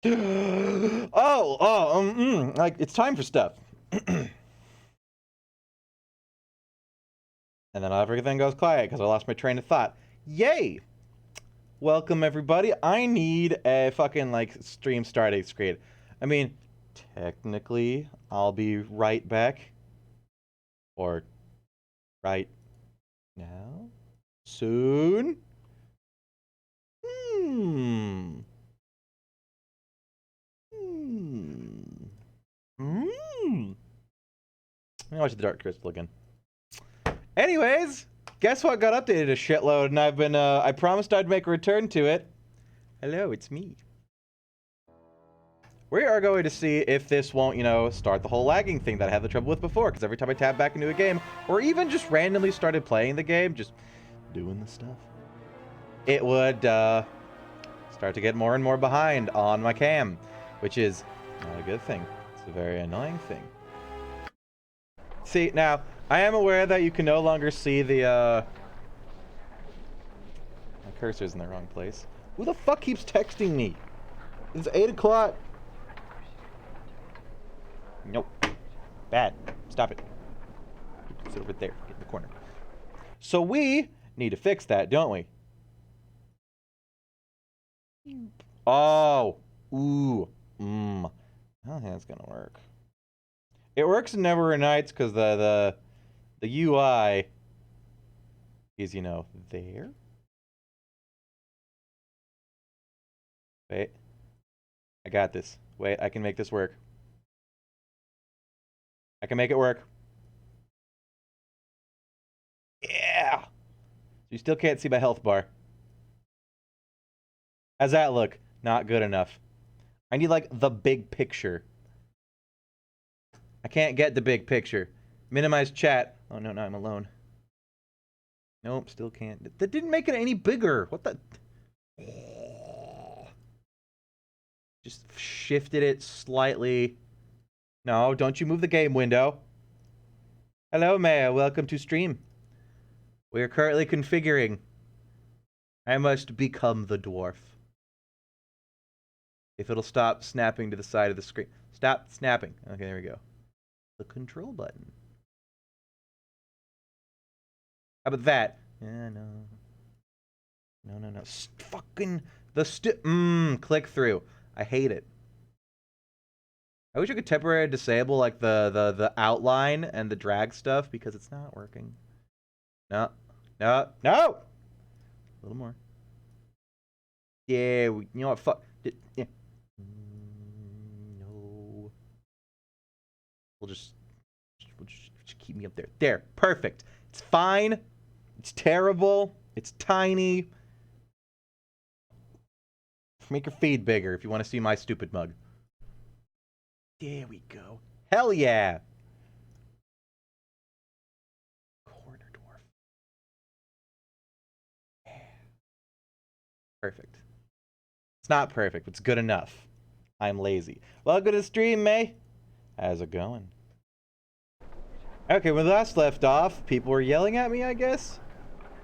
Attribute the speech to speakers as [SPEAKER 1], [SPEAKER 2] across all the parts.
[SPEAKER 1] Like, it's time for stuff. And then everything goes quiet because I lost my train of thought. Yay! Welcome, everybody. I need a fucking, like, stream starting screen. I mean, technically, I'll be right back. Or right now? Soon? Let me watch the Dark Crystal again. Anyways, guess what got updated a shitload, and I've been, I promised I'd make a return to it. Hello, it's me. We are going to see if this won't, you know, start the whole lagging thing that I had the trouble with before, because every time I tab back into a game, or even just randomly started playing the game, just doing the stuff, it would, start to get more and more behind on my cam, which is not a good thing. It's a very annoying thing. See, now, I am aware that you can no longer see the, my cursor's in the wrong place. Who the fuck keeps texting me? It's 8 o'clock. Nope. Bad. Stop it. Sit over there, in the corner. So we need to fix that, don't we? Oh. Ooh. I don't think that's gonna work. It works in Never Nights because the UI is, you know, there. Wait. I got this. Wait, I can make this work. I can make it work. Yeah! You still can't see my health bar. How's that look? Not good enough. I need, like, the big picture. I can't get the big picture. Minimize chat. Oh, no, I'm alone. Nope, still can't. That didn't make it any bigger. What the? Just shifted it slightly. No, don't you move the game window. Hello, Maya. Welcome to stream. We are currently configuring. I must become the dwarf. If it'll stop snapping to the side of the screen. Stop snapping. Okay, there we go. The control button. How about that? Yeah, no. No. Fucking the click through. I hate it. I wish I could temporarily disable like the outline and the drag stuff because it's not working. No. A little more. Yeah, you know what? Fuck. Yeah. No. We'll just keep me up there. There. Perfect. It's fine. It's terrible. It's tiny. Make your feed bigger if you want to see my stupid mug. There we go. Hell yeah. Corner dwarf. Yeah. Perfect. It's not perfect, but it's good enough. I'm lazy. Welcome to the stream, May. How's it going? Okay, when we last left off, people were yelling at me, I guess?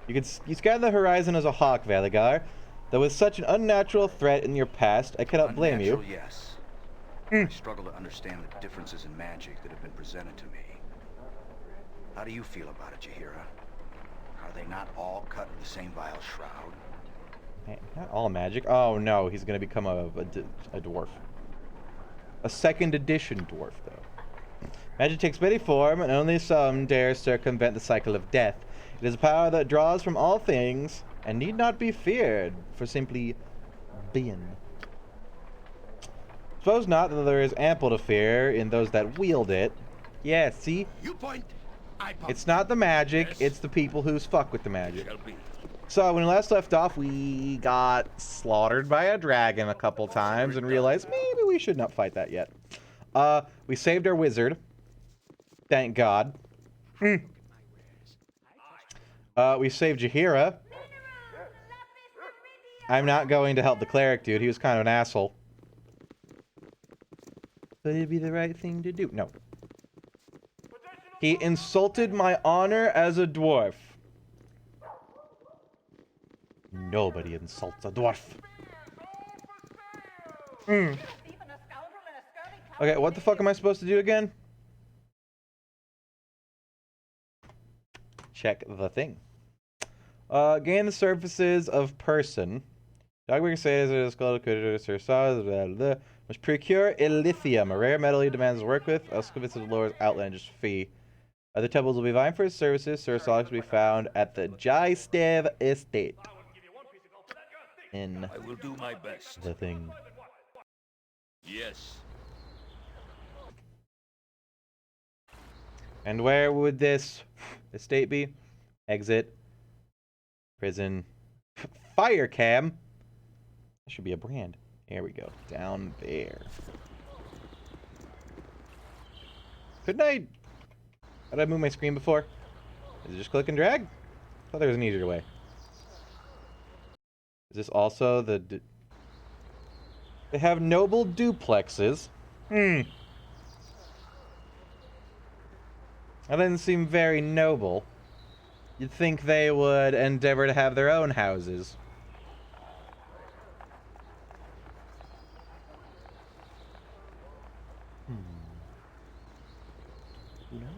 [SPEAKER 1] You scan the horizon as a hawk, Valigar. Though with such an unnatural threat in your past, I cannot blame you.
[SPEAKER 2] Yes. I struggle to understand the differences in magic that have been presented to me. How do you feel about it, Jaheira? Are they not all cut in the same vile shroud?
[SPEAKER 1] Not all magic. Oh no, he's gonna become a dwarf. A second edition dwarf, though. Magic takes many forms, and only some dare circumvent the cycle of death. It is a power that draws from all things, and need not be feared for simply being. Suppose not that there is ample to fear in those that wield it. Yeah, see?
[SPEAKER 3] You point, I point.
[SPEAKER 1] It's not the magic, yes. It's the people who fuck with the magic. So when we last left off, we got slaughtered by a dragon a couple times and realized maybe we should not fight that yet. We saved our wizard. Thank God. We saved Jaheira. I'm not going to help the cleric dude. He was kind of an asshole. But it'd be the right thing to do. No. He insulted my honor as a dwarf. Nobody insults a dwarf. Mm. Okay, what the fuck am I supposed to do again? Check the thing. Gain the surfaces of person. Dogberg says it is called a must procure illithium, a rare metal he demands to work with. Else convinced of the Lord's outlandish fee. Other temples will be vying for his services. Sir Solix will be found at the Jaistev estate. In
[SPEAKER 3] I will do my best.
[SPEAKER 1] the thing.
[SPEAKER 3] Yes.
[SPEAKER 1] And where would this estate be? Exit. Prison. Fire cam. That should be a brand. Here we go. Down there. Couldn't I... How did I move my screen before? Is it just click and drag? I thought there was an easier way. Is this also the... They have noble duplexes. That doesn't seem very noble. You'd think they would endeavor to have their own houses. Who knows?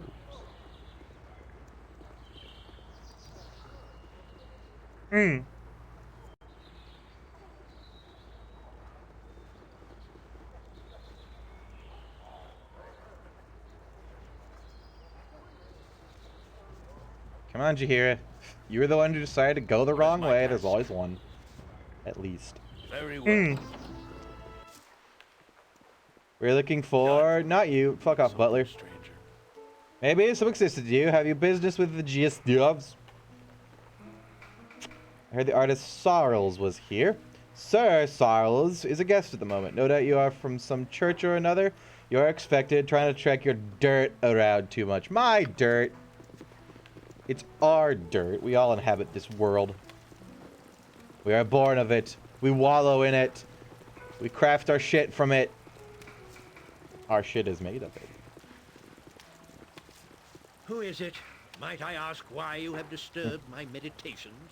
[SPEAKER 1] Come on, Jahira. You were the one who decided to go the wrong way. There's always one. At least.
[SPEAKER 3] Very well.
[SPEAKER 1] We're looking for... Not you. Fuck off, Butler.
[SPEAKER 3] Stranger.
[SPEAKER 1] Maybe some assisted you. Have you business with the GSDovs? I heard the artist Sarles was here. Sir Sarles is a guest at the moment. No doubt you are from some church or another. You are expected, trying to trek your dirt around too much. My dirt. It's our dirt. We all inhabit this world. We are born of it. We wallow in it. We craft our shit from it. Our shit is made of it.
[SPEAKER 4] Who is it? Might I ask why you have disturbed my meditations?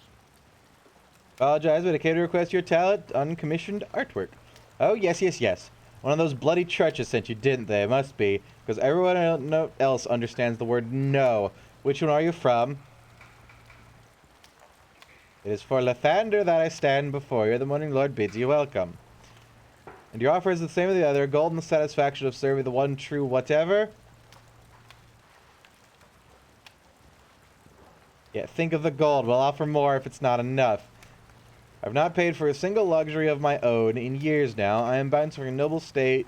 [SPEAKER 1] Apologize, but I came to request your talent uncommissioned artwork. Oh, yes, yes, yes. One of those bloody churches sent you, didn't they? It must be, because everyone else understands the word no. Which one are you from? It is for Lathander that I stand before you. The Morning Lord bids you welcome. And your offer is the same as the other. Gold and the satisfaction of serving the one true whatever. Yeah, think of the gold. We'll offer more if it's not enough. I've not paid for a single luxury of my own in years now. I am bound to a noble state.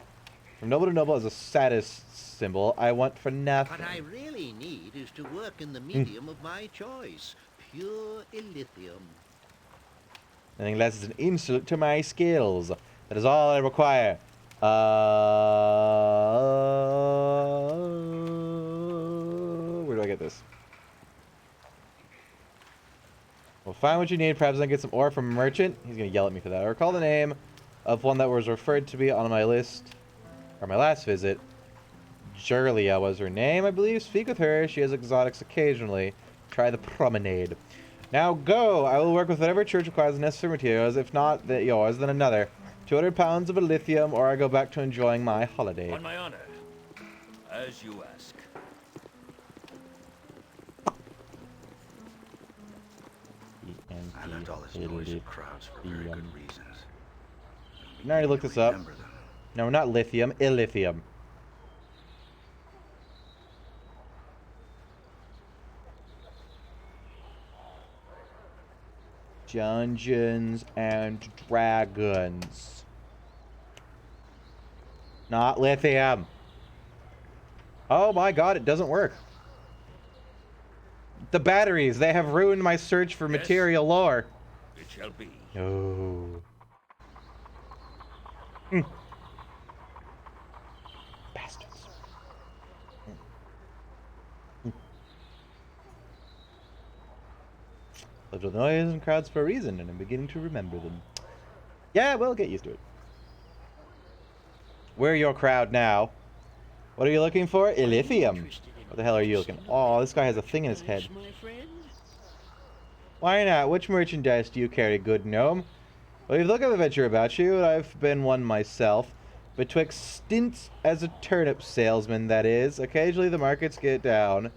[SPEAKER 1] From noble to noble as a status symbol. I want for nothing.
[SPEAKER 4] What I really need is to work in the medium of my choice. Pure illithium.
[SPEAKER 1] Anything less is an insult to my skills. That is all I require. Where do I get this? Well, find what you need. Perhaps I can get some ore from a merchant. He's going to yell at me for that. I recall the name of one that was referred to me on my list, or my last visit. Jurlia was her name, I believe. Speak with her. She has exotics occasionally. Try the promenade. Now go! I will work with whatever church requires the necessary materials. If not yours, then another. 200 pounds of lithium, or I go back to enjoying my holiday.
[SPEAKER 3] On my honor. As you ask.
[SPEAKER 2] I left all this noise and crowds for very good reasons.
[SPEAKER 1] I already looked this up.
[SPEAKER 2] Remember them.
[SPEAKER 1] No, not lithium. Illithium. Dungeons and Dragons. Not lithium. Oh my god, it doesn't work. The batteries, they have ruined my search for material lore.
[SPEAKER 3] It shall be.
[SPEAKER 1] Oh. Bastards. Lived with noise and crowds for a reason, and I'm beginning to remember them. Yeah, well, get used to it. We're your crowd now. What are you looking for? Illithium. What the hell are you looking? Oh, this guy has a thing in his head.
[SPEAKER 4] My friend?
[SPEAKER 1] Why not? Which merchandise do you carry, good gnome? Well, you've looked at the adventure about you, and I've been one myself. Betwixt stints as a turnip salesman, that is, occasionally the markets get down,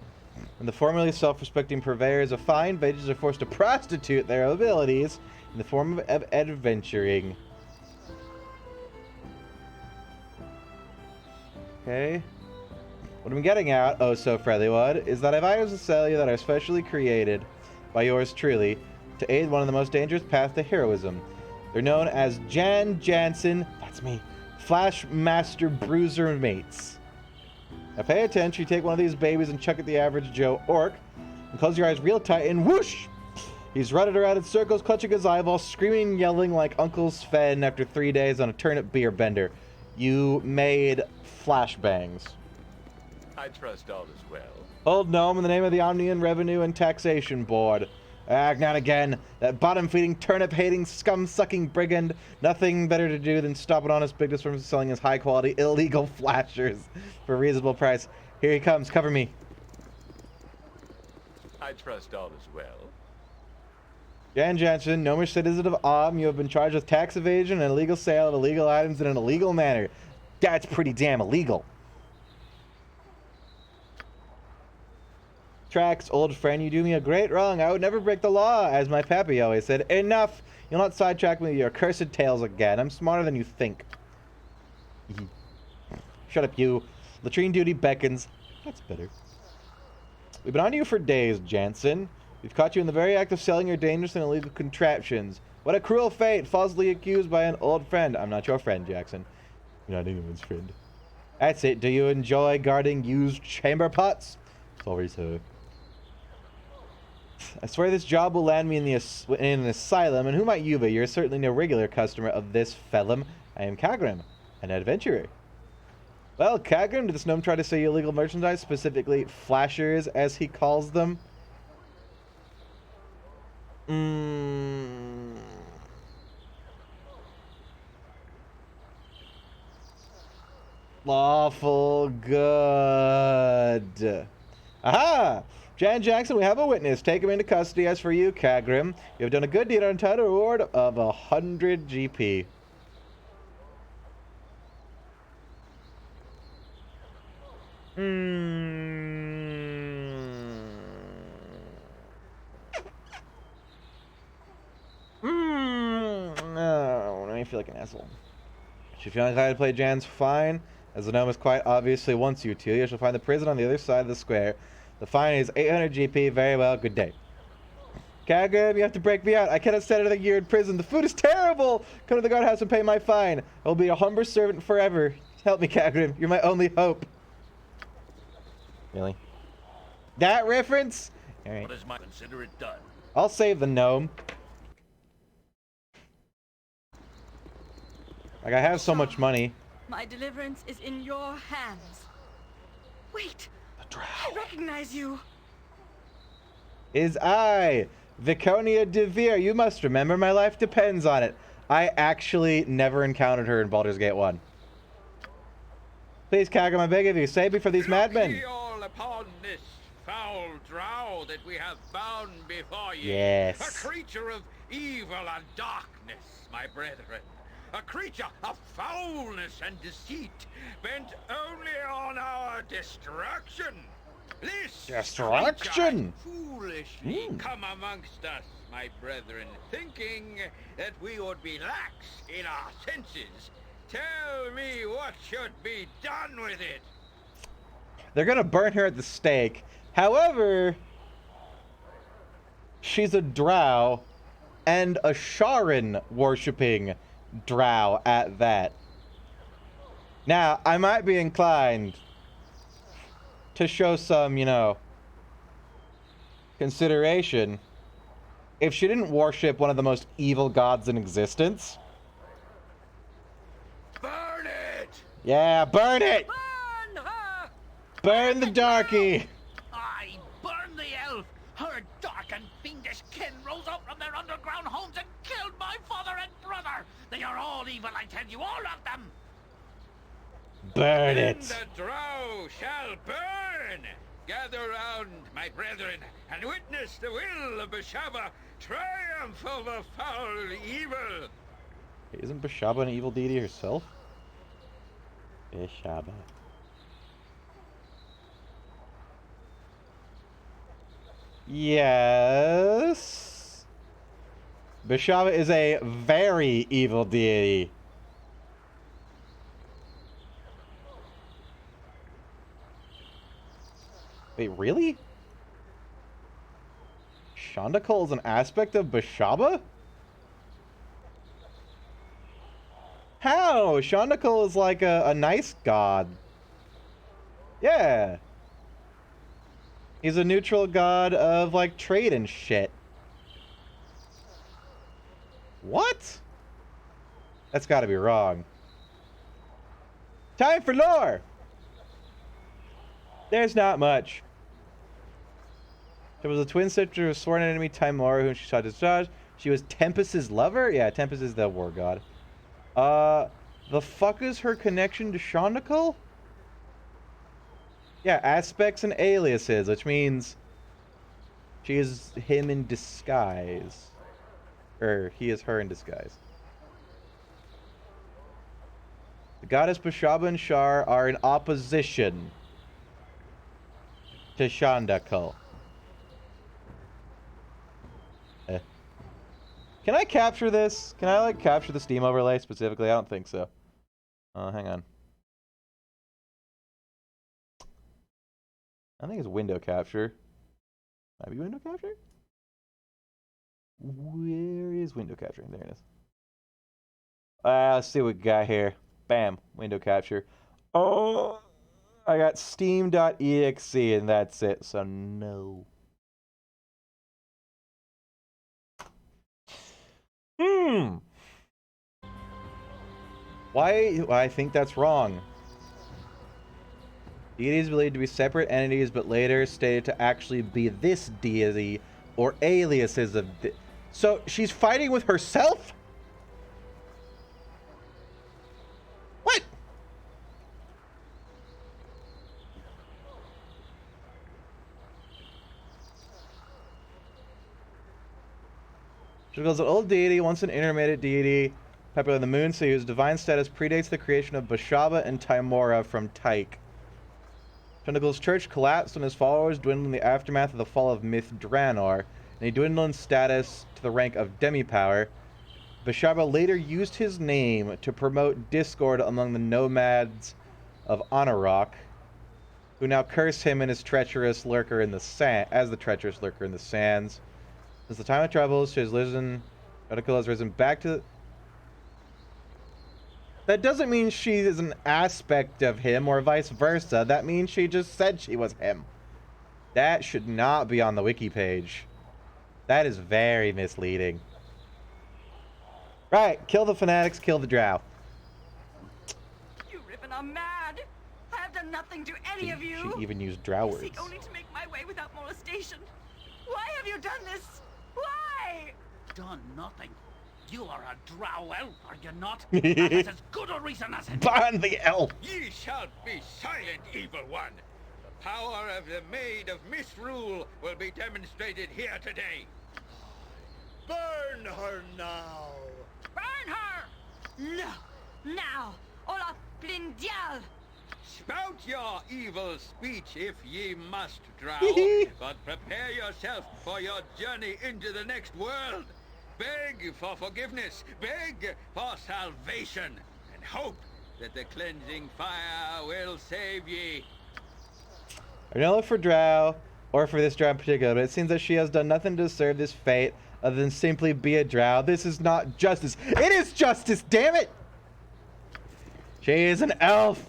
[SPEAKER 1] and the formerly self-respecting purveyors of fine veggies are forced to prostitute their abilities in the form of adventuring. Okay. What I'm getting at, oh so friendly one, is that I've items to sell you that are specially created by yours truly to aid one of the most dangerous paths to heroism. They're known as Jan Jansen, that's me, Flash Master Bruiser Mates. Now pay attention, you take one of these babies and chuck at the average Joe Orc, and close your eyes real tight and whoosh! He's running around in circles, clutching his eyeballs, screaming and yelling like Uncle Sven after 3 days on a turnip beer bender. You made flashbangs.
[SPEAKER 3] I trust all is well.
[SPEAKER 1] Old gnome in the name of the Omnian Revenue and Taxation Board. Not again. That bottom-feeding, turnip-hating, scum-sucking brigand. Nothing better to do than stop an honest business from selling his high-quality, illegal flashers for a reasonable price. Here he comes. Cover me.
[SPEAKER 3] I trust all is well.
[SPEAKER 1] Jan Jansen, gnomish citizen of Om, you have been charged with tax evasion and illegal sale of illegal items in an illegal manner. That's pretty damn illegal. Trax, old friend, you do me a great wrong. I would never break the law, as my pappy always said. Enough! You'll not sidetrack me with your cursed tales again. I'm smarter than you think. Shut up, you. Latrine duty beckons. That's better. We've been on you for days, Jansen. We've caught you in the very act of selling your dangerous and illegal contraptions. What a cruel fate, falsely accused by an old friend. I'm not your friend, Jackson. You're not anyone's friend. That's it. Do you enjoy guarding used chamber pots? Sorry, sir. I swear this job will land me in an asylum, and who might you be? You're certainly no regular customer of this felon. I am Kagrim, an adventurer. Well, Kagrim, did this gnome try to sell you illegal merchandise, specifically flashers, as he calls them? Lawful good. Aha! Jan Jackson, we have a witness. Take him into custody. As for you, Kagrim, you have done a good deed on a reward of 100 GP. No, I feel like an asshole. If you're inclined to play Jan's, fine. As the gnome is quite obviously wants you to, you shall find the prison on the other side of the square. The fine is 800 GP. Very well. Good day. Kagrim, you have to break me out. I cannot stand another year in prison. The food is terrible. Come to the guardhouse and pay my fine. I will be a humble servant forever. Help me, Kagrim. You're my only hope. Really? That reference? All right.
[SPEAKER 3] What is my consider it done?
[SPEAKER 1] I'll save the gnome. Like, I have so much money.
[SPEAKER 5] My deliverance is in your hands. Wait! I recognize you!
[SPEAKER 1] Is I, Viconia de Veer. You must remember, my life depends on it. I actually never encountered her in Baldur's Gate 1. Please, Kagrim, I beg of you, save me from these madmen.
[SPEAKER 6] Look ye all upon this foul drow that we have bound before ye.
[SPEAKER 1] Yes.
[SPEAKER 6] A creature of evil and darkness, my brethren. A creature of foulness and deceit, bent only on our destruction. This
[SPEAKER 1] Destruction?
[SPEAKER 6] creature foolishly come amongst us, my brethren, thinking that we would be lax in our senses. Tell me what should be done with it.
[SPEAKER 1] They're gonna burn her at the stake. However, she's a drow and a Sharon worshipping drow at that. Now, I might be inclined to show some, you know, consideration if she didn't worship one of the most evil gods in existence.
[SPEAKER 6] Burn it!
[SPEAKER 1] Yeah, burn it!
[SPEAKER 5] Burn her!
[SPEAKER 1] Burn the darky!
[SPEAKER 4] I burn the elf! Her dark and fiendish kin rose up from their underground homes and killed my father and brother! They are all evil, I tell you, all of them!
[SPEAKER 1] Burn
[SPEAKER 6] Then
[SPEAKER 1] it!
[SPEAKER 6] the drow shall burn! Gather round, my brethren, and witness the will of Beshava, triumph over foul evil!
[SPEAKER 1] Isn't Bashaba an evil deity herself? Bashaba. Yes. Bashaba is a very evil deity. Wait, really? Shandakal is an aspect of Bashaba? How? Shandakal is like a nice god. Yeah. He's a neutral god of, like, trade and shit. What? That's gotta be wrong. Time for lore! There's not much. There was a twin sister of sworn enemy Timora whom she sought to discharge. She was Tempest's lover? Yeah, Tempest is the war god. The fuck is her connection to Shandakal? Yeah, aspects and aliases, which means she is him in disguise. Or he is her in disguise. The goddess Bashaba and Shar are in opposition to Shandakal. Can I capture this? Can I, like, capture the Steam overlay specifically? I don't think so. Hang on. I think it's window capture. Might be window capture? Where is window capture? There it is. Let's see what we got here. Bam. Window capture. Oh! I got steam.exe and that's it, so no. Why do I think that's wrong? Deities believed to be separate entities, but later stated to actually be this deity or aliases of. So she's fighting with herself? What? She goes, an old deity, once an intermediate deity, popular in the moon, so whose divine status predates the creation of Bashaba and Timora from Tyche. Chandakal's church collapsed and his followers dwindled in the aftermath of the fall of Myth Draenor, and he dwindled in status to the rank of demi-power. Bashaba later used his name to promote discord among the nomads of Anarok, who now curse him and his treacherous lurker in the sand as the treacherous lurker in the sands. Since the time of troubles, she has risen. Chandacal has risen back to. That doesn't mean she is an aspect of him or vice versa. That means she just said she was him. That should not be on the wiki page. That is very misleading. Right, kill the fanatics, kill the drow.
[SPEAKER 5] You Riven are mad. I have done nothing to any of you.
[SPEAKER 1] She even used drow
[SPEAKER 5] I
[SPEAKER 1] words.
[SPEAKER 5] seek only to make my way without molestation. Why have you done this? Why?
[SPEAKER 4] Done nothing. You are a drow elf, are you not? That is as good a reason as any.
[SPEAKER 1] Ban the elf!
[SPEAKER 6] Ye shall be silent, evil one. The power of the Maid of Misrule will be demonstrated here today. Burn her now.
[SPEAKER 5] Burn her! No! Now! Ola Blindial!
[SPEAKER 6] Spout your evil speech if ye must, drow, but prepare yourself for your journey into the next world. Beg for forgiveness, beg for salvation, and hope that the cleansing fire will save ye.
[SPEAKER 1] I don't look for drow, or for this drow in particular, but it seems that she has done nothing to deserve this fate other than simply be a drow. This is not justice. It is justice, damn it! She is an elf.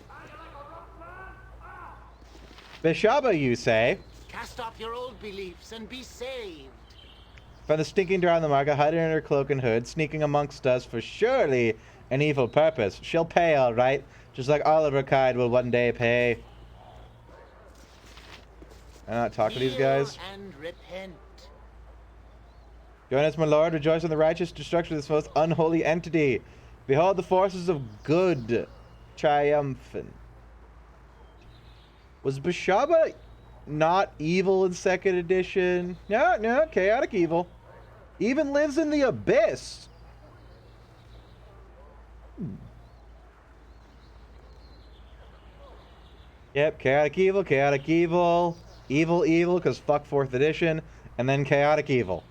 [SPEAKER 1] Bashaba, you say?
[SPEAKER 4] Cast off your old beliefs and be saved.
[SPEAKER 1] Found the stinking drow in the market, hiding in her cloak and hood, sneaking amongst us for surely an evil purpose. She'll pay, all right, just like all of her kind will one day pay. I not talk to these guys.
[SPEAKER 4] And repent.
[SPEAKER 1] Join us, my lord. Rejoice in the righteous destruction of this most unholy entity. Behold the forces of good triumphant. Was Bashaba not evil in 2nd edition? No, chaotic evil. Even lives in the abyss. Yep, chaotic evil, chaotic evil, evil, evil, because fuck 4th edition, and then chaotic evil.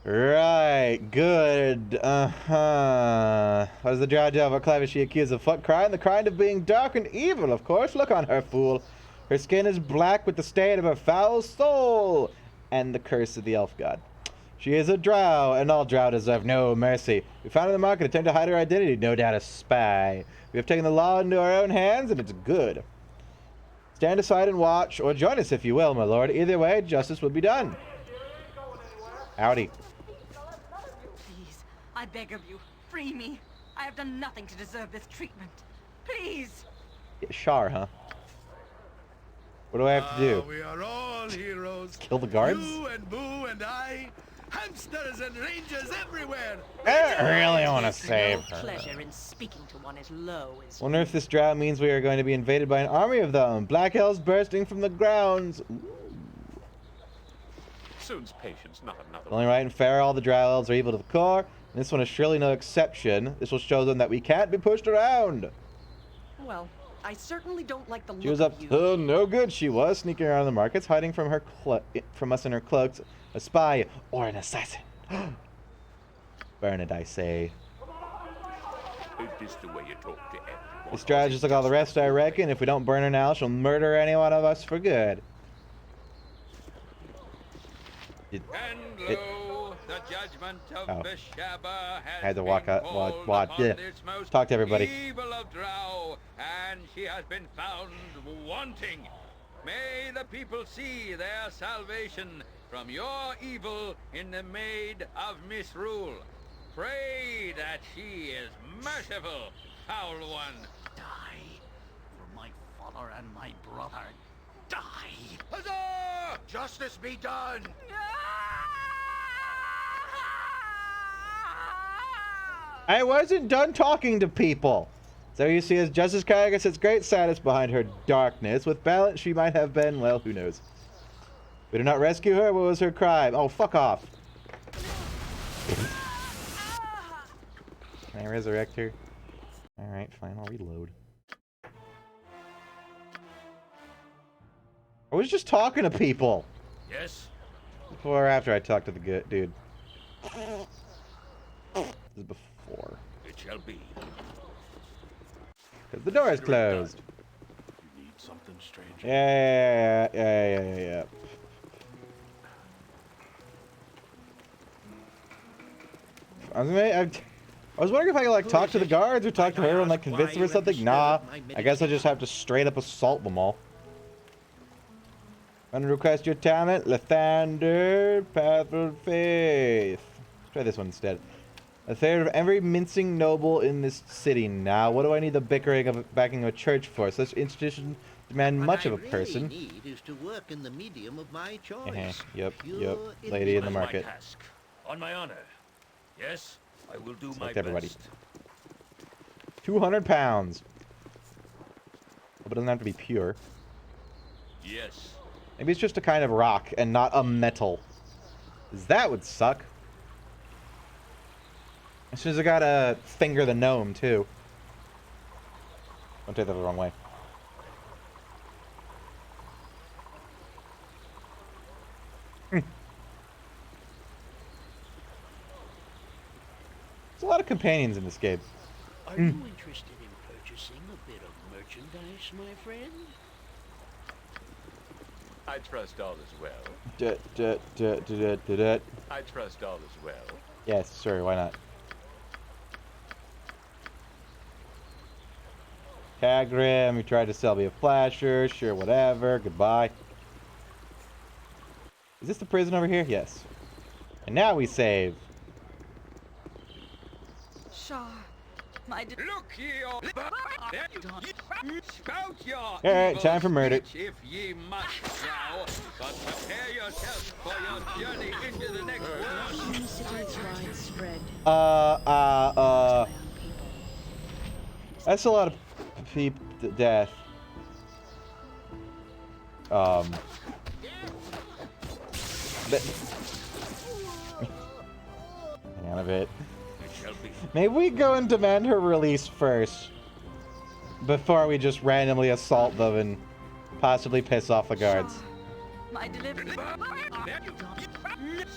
[SPEAKER 1] Right, good. What does the drow do? What crime is she accused of? What crime? The crime of being dark and evil, of course. Look on her, fool. Her skin is black with the stain of her foul soul and the curse of the elf god. She is a drow, and all drow deserve no mercy. We found her in the market, attempt to hide her identity, no doubt a spy. We have taken the law into our own hands, and it's good. Stand aside and watch, or join us if you will, my lord. Either way, justice will be done. Howdy.
[SPEAKER 5] Please, I beg of you, free me. I have done nothing to deserve this treatment. Please.
[SPEAKER 1] Yeah, Shar, huh? What do I have to do?
[SPEAKER 6] We are all heroes.
[SPEAKER 1] Kill the guards?
[SPEAKER 6] You and Boo and I. Hamsters and rangers everywhere.
[SPEAKER 1] I don't really want to
[SPEAKER 5] No
[SPEAKER 1] save her.
[SPEAKER 5] pleasure in speaking to one as low as
[SPEAKER 1] Wonder if this drought means we are going to be invaded by an army of them. Black hells bursting from the grounds. Ooh.
[SPEAKER 3] Soon's patience, not another
[SPEAKER 1] Only
[SPEAKER 3] one.
[SPEAKER 1] right and fair, all the drow elves are evil to the core. And this one is surely no exception. This will show them that we can't be pushed around.
[SPEAKER 5] Well, I certainly don't like the look
[SPEAKER 1] She was
[SPEAKER 5] of
[SPEAKER 1] up
[SPEAKER 5] you.
[SPEAKER 1] to no good, she was, sneaking around the markets, hiding from her from us in her cloaks. A spy or an assassin. Burn it, I say.
[SPEAKER 3] Is this the way you talk to everyone?
[SPEAKER 1] This drought just like all the rest, I reckon. If we don't burn her now, she'll murder any one of us for good.
[SPEAKER 6] And lo, the judgment of
[SPEAKER 1] Oh.
[SPEAKER 6] Beshaba has
[SPEAKER 1] Had to walk
[SPEAKER 6] been
[SPEAKER 1] out-
[SPEAKER 6] called
[SPEAKER 1] walk-
[SPEAKER 6] upon
[SPEAKER 1] yeah.
[SPEAKER 6] its most
[SPEAKER 1] Talk to everybody.
[SPEAKER 6] evil of Drow, and she has been found wanting. May the people see their salvation from your evil in the Maid of Misrule. Pray that she is merciful, foul one.
[SPEAKER 4] Die for my father and my brother. Die!
[SPEAKER 2] Huzzah! Justice be done!
[SPEAKER 1] I wasn't done talking to people. So you see, as Justice Kyrgyz sits great sadness behind her darkness. With balance, she might have been, well, who knows. We did not rescue her. What was her crime? Oh, fuck off. Can I resurrect her? Alright, fine. I'll reload. I was just talking to people.
[SPEAKER 3] Yes?
[SPEAKER 1] Before or after I talked to the good dude? This is before.
[SPEAKER 3] It shall be.
[SPEAKER 1] Because the door is closed.
[SPEAKER 3] You need something, stranger?
[SPEAKER 1] Yeah. I was wondering if I could, like, talk to the guards or talk to her and, like, convince them or something. Nah, I guess I just have to straight up assault them all. Want to request your talent? Lathander, Path of Faith. Let's try this one instead. A third of every mincing noble in this city now. What do I need the bickering of backing a church for? Such institutions demand much of a person.
[SPEAKER 7] What I really need is to work in the medium of my choice.
[SPEAKER 1] Yep.
[SPEAKER 7] Pure
[SPEAKER 1] Lady in the
[SPEAKER 3] On
[SPEAKER 1] market.
[SPEAKER 3] my task. On my honor. Yes, I will do my
[SPEAKER 1] Select everybody.
[SPEAKER 3] best.
[SPEAKER 1] 200 pounds. Hope it doesn't have to be pure.
[SPEAKER 3] Yes.
[SPEAKER 1] Maybe it's just a kind of rock and not a metal. 'Cause that would suck. As soon as I gotta finger the gnome, too. Don't take that the wrong way. There's a lot of companions in this game.
[SPEAKER 7] Are you interested in purchasing a bit of merchandise, my friend?
[SPEAKER 3] I trust all is well. I trust all is well.
[SPEAKER 1] Yes, sure, why not? Kagrim, you tried to sell me a flasher. Sure, whatever. Goodbye. Is this the prison over here? Yes. And now we save.
[SPEAKER 5] Shar, my
[SPEAKER 6] Look ye all. Spout your
[SPEAKER 1] Alright, time for murder.
[SPEAKER 6] speech if ye must now, but prepare yourself for your journey into the next world.
[SPEAKER 5] city's widespread.
[SPEAKER 1] That's a lot of death. Hang on a bit.
[SPEAKER 3] It shall be.
[SPEAKER 1] Maybe we go and demand her release first. Before we just randomly assault them and possibly piss off the guards.
[SPEAKER 5] My deliverance.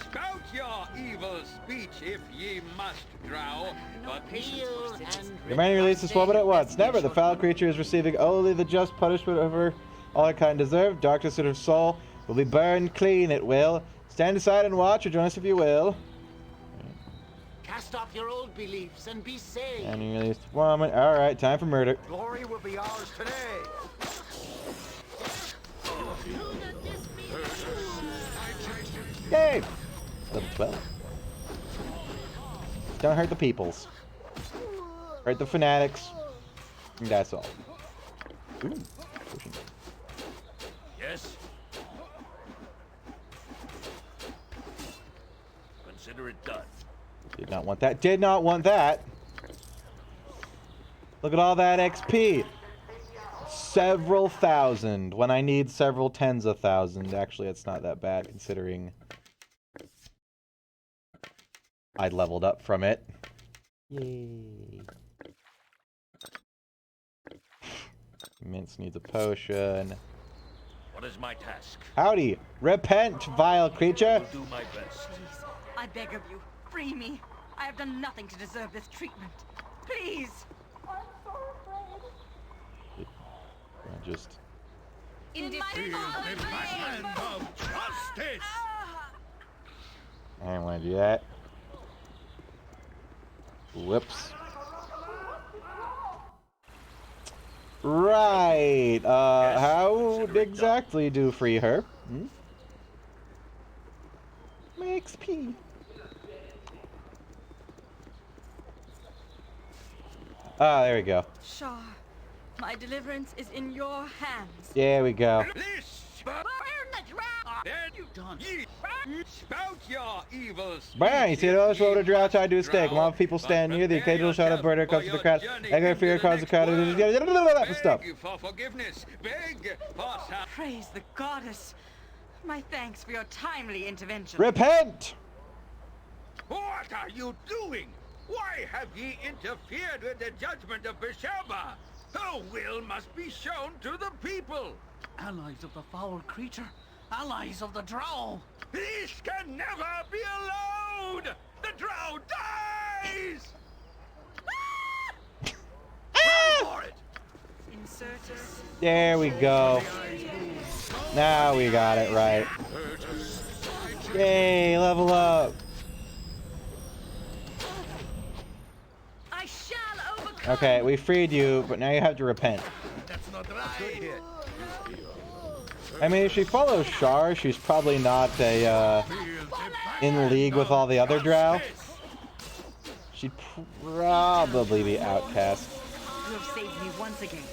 [SPEAKER 6] Spout your evil speech if ye must drow, but
[SPEAKER 7] Appeal and
[SPEAKER 1] Demanding release this woman at once. Never. The foul creature is receiving only the just punishment of her all her kind deserve. Darkness in her soul will be burned clean, it will. Stand aside and watch, or join us if you will.
[SPEAKER 7] cast off your old beliefs and be saved.
[SPEAKER 1] And you released woman. Alright, time for murder.
[SPEAKER 2] Glory will be ours today.
[SPEAKER 1] Yay! Level 12. Don't hurt the peoples. Hurt the fanatics. And that's all. Ooh, potion.
[SPEAKER 3] Yes? Consider it done.
[SPEAKER 1] Did not want that. Did not want that. Look at all that XP. Several thousand when I need several tens of thousand. Actually, it's not that bad considering I leveled up from it. Yay. Mince needs a potion.
[SPEAKER 3] What is my task?
[SPEAKER 1] Howdy. Repent, vile creature.
[SPEAKER 3] I will do my best.
[SPEAKER 5] Please, I beg of you, free me. I have done nothing to deserve this treatment. Please.
[SPEAKER 1] Just
[SPEAKER 5] In my
[SPEAKER 4] Feel the backhand of justice!
[SPEAKER 1] I didn't want to do that. Whoops. Right. How exactly do free her? Hmm? My XP. Ah, there we go.
[SPEAKER 5] Shar, my deliverance is in your hands.
[SPEAKER 1] There we go.
[SPEAKER 6] Then you done. Ye spout your evil speech.
[SPEAKER 1] Bang! You see those road a drought I do stick.
[SPEAKER 6] Drow,
[SPEAKER 1] Mob people stand
[SPEAKER 6] but
[SPEAKER 1] near. The
[SPEAKER 6] prepare
[SPEAKER 1] occasional shot of
[SPEAKER 6] yourself
[SPEAKER 1] burner comes
[SPEAKER 6] for
[SPEAKER 1] to the
[SPEAKER 6] your
[SPEAKER 1] crowd.
[SPEAKER 6] journey
[SPEAKER 1] Anger,
[SPEAKER 6] into
[SPEAKER 1] fear,
[SPEAKER 6] the
[SPEAKER 1] cause the
[SPEAKER 6] next
[SPEAKER 1] crowd.
[SPEAKER 6] world.
[SPEAKER 1] Stuff.
[SPEAKER 6] Beg for forgiveness. Beg for salvation.
[SPEAKER 5] Praise the goddess. My thanks for your timely intervention.
[SPEAKER 1] Repent!
[SPEAKER 6] What are you doing? Why have ye interfered with the judgment of Besheba? Her will must be shown to the people.
[SPEAKER 4] Allies of the foul creature, allies of the drow.
[SPEAKER 6] This can never be allowed! The drow dies! Run for it!
[SPEAKER 5] Insurtus.
[SPEAKER 1] There we go. Now we got it right. Yay, level up.
[SPEAKER 5] I shall overcome.
[SPEAKER 1] Okay, we freed you, but now you have to repent.
[SPEAKER 4] That's not right.
[SPEAKER 1] I mean, if she follows Shar, she's probably not a, in league with all the other drow. She'd probably be outcast.
[SPEAKER 5] You have saved me once again.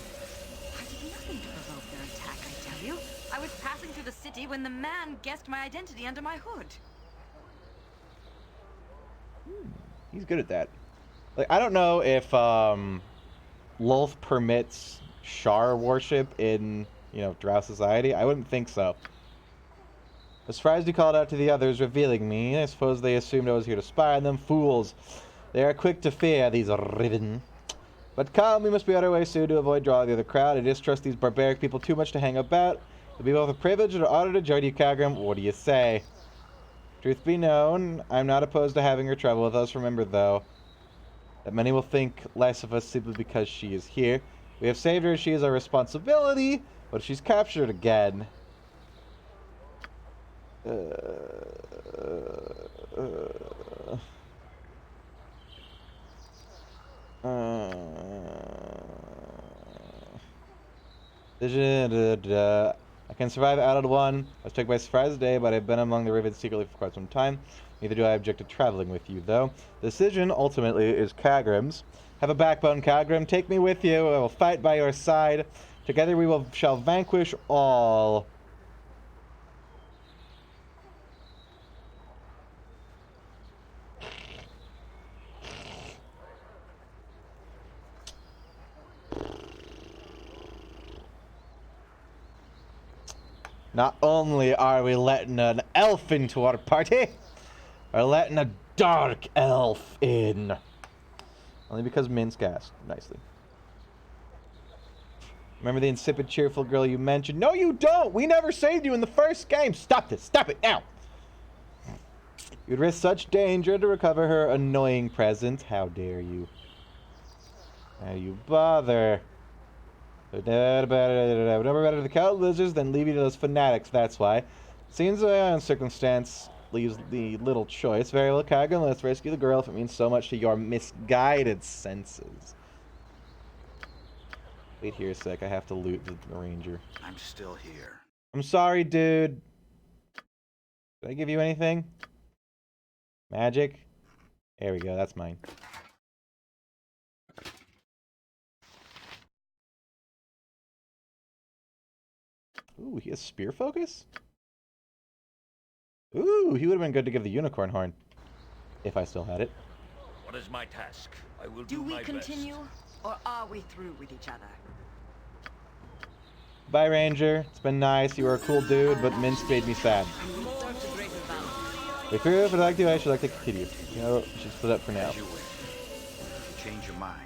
[SPEAKER 5] I did nothing to provoke their attack, I tell you. I was passing through the city when the man guessed my identity under my hood.
[SPEAKER 1] He's good at that. Like, I don't know if Lolth permits Shar worship in, you know, drow society. I wouldn't think so. As far as he called out to the others, revealing me, I suppose they assumed I was here to spy on them. Fools. They are quick to fear, these Riven. But come, we must be on our way soon to avoid drawing the other crowd. I distrust these barbaric people too much to hang about. It'll be both a privilege and an honor to join you, Kagrim. What do you say? Truth be known, I'm not opposed to having her travel with us. Remember, though, that many will think less of us simply because she is here. We have saved her, she is our responsibility, but if she's captured again... I can survive out of one. I was taken by surprise today, but I've been among the Ravens secretly for quite some time. Neither do I object to traveling with you, though. The decision, ultimately, is Kagrim's. Have a backbone, Kagrim. Take me with you. I will fight by your side. Together we shall vanquish all. Not only are we letting an elf into our party, we're letting a dark elf in. Only because Minsk asked nicely. Remember the insipid, cheerful girl you mentioned? No, you don't! We never saved you in the first game! Stop this! Stop it now! You'd risk such danger to recover her annoying presence. How dare you? How you bother? Never better the cow lizards than leave you to those fanatics, that's why. Seems the circumstance leaves the little choice. Very well, Kagan, let's rescue the girl if it means so much to your misguided senses. Wait here a sec, I have to loot the ranger.
[SPEAKER 2] I'm still here.
[SPEAKER 1] I'm sorry, dude. Did I give you anything? Magic? There we go, that's mine. Ooh, he has spear focus? Ooh, he would have been good to give the unicorn horn. If I still had it.
[SPEAKER 3] What is my task? I will
[SPEAKER 5] Do
[SPEAKER 3] do
[SPEAKER 5] we
[SPEAKER 3] my
[SPEAKER 5] continue,
[SPEAKER 3] best.
[SPEAKER 5] or are we through with each other?
[SPEAKER 1] Bye, Ranger. It's been nice. You were a cool dude, but Minsk made me sad. We're through, but I should like to continue. You know, we should split up for now.
[SPEAKER 2] As you wish. If you change your mind,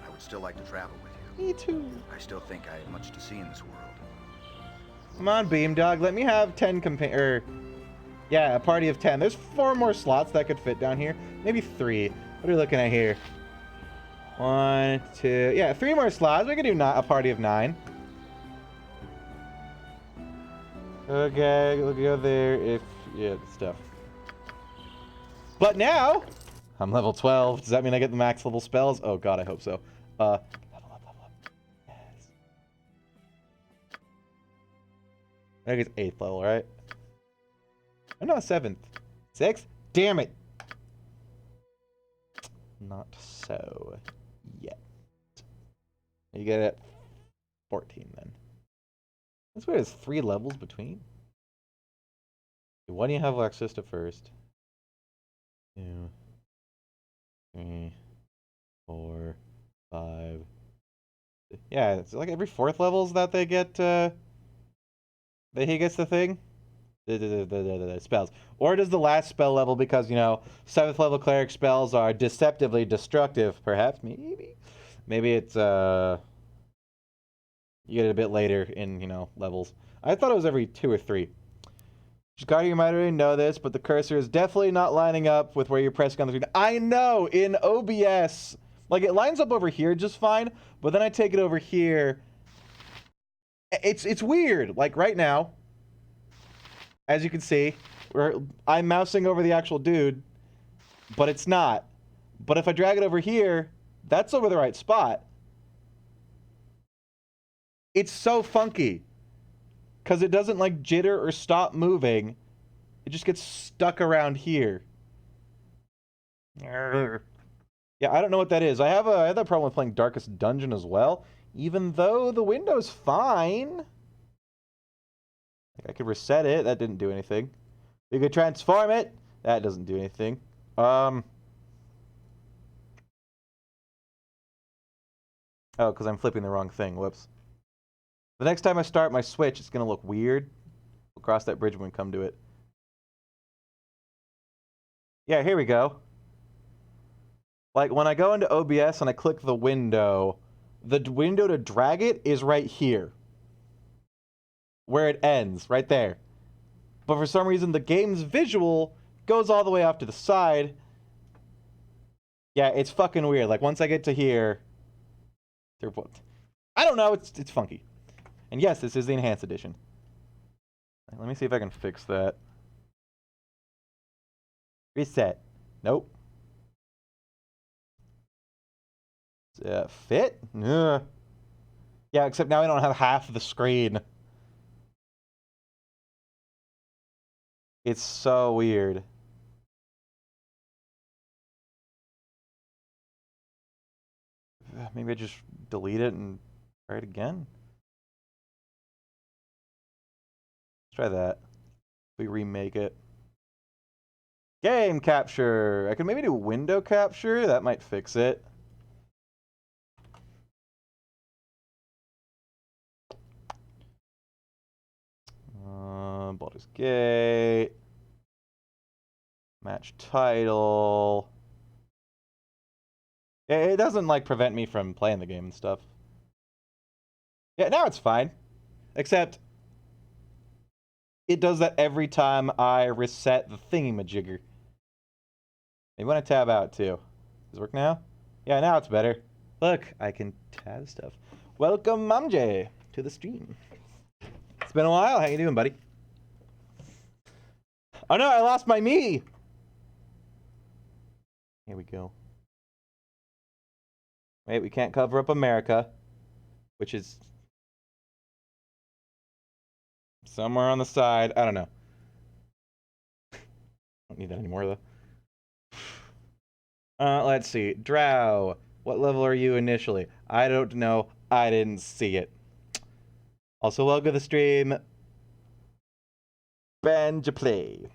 [SPEAKER 2] I would still like to travel with you.
[SPEAKER 1] Me too.
[SPEAKER 2] I still think I have much to see in this world.
[SPEAKER 1] Come on, Beamdog. Let me have 10 yeah, a party of 10. There's 4 more slots that could fit down here. Maybe 3. What are we looking at here? 1, 2... Yeah, 3 more slots. We could do a party of 9. Okay, we'll go there if... Yeah, stuff. But now... I'm level 12. Does that mean I get the max level spells? Oh god, I hope so. Level up, level up. Yes. I think it's 8th level, right? Oh, no, 7th. 6th? Damn it! Not so yet. You get it at 14 then. That's where there's 3 levels between. Why do you have access to first? 2, 3, 4, 5. Yeah, it's like every 4th levels that they get, that he gets the thing. The spells. Or does the last spell level, because, you know, 7th level cleric spells are deceptively destructive, perhaps? Maybe it's, you get it a bit later in, you know, levels. I thought it was every 2 or 3. Shikari, you might already know this, but the cursor is definitely not lining up with where you're pressing on the screen. I know, in OBS, like, it lines up over here just fine, but then I take it over here. It's weird. Like, right now, as you can see, I'm mousing over the actual dude, but it's not. But if I drag it over here, that's over the right spot. It's so funky. Because it doesn't, like, jitter or stop moving. It just gets stuck around here. Yeah, I don't know what that is. I had that problem with playing Darkest Dungeon as well. Even though the window's fine. I could reset it. That didn't do anything. You could transform it. That doesn't do anything. Oh, because I'm flipping the wrong thing. Whoops. The next time I start my Switch, it's going to look weird. We'll cross that bridge when we come to it. Yeah, here we go. Like, when I go into OBS and I click the window to drag it is right here. Where it ends, right there. But for some reason, the game's visual goes all the way off to the side. Yeah, it's fucking weird. Like, once I get to here... I don't know, it's funky. And yes, this is the Enhanced Edition. Let me see if I can fix that. Reset. Nope. Fit? Ugh. Yeah, except now I don't have half the screen. It's so weird. Maybe I just delete it and try it again. Let's try that. We remake it. Game capture. I could maybe do window capture. That might fix it. Baldur's Gate. Match title. It doesn't, like, prevent me from playing the game and stuff. Yeah, now it's fine. Except, it does that every time I reset the thingy-majigger. Maybe when I tab out, too. Does it work now? Yeah, now it's better. Look, I can tab stuff. Welcome, Mamjay, to the stream. It's been a while. How you doing, buddy? Oh no, I lost my me! Here we go. Wait, we can't cover up America, which is somewhere on the side. I don't know. Don't need that anymore, though. Let's see. Drow. What level are you initially? I don't know. I didn't see it. Also, welcome to the stream. Banjaplay.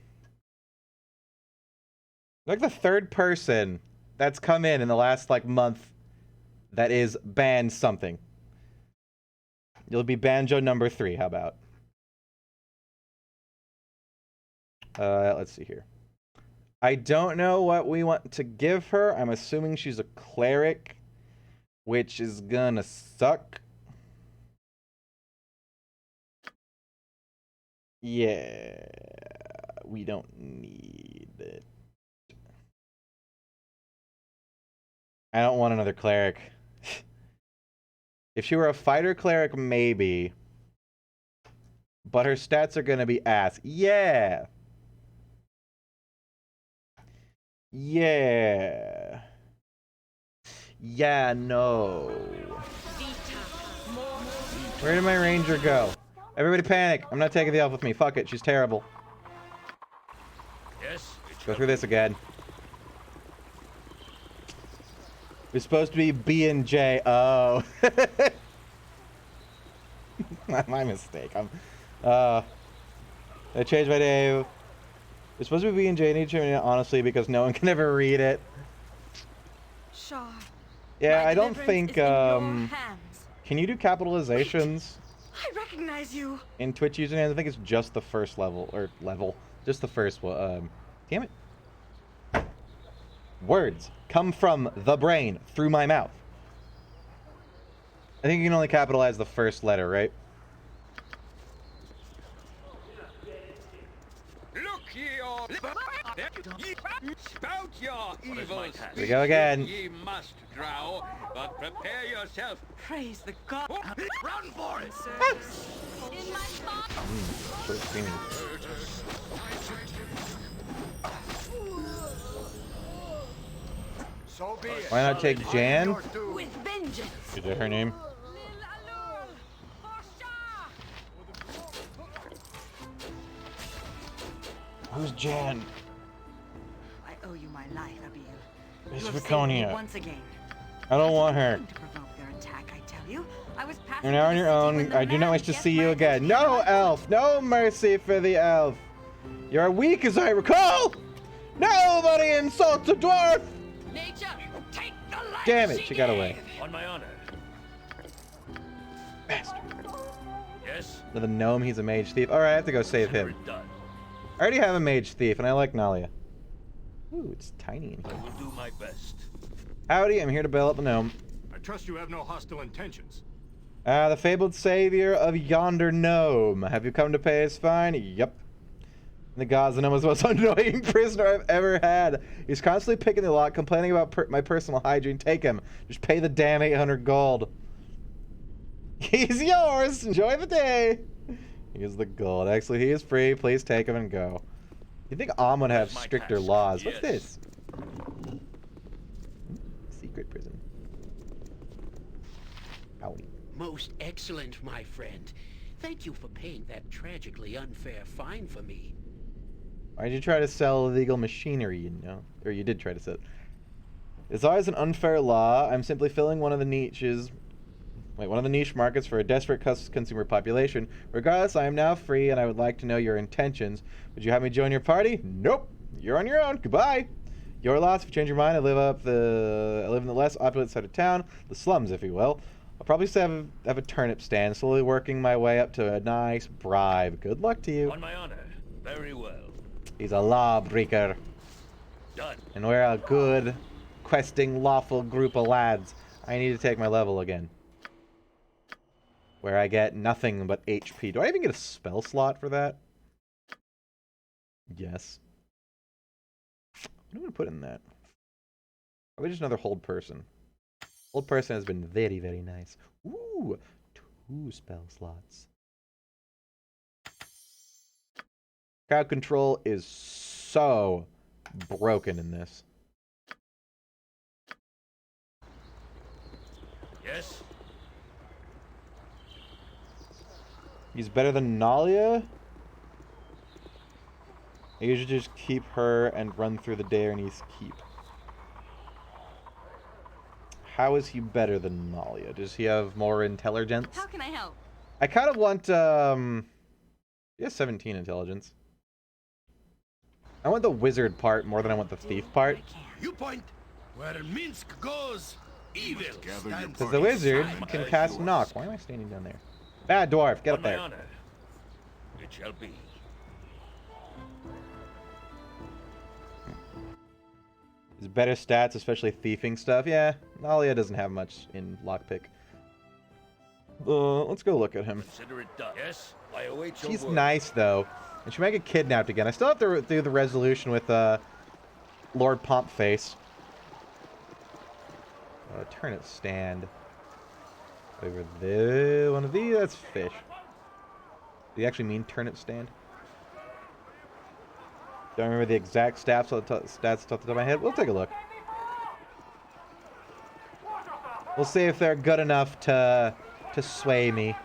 [SPEAKER 1] Like the third person that's come in the last, like, month that is banned something. You'll be Banjo number 3, how about? Let's see here. I don't know what we want to give her. I'm assuming she's a cleric, which is gonna suck. Yeah, we don't need it. I don't want another cleric. If she were a fighter cleric, maybe. But her stats are gonna be ass. Yeah. Yeah. Yeah, no. Where did my ranger go? Everybody panic. I'm not taking the elf with me. Fuck it. She's terrible.
[SPEAKER 3] Yes.
[SPEAKER 1] Go through this again. We're supposed to be B and J. Oh. My mistake. I changed my name. It's supposed to be B and J. I need to change it, honestly, because no one can ever read it.
[SPEAKER 5] Shar.
[SPEAKER 1] Yeah,
[SPEAKER 5] My
[SPEAKER 1] I don't
[SPEAKER 5] deliverance
[SPEAKER 1] think,
[SPEAKER 5] is in your hands.
[SPEAKER 1] Can you do capitalizations
[SPEAKER 5] I recognize you.
[SPEAKER 1] in Twitch usernames? I think it's just the first level, just the first one. Damn it. Words come from the brain through my mouth. I think you can only capitalize the first letter, right?
[SPEAKER 6] Look ye all, spout your
[SPEAKER 3] What is my
[SPEAKER 6] evils.
[SPEAKER 3] task?
[SPEAKER 1] Here we go again.
[SPEAKER 6] Ye must drow, but prepare yourself.
[SPEAKER 5] Praise the god.
[SPEAKER 4] Run for it!
[SPEAKER 5] In my spot.
[SPEAKER 1] Short screen.
[SPEAKER 2] So be it.
[SPEAKER 1] Why not take Jan?
[SPEAKER 5] With vengeance.
[SPEAKER 1] Is that her name? Who's Jan?
[SPEAKER 5] I owe you my life, Abil.
[SPEAKER 1] It's
[SPEAKER 5] You have saved me
[SPEAKER 1] Viconia.
[SPEAKER 5] once again.
[SPEAKER 1] I don't want her.
[SPEAKER 5] To provoke their attack, I tell you. I was passing
[SPEAKER 1] You're now
[SPEAKER 5] through
[SPEAKER 1] on
[SPEAKER 5] the
[SPEAKER 1] your
[SPEAKER 5] city when
[SPEAKER 1] own.
[SPEAKER 5] the
[SPEAKER 1] I do not
[SPEAKER 5] man
[SPEAKER 1] wish to
[SPEAKER 5] guessed
[SPEAKER 1] see
[SPEAKER 5] my
[SPEAKER 1] you again.
[SPEAKER 5] identity
[SPEAKER 1] No,
[SPEAKER 5] and
[SPEAKER 1] elf. No mercy for the elf. You are weak as I recall. Nobody insults a dwarf.
[SPEAKER 4] Nature, take the life
[SPEAKER 1] Damn it, she got away.
[SPEAKER 3] On my honor.
[SPEAKER 1] Bastard.
[SPEAKER 3] Yes.
[SPEAKER 1] Another gnome, he's a mage thief. Alright, I have to go save him.
[SPEAKER 3] Consider it done.
[SPEAKER 1] I already have a mage thief, and I like Nalia. Ooh, it's tiny in
[SPEAKER 3] I
[SPEAKER 1] here.
[SPEAKER 3] will do my best.
[SPEAKER 1] Howdy, I'm here to bail up the gnome.
[SPEAKER 8] I trust you have no hostile intentions.
[SPEAKER 1] The fabled savior of yonder gnome. Have you come to pay his fine? Yep. The gods, the gnome is the most annoying prisoner I've ever had. He's constantly picking the lock, complaining about my personal hygiene. Take him. Just pay the damn 800 gold. He's yours. Enjoy the day. Here's the gold. Actually, he is free. Please take him and go. You think Am would have
[SPEAKER 3] That's my
[SPEAKER 1] stricter
[SPEAKER 3] task.
[SPEAKER 1] laws? What's
[SPEAKER 3] Yes.
[SPEAKER 1] this? Secret prison. Howdy.
[SPEAKER 7] Most excellent, my friend. Thank you for paying that tragically unfair fine for me.
[SPEAKER 1] Why'd you try to sell illegal machinery, you know? Or you did try to sell it. It's always an unfair law. I'm simply filling one of the niches... Wait, one of the niche markets for a desperate consumer population. Regardless, I am now free, and I would like to know your intentions. Would you have me join your party? Nope. You're on your own. Goodbye. Your loss. If you change your mind, I live in the less opulent side of town, the slums, if you will. I'll probably have a turnip stand, slowly working my way up to a nice bribe. Good luck to you.
[SPEAKER 3] On my honor. Very well.
[SPEAKER 1] He's a lawbreaker.
[SPEAKER 3] Done.
[SPEAKER 1] And we're a good, questing, lawful group of lads. I need to take my level again. Where I get nothing but HP. Do I even get a spell slot for that? Yes. What am I going to put in that? Probably just another hold person. Hold person has been very, very nice. Ooh, 2 spell slots. Crowd control is so broken in this.
[SPEAKER 3] Yes?
[SPEAKER 1] He's better than Nalia? I usually just keep her and run through the Daernese keep. How is he better than Nalia? Does he have more intelligence?
[SPEAKER 5] How can I help?
[SPEAKER 1] I kind of want, he has 17 intelligence. I want the wizard part more than I want the thief part.
[SPEAKER 6] You point where Minsk goes, evil stands.
[SPEAKER 1] Because the wizard can cast knock. Why am I standing down there? Bad dwarf, get up
[SPEAKER 3] On my
[SPEAKER 1] there.
[SPEAKER 3] honor. It shall be.
[SPEAKER 1] His better stats, especially thieving stuff. Yeah, Nalia doesn't have much in lockpick. Let's go look at him.
[SPEAKER 3] Consider it done. Yes? I await your
[SPEAKER 1] She's
[SPEAKER 3] word.
[SPEAKER 1] nice, though. And she might get kidnapped again. I still have to do the resolution with Lord Pompface. Turnip stand. Over there. One of these. That's fish. Do you actually mean turnip stand? Don't remember the exact stats off the top of my head. We'll take a look. We'll see if they're good enough to sway me.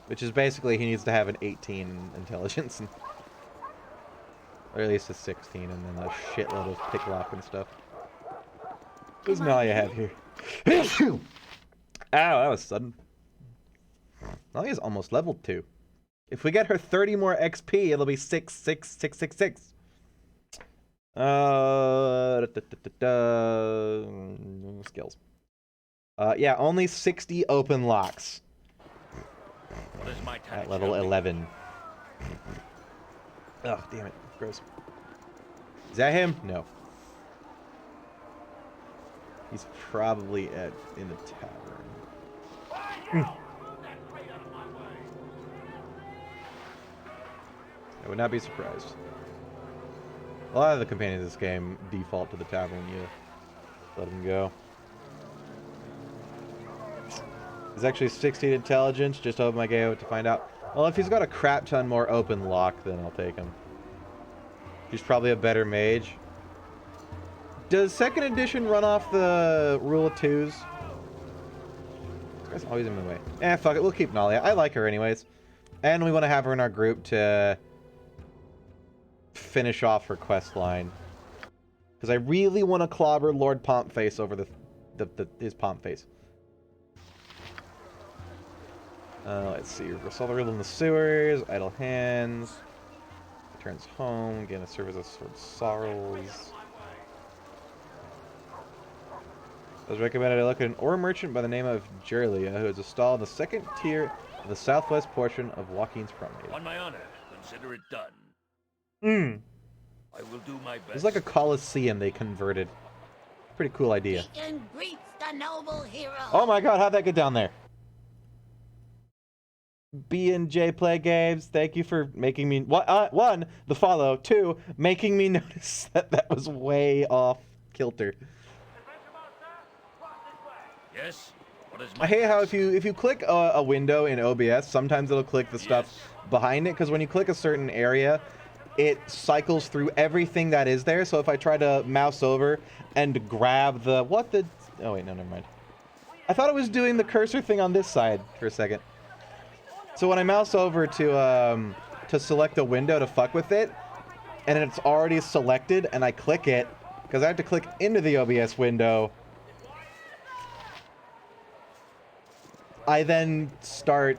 [SPEAKER 1] Which is basically he needs to have an 18 intelligence. Or at least a 16 and then a shitload of picklock and stuff. What does Nalia have here? Ow, that was sudden. Nalia's almost level 2. If we get her 30 more XP, it'll be 6, 6, 6, 6, 6. Skills. Yeah, only 60 open locks.
[SPEAKER 3] What is my time?
[SPEAKER 1] At level 11. Ugh, damn it. Gross. Is that him? No. He's probably in the tavern. I would not be surprised. A lot of the companions in this game default to the tavern. You let them go. He's actually 16 intelligence. Just open my game to find out. Well, if he's got a crap ton more open lock, then I'll take him. He's probably a better mage. Does second edition run off the rule of 2s? This guy's always in my way. Eh, fuck it. We'll keep Nalia. I like her anyways. And we want to have her in our group to finish off her quest line. Because I really want to clobber Lord Pompface over his Pompface. Let's see. Resolve the riddle in the sewers. Idle hands. Returns home. Gain a service of sword sorrows. I was recommended I look at an ore merchant by the name of Jerlia, who is a stall in the second tier of the southwest portion of Joaquin's Promenade.
[SPEAKER 3] On my honor, consider it done. I will do my best.
[SPEAKER 1] It's like a coliseum they converted. Pretty cool idea.
[SPEAKER 9] Greets the noble hero.
[SPEAKER 1] Oh my god, how'd that get down there? B&J Play Games, thank you for making me... one, the follow. 2, making me notice that was way off kilter.
[SPEAKER 3] Yes? What is my
[SPEAKER 1] I hate how if you click a window in OBS, sometimes it'll click the stuff behind it, because when you click a certain area, it cycles through everything that is there. So if I try to mouse over and grab the... Oh wait, no, never mind. I thought it was doing the cursor thing on this side for a second. So when I mouse over to select a window to fuck with it, and it's already selected, and I click it, because I have to click into the OBS window, I then start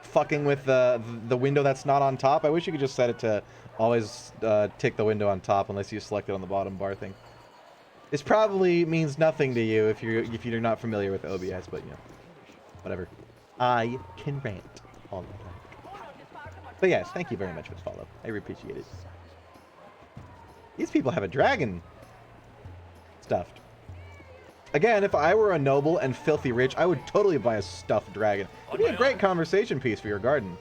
[SPEAKER 1] fucking with the window that's not on top. I wish you could just set it to always tick the window on top unless you select it on the bottom bar thing. This probably means nothing to you if you're not familiar with OBS, but you know, whatever. I can rant all the time. But yes, thank you very much for the follow. I appreciate it. These people have a dragon stuffed. Again, if I were a noble and filthy rich, I would totally buy a stuffed dragon. It'd be a great conversation piece for your garden.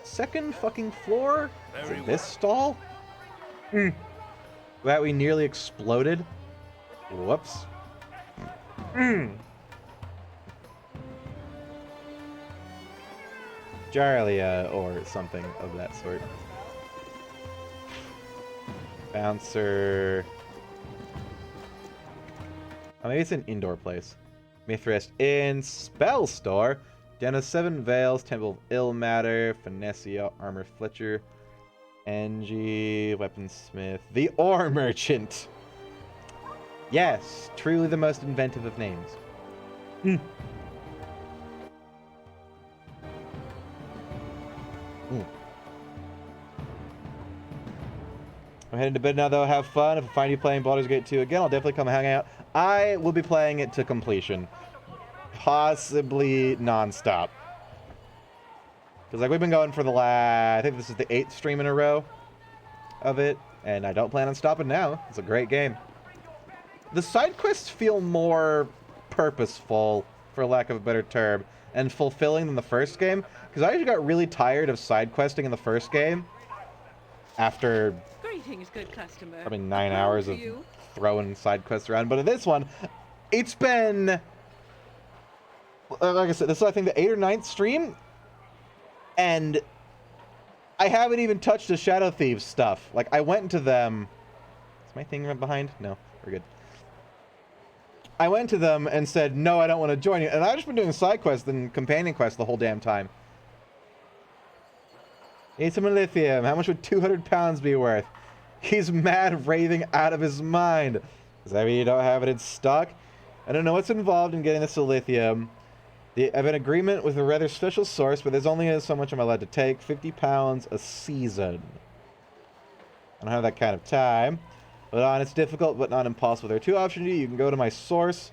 [SPEAKER 1] Second fucking floor? Is it this stall? That we nearly exploded? Whoops. Jarlia or something of that sort. Bouncer. Oh, maybe it's an indoor place. Mithrist Inn, Spell Store, Den of Seven Veils, Temple of Ill Matter, Finesia, Armor Fletcher, Angie, Weaponsmith, the Ore Merchant. Yes, truly the most inventive of names. I'm heading to bed now, though. Have fun. If I find you playing Baldur's Gate 2 again, I'll definitely come hang out. I will be playing it to completion. Possibly non-stop. Because like we've been going for the last... I think this is the 8th stream in a row of it. And I don't plan on stopping now. It's a great game. The side quests feel more purposeful, for lack of a better term, and fulfilling than the first game. Because I actually got really tired of side questing in the first game. After...
[SPEAKER 5] Greetings, good customer.
[SPEAKER 1] probably 9 hours of throwing side quests around. But in this one, it's been... like I said, this is, I think, the 8th or 9th stream. And I haven't even touched the Shadow Thieves stuff. Like, I went to them... Is my thing right behind? No, we're good. I went to them and said, no, I don't want to join you. And I've just been doing side quests and companion quests the whole damn time. Need some lithium. How much would 200 pounds be worth? He's mad, raving out of his mind. Does that mean you don't have it in stock? I don't know what's involved in getting this lithium. I have an agreement with a rather special source, but there's only so much I'm allowed to take. 50 pounds a season. I don't have that kind of time. But it's difficult, but not impossible. There are two options. You can go to my source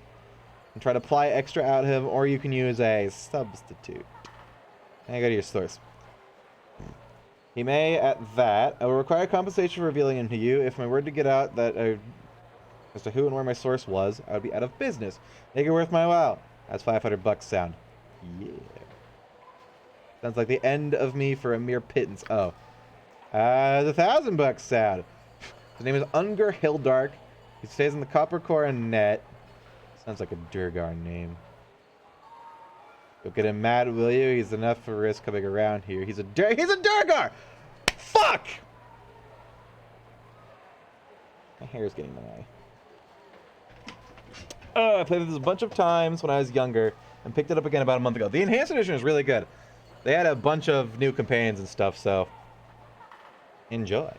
[SPEAKER 1] and try to apply extra out of him, or you can use a substitute. And go to your source. He may, at that, I will require compensation for revealing him to you. If my word to get out that as to who and where my source was, I would be out of business. Make it worth my while. How's $500 sound? Yeah. Sounds like the end of me for a mere pittance. Oh. The $1,000 sound. His name is Unger Hildark. He stays in the Copper Core and Net. Sounds like a Durgar name. Don't get him mad, will you? He's enough for risk coming around here. He's a Durgar! Fuck! My hair is getting in my eye. I played this a bunch of times when I was younger and picked it up again about a month ago. The Enhanced Edition is really good. They had a bunch of new companions and stuff, so enjoy.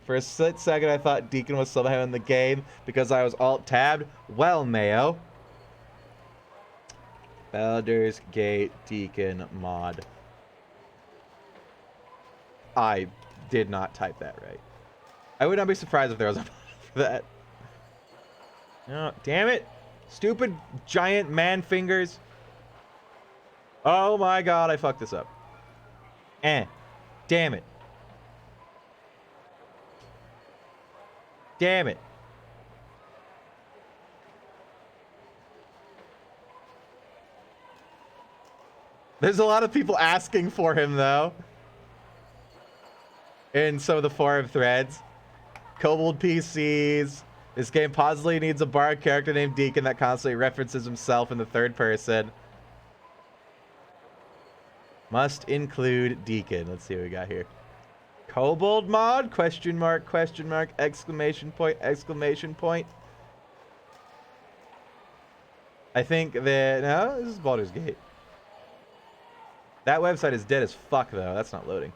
[SPEAKER 1] For a split second, I thought Deacon was somehow in the game because I was alt-tabbed. Well, Mayo. Baldur's Gate Deacon mod. I did not type that right. I would not be surprised if there was a mod for that. Oh, damn it. Stupid giant man fingers. Oh my god, I fucked this up. Damn it. Damn it. There's a lot of people asking for him, though. In some of the forum threads. Kobold PCs. This game possibly needs a bard character named Deacon that constantly references himself in the third person. Must include Deacon. Let's see what we got here. Kobold mod? Question mark, exclamation point, exclamation point. I think that... No, this is Baldur's Gate. That website is dead as fuck, though. That's not loading.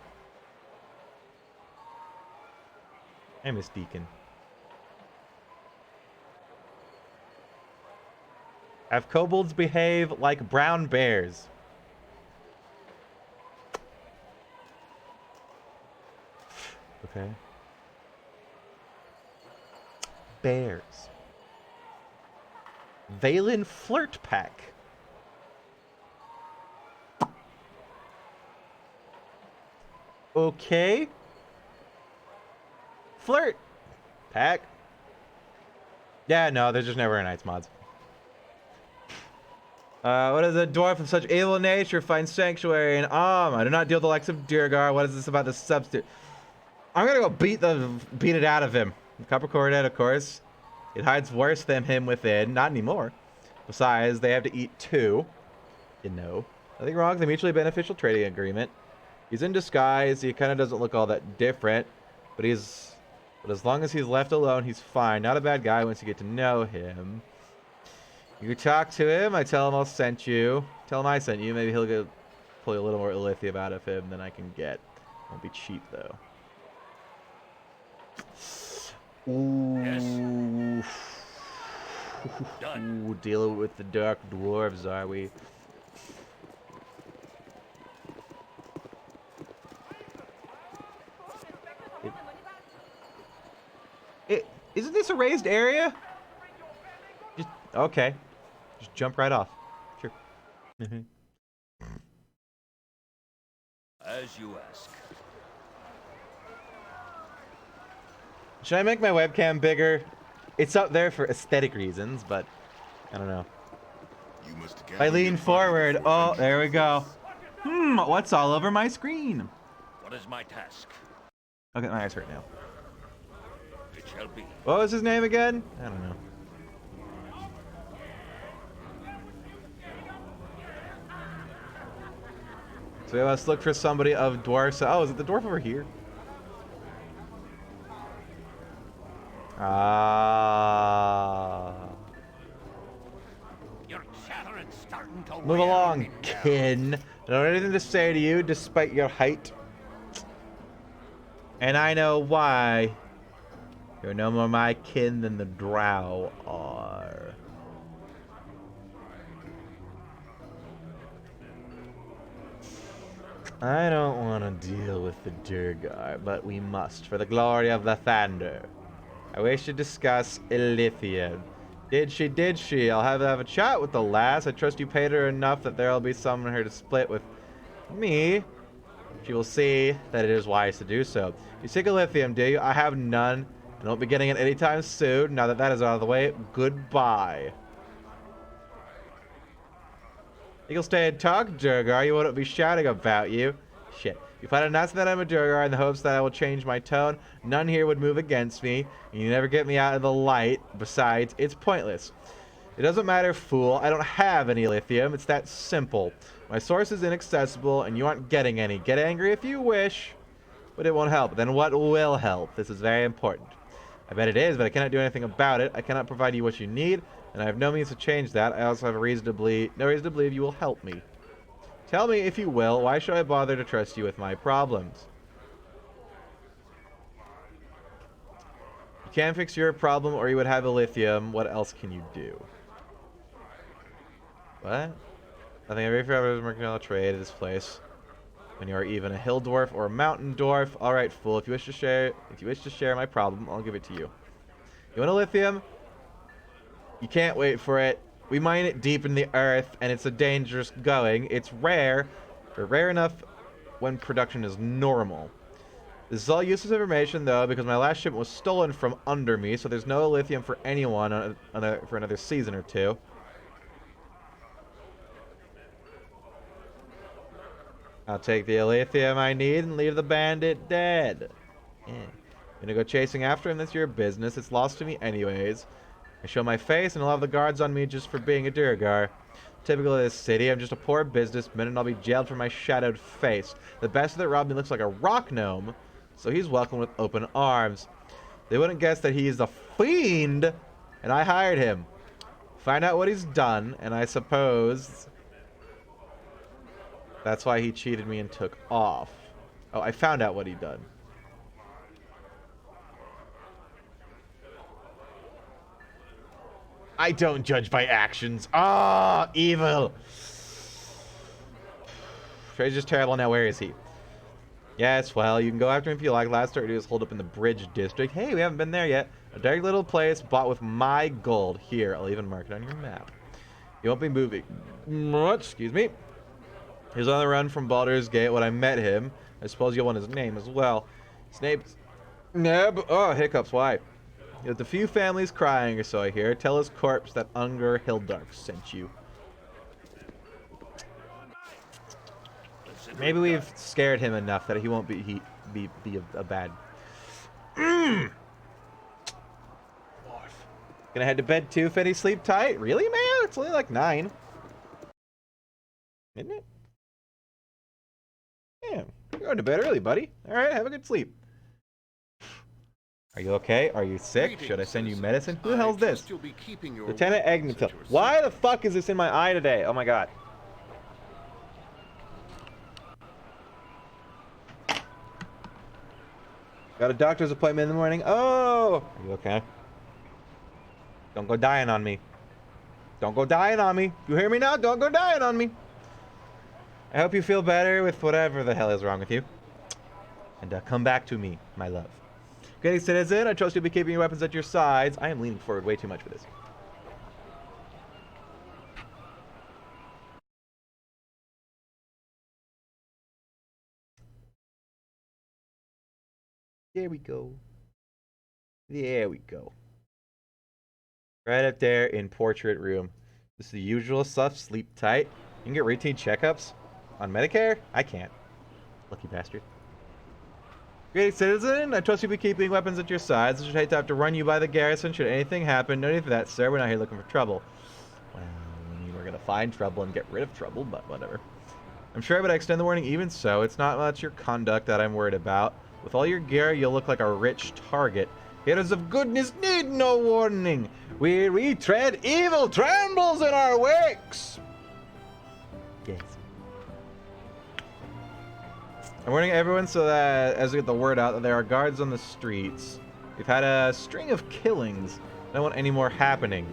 [SPEAKER 1] I miss Deacon. Have kobolds behave like brown bears. Okay. Bears. Valen Flirt Pack. Okay. Flirt. Pack. Yeah, no, there's just never Knights mods. What is a dwarf of such evil nature finds sanctuary in I do not deal with the likes of Durgar. What is this about the substitute? I'm gonna go beat it out of him. Copper corded, of course. It hides worse than him within. Not anymore. Besides, they have to eat too. You know. Nothing wrong with the mutually beneficial trading agreement. He's in disguise. He kind of doesn't look all that different. But as long as he's left alone, he's fine. Not a bad guy once you get to know him. You talk to him. I tell him I'll send you. Tell him I sent you. Maybe he'll pull a little more lithium out of him than I can get. Won't be cheap, though. Ooh.
[SPEAKER 3] Yes. Done.
[SPEAKER 1] Ooh, dealing with the dark dwarves, are we? Isn't this a raised area? Just, okay. Just jump right off. Sure.
[SPEAKER 3] As you ask.
[SPEAKER 1] Should I make my webcam bigger? It's up there for aesthetic reasons, but I don't know. If I lean forward, oh, there we go. What's all over my screen?
[SPEAKER 3] What is my task?
[SPEAKER 1] Okay, my eyes hurt now.
[SPEAKER 3] It shall be.
[SPEAKER 1] What was his name again? I don't know. So we must look for somebody of dwarfs. Oh, is it the dwarf over here? Ah.
[SPEAKER 4] Your chattering's starting to
[SPEAKER 1] Move
[SPEAKER 4] wear
[SPEAKER 1] along,
[SPEAKER 4] me down.
[SPEAKER 1] kin. I don't have anything to say to you, despite your height. And I know why. You're no more my kin than the drow are. I don't want to deal with the Durgar, but we must, for the glory of Lathander. I wish to discuss Ilithian. Did she? I'll have a chat with the lass. I trust you paid her enough that there'll be someone here to split with me. She will see that it is wise to do so. You seek a lithium, do you? I have none, and won't be getting it anytime soon. Now that is out of the way, goodbye. You'll stay and talk, Durgar. You won't be shouting about you. Shit. If I'd announced that I'm a Durgar in the hopes that I will change my tone, none here would move against me, and you never get me out of the light. Besides, it's pointless. It doesn't matter, fool. I don't have any lithium. It's that simple. My source is inaccessible, and you aren't getting any. Get angry if you wish, but it won't help. Then what will help? This is very important. I bet it is, but I cannot do anything about it. I cannot provide you what you need, and I have no means to change that. I also have no reason to believe you will help me. Tell me, if you will, why should I bother to trust you with my problems? You can't fix your problem, or you would have a lithium. What else can you do? What? I think every forever is working on a trade at this place. When you are even a hill dwarf or a mountain dwarf. Alright, fool, if you wish to share my problem, I'll give it to you. You want a lithium? You can't wait for it. We mine it deep in the earth, and it's a dangerous going. It's rare, but rare enough when production is normal. This is all useless information, though, because my last shipment was stolen from under me, so there's no lithium for anyone for another season or two. I'll take the lithium I need and leave the bandit dead. Yeah. You gonna go chasing after him? That's your business. It's lost to me anyways. I show my face and I'll have the guards on me just for being a Durgar. Typical of this city, I'm just a poor businessman and I'll be jailed for my shadowed face. The bastard that robbed me looks like a rock gnome, so he's welcomed with open arms. They wouldn't guess that he's the fiend, and I hired him. Find out what he's done, and I suppose that's why he cheated me and took off. Oh, I found out what he'd done. I don't judge by actions. Ah, evil. Fraser's terrible now. Where is he? Yes, well, you can go after him if you like. Last story to do is hold up in the Bridge District. Hey, we haven't been there yet. A dirty little place bought with my gold. Here, I'll even mark it on your map. You won't be moving much. Excuse me. He was on the run from Baldur's Gate when I met him. I suppose you'll want his name as well. Snape's... Neb... Oh, hiccups, why? With a few families crying or so, I hear. Tell his corpse that Unger Hildark sent you. Maybe we've scared him enough that he won't be a bad... Morph. Gonna head to bed too, Fetty. Sleep tight? Really, man? It's only like 9. Isn't it? Yeah. You're going to bed early, buddy. Alright, have a good sleep. Are you okay? Are you sick? Should I send you medicine? Who the hell's this? Lieutenant Eggenfield. Why the fuck is this in my eye today? Oh my god. Got a doctor's appointment in the morning. Oh! Are you okay? Don't go dying on me. Don't go dying on me. You hear me now? Don't go dying on me. I hope you feel better with whatever the hell is wrong with you. And come back to me, my love. Good citizen, I trust you'll be keeping your weapons at your sides. I am leaning forward way too much for this. There we go. There we go. Right up there in portrait room. This is the usual stuff. Sleep tight. You can get routine checkups on Medicare? I can't. Lucky bastard. Great citizen, I trust you'll be keeping weapons at your sides. I should hate to have to run you by the garrison should anything happen. No need for that, sir. We're not here looking for trouble. Well, I mean, we're gonna find trouble and get rid of trouble, but whatever. I'm sure I would extend the warning even so. It's not much your conduct that I'm worried about. With all your gear, you'll look like a rich target. Haters of goodness need no warning. We tread evil trembles in our wakes. Yes. I'm warning everyone so that as we get the word out that there are guards on the streets. We've had a string of killings. I don't want any more happening.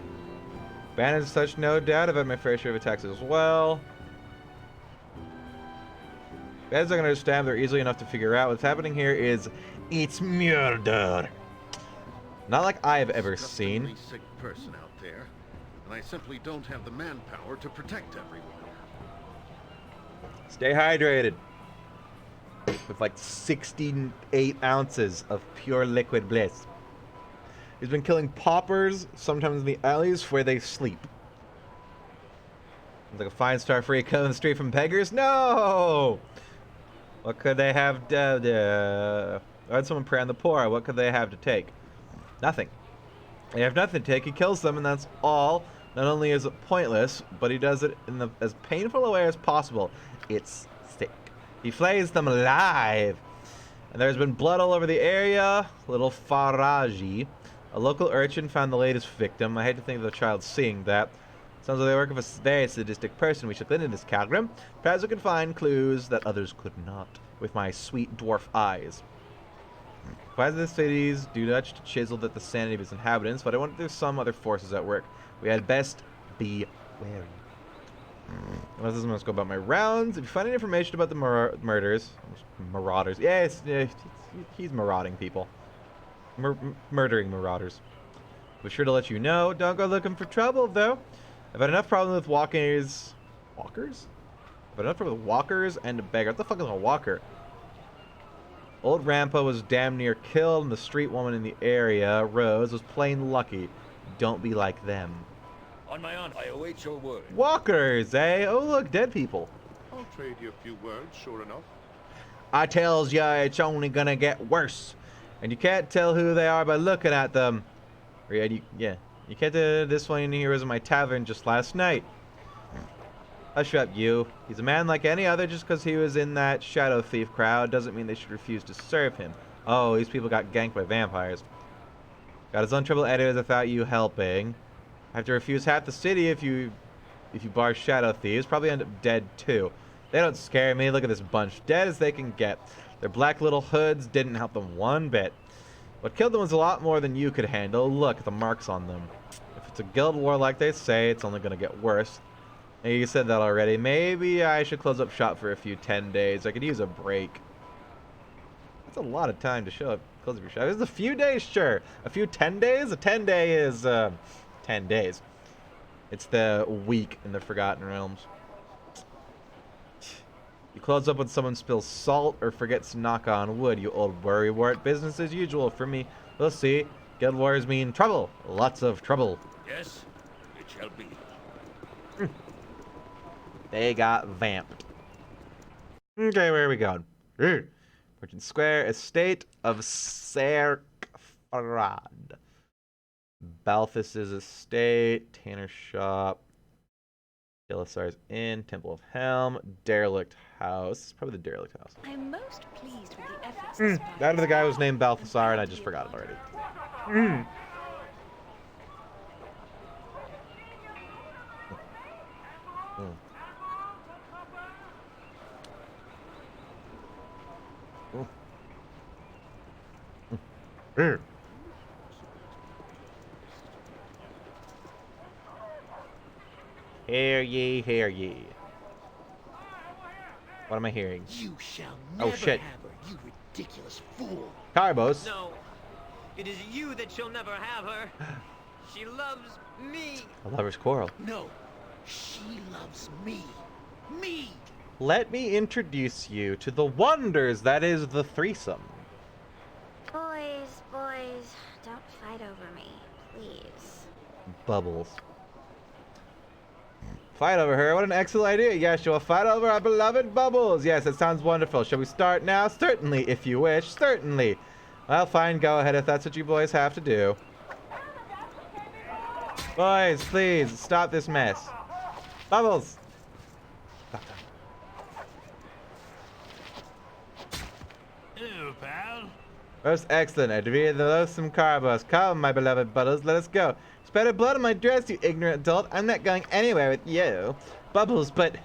[SPEAKER 1] Bandits and such, no doubt. I've had my fair share of attacks as well. As I can understand, they're easily enough to figure out. What's happening here is it's murder. Not like I've ever seen.
[SPEAKER 10] Sick person out there, and I simply don't have the manpower to protect everyone.
[SPEAKER 1] Stay hydrated. With like 68 ounces of pure liquid bliss. He's been killing paupers, sometimes in the alleys where they sleep. Like a fine star free coming straight from beggars? No! What could they have I had someone prey on the poor. What could they have to take? Nothing. They have nothing to take. He kills them, and that's all. Not only is it pointless, but he does it in the as painful a way as possible. It's sick. He flays them alive. And there's been blood all over the area. Little Faraji. A local urchin found the latest victim. I hate to think of the child seeing that. Sounds like the work of a very sadistic person. We should clean in this caligram. Perhaps we can find clues that others could not. With my sweet dwarf eyes. Why do the cities do much to chisel at the sanity of its inhabitants? But I wonder if there's some other forces at work. We had best be wary. Unless this must go about my rounds. If you find any information about the murders, marauders. Yes, he's marauding people. Murdering marauders. We're sure to let you know. Don't go looking for trouble, though. I've had enough problems with walkers. Walkers? I've had enough trouble with walkers and a beggar. What the fuck is a walker? Old Rampa was damn near killed, and the street woman in the area, Rose, was plain lucky. Don't be like them.
[SPEAKER 3] On my honor, I await your word.
[SPEAKER 1] Walkers, eh? Oh, look, dead people.
[SPEAKER 10] I'll trade you a few words, sure enough.
[SPEAKER 1] I tells ya it's only gonna get worse. And you can't tell who they are by looking at them. You can't tell this one here was in my tavern just last night. Hush up, you. He's a man like any other. Just because he was in that shadow thief crowd doesn't mean they should refuse to serve him. Oh, these people got ganked by vampires. Got his own trouble anyways without you helping. I have to refuse half the city if you bar shadow thieves. Probably end up dead too. They don't scare me. Look at this bunch. Dead as they can get. Their black little hoods didn't help them one bit. What killed them was a lot more than you could handle. Look at the marks on them. If it's a guild war like they say, it's only going to get worse. Hey, you said that already. Maybe I should close up shop for a few 10 days. I could use a break. That's a lot of time to show up. Close up your shop. It's a few days, sure. A few 10 days? A 10 day is 10 days. It's the week in the Forgotten Realms. You close up when someone spills salt or forgets to knock on wood. You old worrywart. Business as usual for me. We'll see. Guild wars mean trouble. Lots of trouble.
[SPEAKER 3] Yes, it shall be.
[SPEAKER 1] They got vamped. Okay, where are we going? Merchant Square, Estate of Serkfarad. Balthus's Estate, Tanner Shop, Delisar's Inn, Temple of Helm, Derelict House. Probably the Derelict House.
[SPEAKER 5] I'm most pleased with the efforts.
[SPEAKER 1] That was the guy who was named Balthasar, and I just forgot it already. Hear ye, hear ye. What am I hearing?
[SPEAKER 7] You shall never
[SPEAKER 1] shit.
[SPEAKER 7] have her, you ridiculous fool.
[SPEAKER 1] Carbos.
[SPEAKER 11] No, it is you that shall never have her. She loves me.
[SPEAKER 1] A lover's quarrel.
[SPEAKER 7] No, she loves me. Me!
[SPEAKER 1] Let me introduce you to the wonders that is the threesome.
[SPEAKER 9] Boys, don't fight over me, please.
[SPEAKER 1] Bubbles. Fight over her? What an excellent idea. Yes, she'll fight over our beloved Bubbles. Yes, that sounds wonderful. Shall we start now? Certainly, if you wish. Certainly. Well, fine. Go ahead if that's what you boys have to do. Boys, please, stop this mess. Bubbles!
[SPEAKER 4] Hello, pal.
[SPEAKER 1] Most excellent. I defeated the loathsome Carbos. Come, my beloved Bubbles, let us go. Spattered blood on my dress, you ignorant adult. I'm not going anywhere with you. Bubbles, but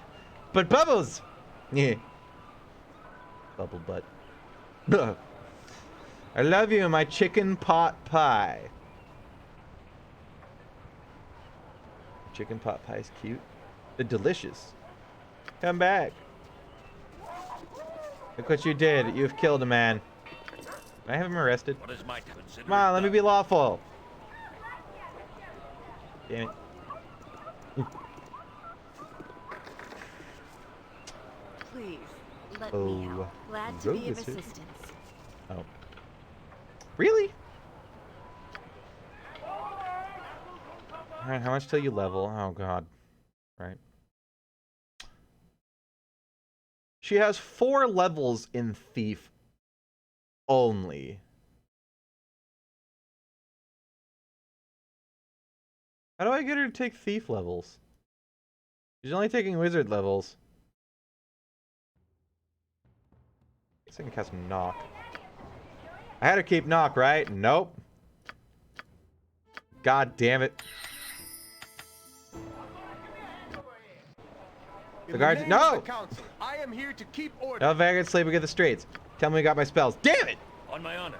[SPEAKER 1] Bubbles! Yeah. Bubble butt. I love you, my chicken pot pie. Chicken pot pie is cute. They're delicious. Come back. Look what you did. You've killed a man. Can I have him arrested?
[SPEAKER 3] What is my considerate
[SPEAKER 1] Come on, let me be lawful. Damn it.
[SPEAKER 5] Please, let
[SPEAKER 1] Oh,
[SPEAKER 5] me help. Glad to be of
[SPEAKER 1] rogue assist.
[SPEAKER 5] assistance.
[SPEAKER 1] Oh. Really? Alright, how much till you level? Oh god. Right. She has 4 levels in Thief only. How do I get her to take Thief levels? She's only taking Wizard levels. I guess I can cast Knock. I had her keep Knock, right? Nope. God damn it. The guards. No!
[SPEAKER 6] I am here to keep order.
[SPEAKER 1] No vagrant sleeping in the streets. Tell me we got my spells. Damn it!
[SPEAKER 3] On my honor.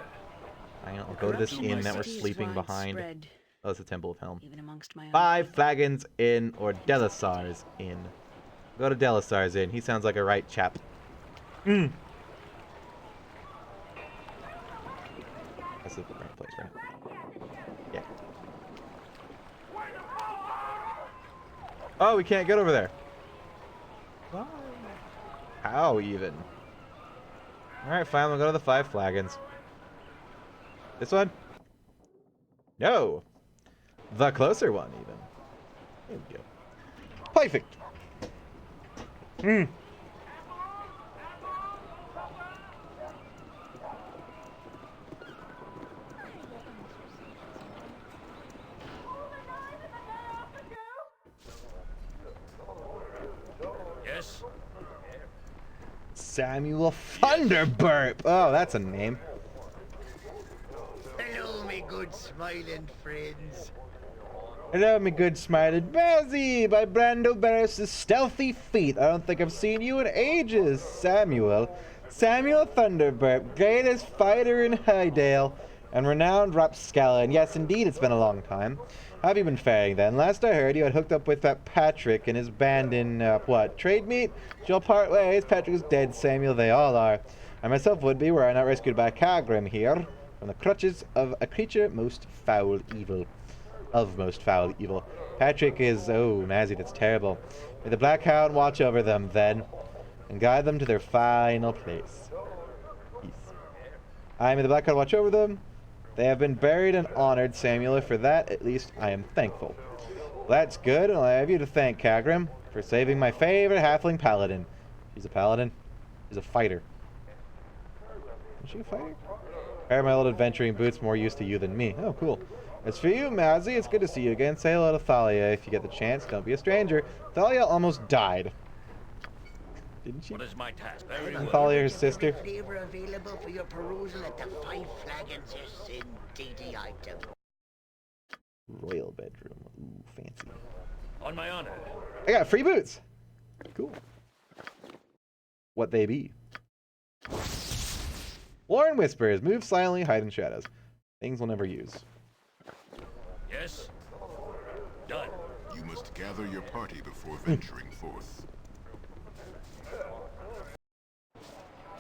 [SPEAKER 1] I'll go to this
[SPEAKER 5] Corruption in
[SPEAKER 1] inn
[SPEAKER 5] the
[SPEAKER 1] that we're
[SPEAKER 5] city is
[SPEAKER 1] sleeping behind.
[SPEAKER 5] widespread,
[SPEAKER 1] Oh, it's the Temple of Helm.
[SPEAKER 5] even amongst my own
[SPEAKER 1] 5
[SPEAKER 5] people.
[SPEAKER 1] Flagons Inn or Delisar's Inn. Go to Delisar's Inn. He sounds like a right chap. That's the right place, right? Yeah. Oh, we can't get over there. Why? How even? Alright, fine. We'll go to the 5 Flagons. This one? No. The closer one, even. There we go. Perfect.
[SPEAKER 3] Yes?
[SPEAKER 1] Samuel Thunderburp. Oh, that's a name.
[SPEAKER 6] Hello, me good smiling friends.
[SPEAKER 1] Hello, me good smiling Bazzy by Brando Barris's stealthy feet. I don't think I've seen you in ages, Samuel. Samuel Thunderburp, greatest fighter in Highdale and renowned rapscallion. Yes, indeed, it's been a long time. How have you been faring then? Last I heard, you had hooked up with that Patrick and his band in, what, trade meet? You'll part ways. Patrick is dead, Samuel. They all are. I myself would be, were I not rescued by Kagrim here, from the clutches of a creature most foul evil. Of most foul evil. Patrick is, oh, Mazzy, that's terrible. May the Black Hound watch over them, then. and guide them to their final place. Peace. I am in the Black Cloud, watch over them. They have been buried and honored, Samuel. For that, at least, I am thankful. That's good, and I have you to thank, Kagrim, for saving my favorite halfling paladin. She's a paladin? She's a fighter. Is she a fighter? I heard my old adventuring boots more used to you than me. Oh, cool. As for you, Mazzy, it's good to see you again. Say hello to Thalia if you get the chance. Don't be a stranger. Thalia almost died. Didn't she?
[SPEAKER 3] What is my task?
[SPEAKER 1] And Thalia, her sister.
[SPEAKER 4] Flavor available for your perusal at the Five Flagons in dainty item.
[SPEAKER 1] Royal bedroom. Ooh, fancy.
[SPEAKER 3] On my honor.
[SPEAKER 1] I got free boots. Cool. What they be? Lauren whispers. Move silently, hide in shadows. Things we'll never use.
[SPEAKER 3] Yes. Done.
[SPEAKER 12] You must gather your party before venturing forth.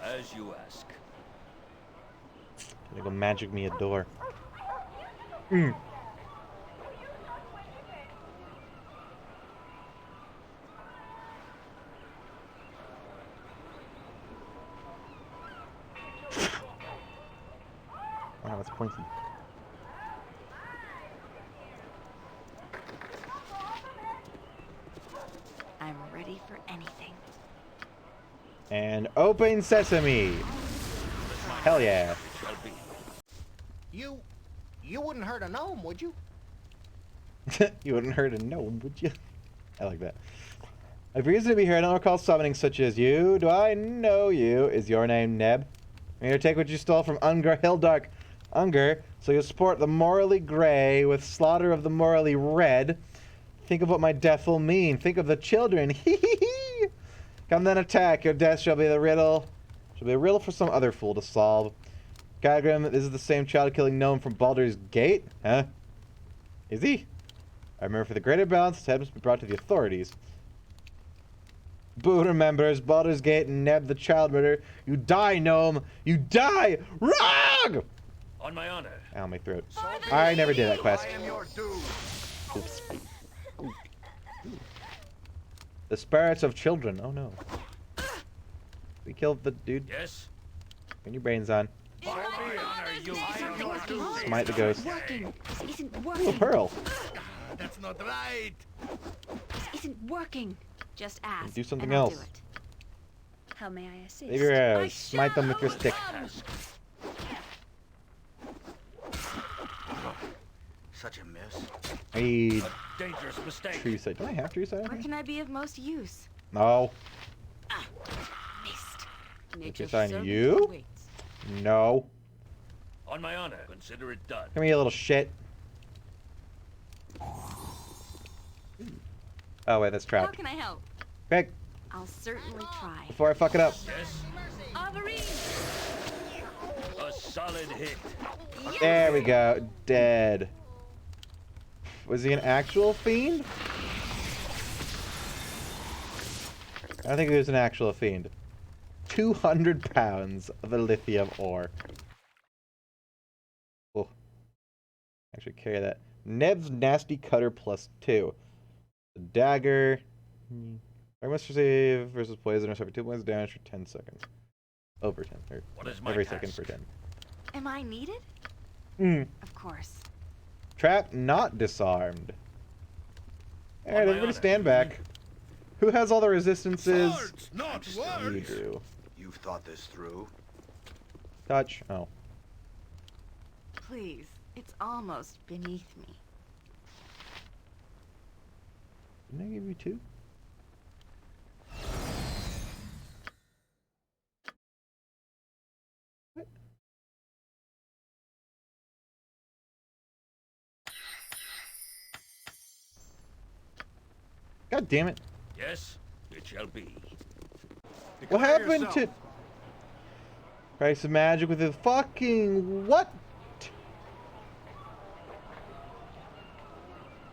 [SPEAKER 3] As you ask.
[SPEAKER 1] Gonna go magic me a door. Wow, that's pointy.
[SPEAKER 5] I'm ready for anything.
[SPEAKER 1] And open sesame. Hell yeah.
[SPEAKER 3] Shall be.
[SPEAKER 4] You wouldn't hurt a gnome, would you?
[SPEAKER 1] You wouldn't hurt a gnome, would you? I like that. I've reason to be here. I don't recall summoning such as you. Do I know you? Is your name Neb? I'm here to take what you stole from Unger Hildark. Unger, so you'll support the morally gray with slaughter of the morally red. Think of what my death will mean. Think of the children. Hee hee hee. Come then attack. Your death shall be the riddle. Shall be a riddle for some other fool to solve. Kagrim, this is the same child-killing gnome from Baldur's Gate? Huh? Is he? I remember for the greater balance, his head must be brought to the authorities. Boo remembers Baldur's Gate and Neb the child murderer. You die, gnome! You die! Wrong!
[SPEAKER 3] On my honor.
[SPEAKER 1] Ow, my throat. I never did that quest. Oops. The spirits of children. Oh no. We killed the dude.
[SPEAKER 3] Yes.
[SPEAKER 1] Turn your brains on.
[SPEAKER 3] On my honor, you.
[SPEAKER 1] Smite the ghost.
[SPEAKER 5] This isn't
[SPEAKER 1] Ooh, a
[SPEAKER 5] working.
[SPEAKER 1] pearl.
[SPEAKER 4] That's not right.
[SPEAKER 5] This isn't working. Just ask.
[SPEAKER 1] Do something
[SPEAKER 5] and I'll
[SPEAKER 1] else.
[SPEAKER 5] do it. How may I assist?
[SPEAKER 1] Save your arrows. Smite them with your stick.
[SPEAKER 2] Such a miss.
[SPEAKER 1] I need
[SPEAKER 3] Dangerous mistake.
[SPEAKER 1] true sight. Do I have true sight?
[SPEAKER 5] Where can I be of most use?
[SPEAKER 1] No.
[SPEAKER 5] Missed.
[SPEAKER 1] True
[SPEAKER 5] Nature
[SPEAKER 1] sight on
[SPEAKER 5] servant
[SPEAKER 1] you?
[SPEAKER 5] waits.
[SPEAKER 1] No.
[SPEAKER 3] On my honor. Consider it done.
[SPEAKER 1] Come here, you little shit. Oh wait, that's
[SPEAKER 5] How
[SPEAKER 1] trapped.
[SPEAKER 5] can I help?
[SPEAKER 1] Quick,
[SPEAKER 5] I'll certainly try.
[SPEAKER 1] before I fuck it up.
[SPEAKER 3] Yes.
[SPEAKER 5] Avery!
[SPEAKER 3] A solid hit.
[SPEAKER 1] There we go. Dead. Was he an actual fiend? I think he was an actual fiend. 200 pounds of lithium ore. Oh. Actually carry that. Neb's nasty cutter +2. The dagger. I must receive versus poison or suffer 2 points of damage for 10 seconds. Over 10. Or
[SPEAKER 3] What is my
[SPEAKER 1] every
[SPEAKER 3] task?
[SPEAKER 1] second for 10.
[SPEAKER 5] Am I needed?
[SPEAKER 1] Hmm.
[SPEAKER 5] Of course.
[SPEAKER 1] Trap not disarmed.
[SPEAKER 3] On
[SPEAKER 1] Alright,
[SPEAKER 3] my
[SPEAKER 1] everybody
[SPEAKER 3] honor.
[SPEAKER 1] stand back. Who has all the resistances?
[SPEAKER 10] Swords, not
[SPEAKER 1] You
[SPEAKER 10] words!
[SPEAKER 1] do.
[SPEAKER 2] You've thought this through.
[SPEAKER 1] Touch. Oh.
[SPEAKER 5] Please. It's almost beneath me.
[SPEAKER 1] Didn't I give you 2? What? God damn it.
[SPEAKER 3] Yes. It shall be.
[SPEAKER 1] What happened to... Price of magic with the fucking... What?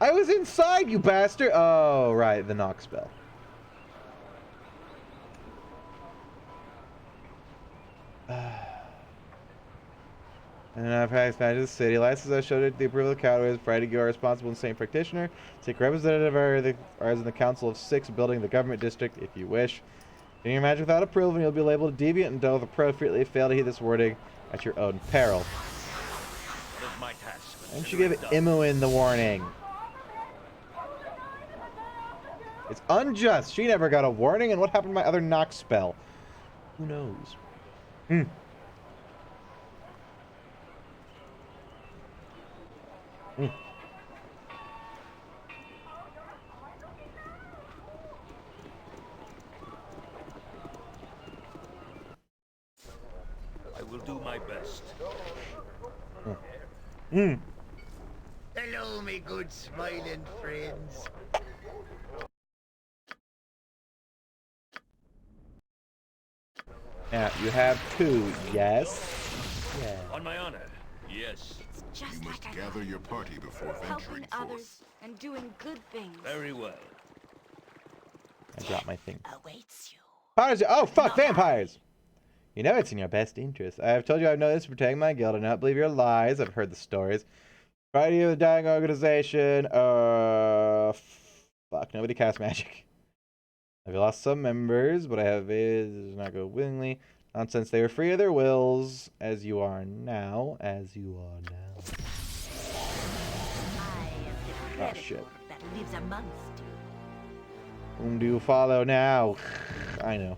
[SPEAKER 1] I was inside, you bastard! Oh, right, the knock spell. And I've had magic the city. License I showed it the approval of the Cowboys. Friday, you are responsible and same practitioner. Take representative ours in the Council of 6 building the government district if you wish. In your magic without approval, and you'll be labeled a deviant and will appropriately fail to heed this warning at your own peril.
[SPEAKER 3] What is my task?
[SPEAKER 1] And she gave Imoen the warning. It's unjust. She never got a warning, and what happened to my other knock spell? Who knows? Hmm. Hmm.
[SPEAKER 3] I will do my best.
[SPEAKER 4] Hello, me good smiling friends.
[SPEAKER 1] Now, you have 2, yes? Yeah.
[SPEAKER 3] On my honor, yes.
[SPEAKER 9] Just
[SPEAKER 12] You
[SPEAKER 9] like
[SPEAKER 12] must
[SPEAKER 9] I
[SPEAKER 12] gather your party before
[SPEAKER 9] helping
[SPEAKER 12] venturing
[SPEAKER 9] others
[SPEAKER 12] forth.
[SPEAKER 9] and doing good things.
[SPEAKER 3] Very well.
[SPEAKER 1] I dropped my thing.
[SPEAKER 9] Awaits you.
[SPEAKER 1] Pirates! Oh, fuck, vampires! You know it's in your best interest. I have told you I have no interest in protecting my guild. I do not believe your lies. I've heard the stories. Friday of the dying organization. Fuck, nobody casts magic. I've lost some members, but I have is not go willingly. Nonsense, they were free of their wills, as you are now. As you are now. Oh, shit.
[SPEAKER 5] That lives amongst you.
[SPEAKER 1] Whom do you follow now? I know.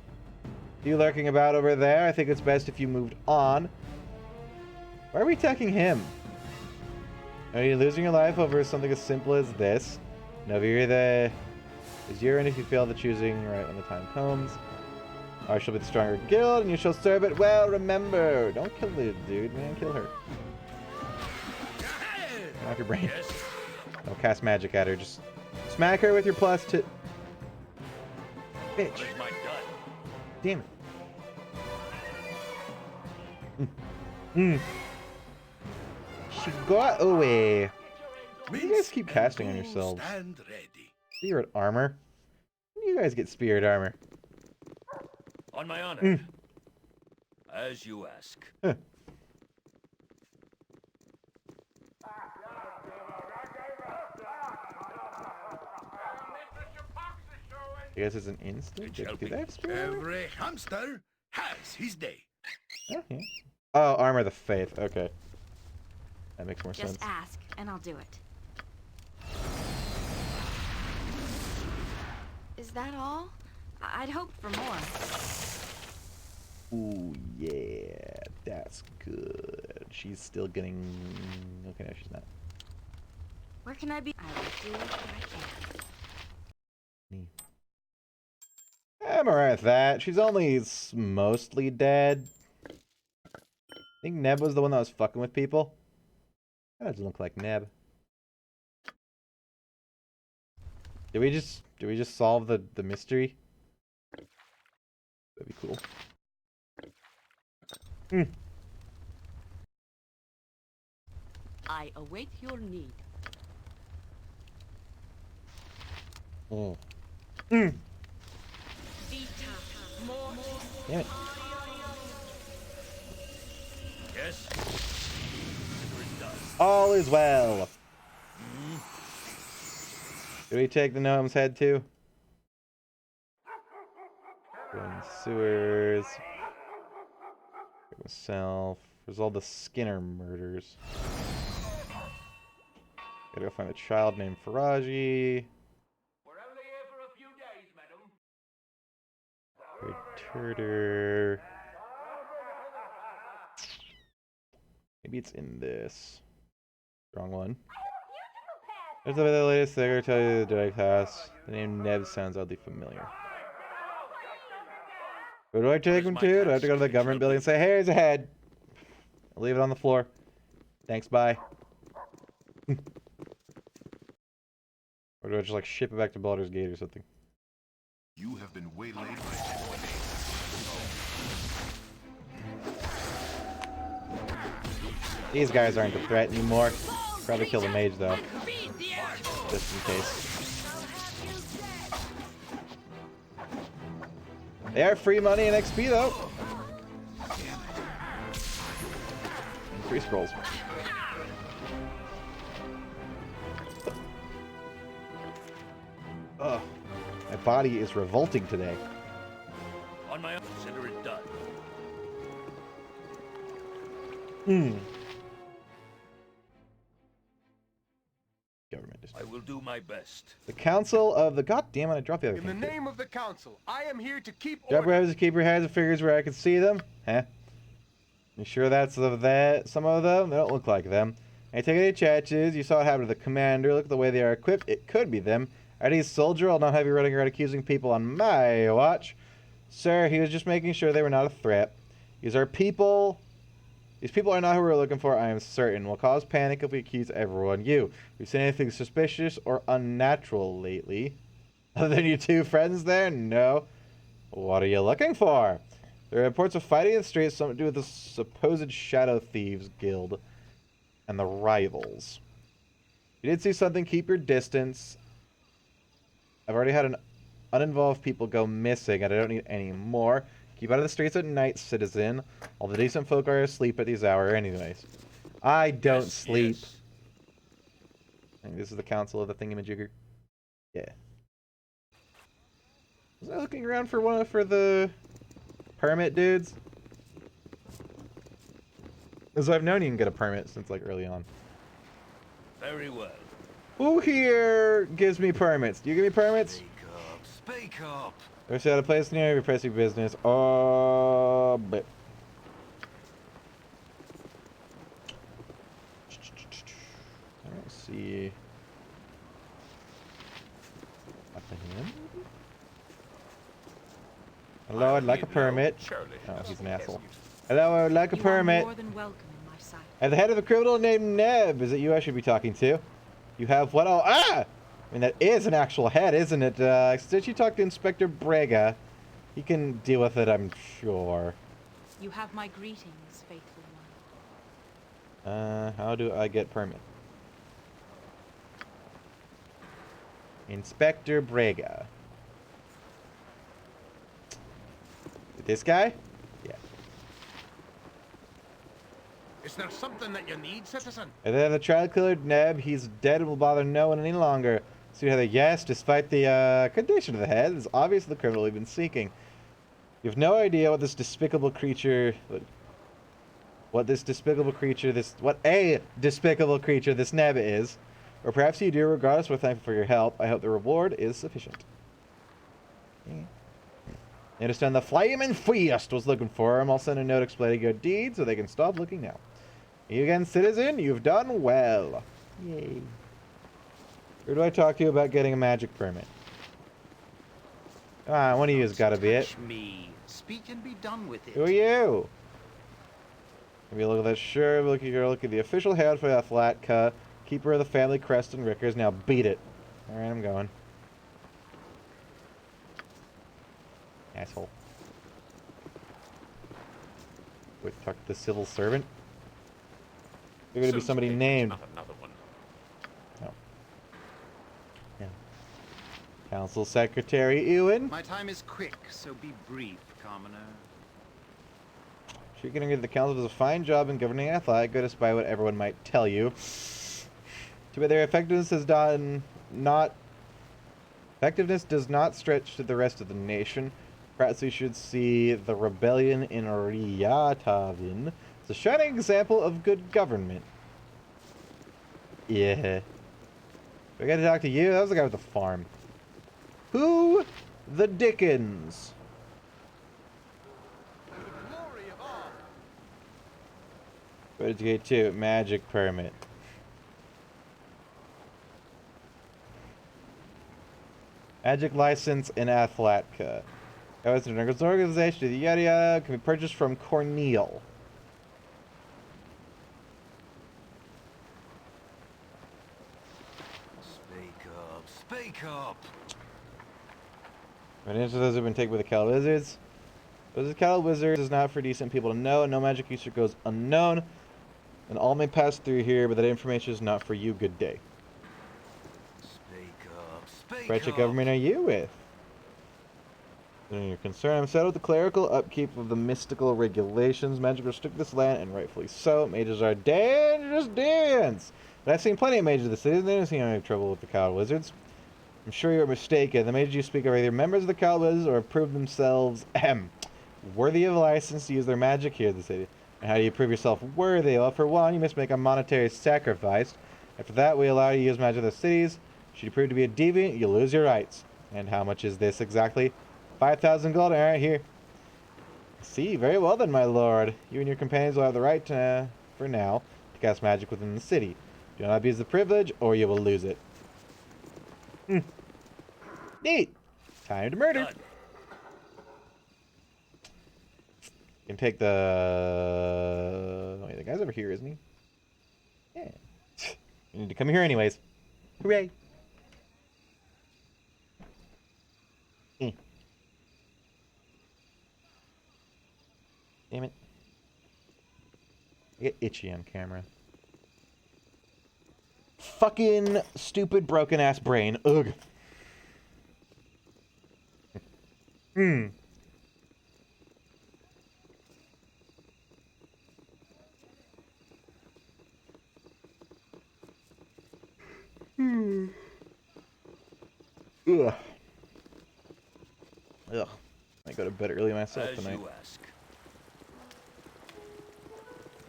[SPEAKER 1] You lurking about over there? I think it's best if you moved on. Why are we attacking him? Are you losing your life over something as simple as this? No, you're the... is urine if you fail the choosing right when the time comes. I shall be the stronger guild, and you shall serve it well. Remember, don't kill the dude, man. Kill her. Turn off your brain. Don't cast magic at her. Just smack her with your +2. Bitch. Damn it. She got away. Why do you guys keep casting on yourselves? Spirit armor? When do you guys get spirit armor?
[SPEAKER 3] On my honor. As you ask.
[SPEAKER 1] Huh. I guess it's an instant. Do they have spirit armor?
[SPEAKER 4] Every hamster has his day.
[SPEAKER 1] Oh, yeah. Oh, armor of the faith. Okay. That makes more sense.
[SPEAKER 5] Just ask, and I'll do it. Is that all? I'd hoped for more.
[SPEAKER 1] Ooh, yeah. That's good. She's still getting... Okay, no, she's not.
[SPEAKER 5] Where can I be? I will do what I can.
[SPEAKER 1] I'm alright with that. She's only mostly dead. I think Neb was the one that was fucking with people. That doesn't look like Neb. Did we just solve the mystery? That'd be cool.
[SPEAKER 7] I await your need.
[SPEAKER 1] Oh. Damn it.
[SPEAKER 3] Yes.
[SPEAKER 1] All is well. Do we take the gnome's head too? Go in the sewers. Myself. There's all the Skinner murders. Gotta go find a child named Faraji. Returder. Maybe it's in this. Wrong one. There's the latest thing I tell you the direct pass. The name Neb sounds oddly familiar. Where do I take him to? Do I have to go to the government building and say, hey, here's a head? I'll leave it on the floor. Thanks, bye. Or do I just like ship it back to Baldur's Gate or something?
[SPEAKER 12] You have been waylaid by
[SPEAKER 1] These guys aren't a threat anymore. Probably kill the mage though. Just in case. They are free money and XP though. And free scrolls. Ugh. My body is revolting today. Government.
[SPEAKER 3] I will do my best.
[SPEAKER 1] The Council of the... God damn it, I dropped the other
[SPEAKER 8] In the
[SPEAKER 1] thing, too.
[SPEAKER 8] name of the council, I am here to keep
[SPEAKER 1] Drop
[SPEAKER 8] order.
[SPEAKER 1] rabbits to keep your hands and figures where I can see them? Huh? You sure that's some of them? They don't look like them. I take any chances. You saw what happened to the commander. Look at the way they are equipped. It could be them. Are soldier? I'll not have you running around accusing people on my watch. Sir, he was just making sure they were not a threat. These are people... These people are not who we're looking for, I am certain. We'll cause panic if we accuse everyone. You. Have you seen anything suspicious or unnatural lately? Other than your two friends there? No. What are you looking for? There are reports of fighting in the streets, something to do with the supposed Shadow Thieves Guild and the rivals. If you did see something, keep your distance. I've already had uninvolved people go missing, and I don't need any more. Keep out of the streets at night, citizen. All the decent folk are asleep at these hours anyways. I don't sleep.
[SPEAKER 3] Yes.
[SPEAKER 1] I think this is the council of the thingamajigger. Yeah. Was I looking around for the permit dudes? Because I've known you can get a permit since like early on.
[SPEAKER 3] Very well.
[SPEAKER 1] Who here gives me permits? Do you give me permits?
[SPEAKER 2] Speak up. Speak up.
[SPEAKER 1] There's a place near your pressing business. But I don't see nothing in. Hello, I'd like a permit. Oh, he's an asshole. Hello, I would like a permit.
[SPEAKER 5] More than welcome in my sight.
[SPEAKER 1] At the head of a criminal named Neb. Is it you I should be talking to? You have what? Oh, ah! I mean, that is an actual head, isn't it? Since you talk to Inspector Brega, he can deal with it, I'm sure.
[SPEAKER 5] You have my greetings, faithful one.
[SPEAKER 1] How do I get permit? Inspector Brega. This guy? Yeah.
[SPEAKER 8] Is there something that you need, citizen?
[SPEAKER 1] And then the child-killer Neb, he's dead and will bother no one any longer. See how yes, despite the condition of the head, is obviously the criminal we've been seeking. You have no idea what this despicable creature, what a despicable creature this Neb is. Or perhaps you do, regardless, we're thankful for your help. I hope the reward is sufficient. Okay. You understand the Flamin' Feast was looking for him. I'll send a note explaining your deed so they can stop looking now. You again, citizen, you've done well. Yay. Who do I talk to about getting a magic permit? Ah, one of you has got to be it.
[SPEAKER 2] Me. Speak and be done with it.
[SPEAKER 1] Who are you? Maybe look at that. Sure, look at the official head for that flat cut. Keeper of the family crest and Rickers. Now beat it. All right, I'm going. Asshole. Wait, talk to the civil servant. You're gonna be somebody named.
[SPEAKER 3] Not another one.
[SPEAKER 1] No. Yeah. Council Secretary Ewan.
[SPEAKER 2] My time is quick, so be brief, commoner.
[SPEAKER 1] Sure, getting rid of the council does a fine job in governing Athletic, despite what everyone might tell you. Too bad their effectiveness does not stretch to the rest of the nation. Perhaps we should see the rebellion in Riyatavin. It's a shining example of good government. Yeah. I got to talk to you. That was the guy with the farm. Who the Dickens? Where did you get to? Magic permit. Magic license in Athlatka. That was an organization. Yada yada. Can be purchased from Cornel.
[SPEAKER 2] Speak up. Speak up.
[SPEAKER 1] An answer those have been taken by the Cattle Wizards. Those Cattle Wizards is not for decent people to know. No magic user goes unknown. And all may pass through here, but that information is not for you. Good day.
[SPEAKER 2] Speak up. Speak
[SPEAKER 1] Branch of
[SPEAKER 2] up.
[SPEAKER 1] government are you with? You're concerned. I'm settled with the clerical upkeep of the mystical regulations. Magic restrict this land, and rightfully so. Mages are dangerous demons. But I've seen plenty of mages in the city, and they don't seem to have trouble with the Cattle Wizards. I'm sure you're mistaken. The mages you speak of are either members of the Cattle Wizards or have proved themselves worthy of a license to use their magic here in the city. And how do you prove yourself worthy? Well, for one, you must make a monetary sacrifice. After that, we allow you to use magic of the cities. Should you prove to be a deviant, you lose your rights. And how much is this exactly? 5,000 gold. Alright, here. See, very well then, my lord. You and your companions will have the right to, for now, to cast magic within the city. Do not abuse the privilege, or you will lose it. Neat. Time to murder.
[SPEAKER 3] Done.
[SPEAKER 1] You can take the... Wait, the guy's over here, isn't he? Yeah. You need to come here anyways. Hooray. Damn it. I get itchy on camera. Fucking stupid broken ass brain. Ugh. Ugh. Ugh. I go to bed early myself
[SPEAKER 3] As
[SPEAKER 1] tonight.
[SPEAKER 3] you ask.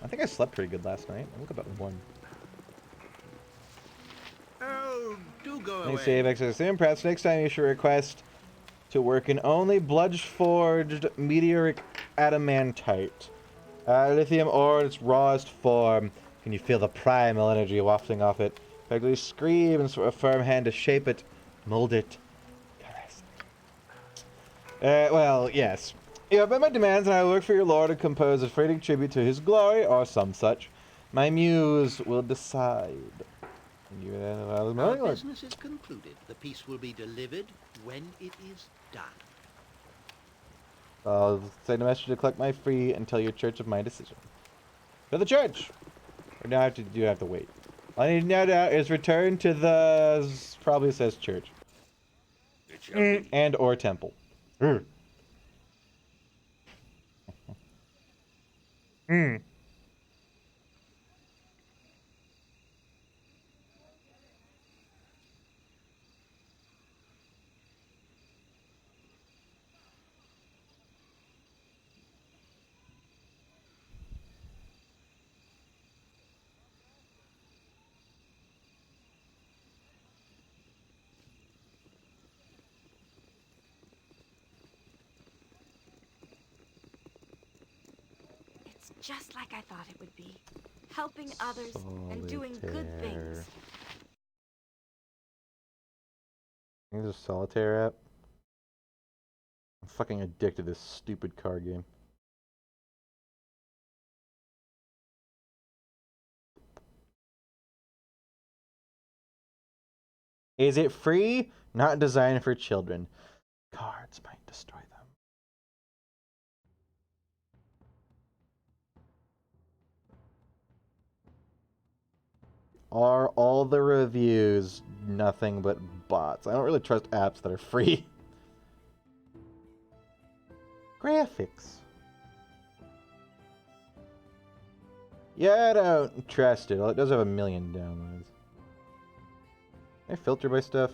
[SPEAKER 1] I think I slept pretty good last night. I woke up at 1.
[SPEAKER 10] Oh, do go
[SPEAKER 1] Any
[SPEAKER 10] away.
[SPEAKER 1] save exercise soon. Perhaps next time you should request to work in only blood-forged meteoric adamantite. Lithium ore in its rawest form. Can you feel the primal energy wafting off it? Effectively scream and a firm hand to shape it, mold it, caress it. Well, yes. You have met my demands, and I will work for your lord and compose a fitting tribute to his glory, or some such. My muse will decide. You
[SPEAKER 7] Our business is concluded. The piece will be delivered when it is done.
[SPEAKER 1] I'll send a message to collect my fee and tell your church of my decision. To the church! Or now you have to wait. All I need now is return to the... Probably says church.
[SPEAKER 3] It shall be.
[SPEAKER 1] And or temple.
[SPEAKER 9] It's just like I thought it would be. Helping others and doing good things.
[SPEAKER 1] There's a solitaire app. I'm fucking addicted to this stupid card game. Is it free? Not designed for children. Cards might destroy them. Are all the reviews nothing but bots? I don't really trust apps that are free. Graphics. Yeah, I don't trust it. Well, it does have 1 million downloads. Can I filter by stuff?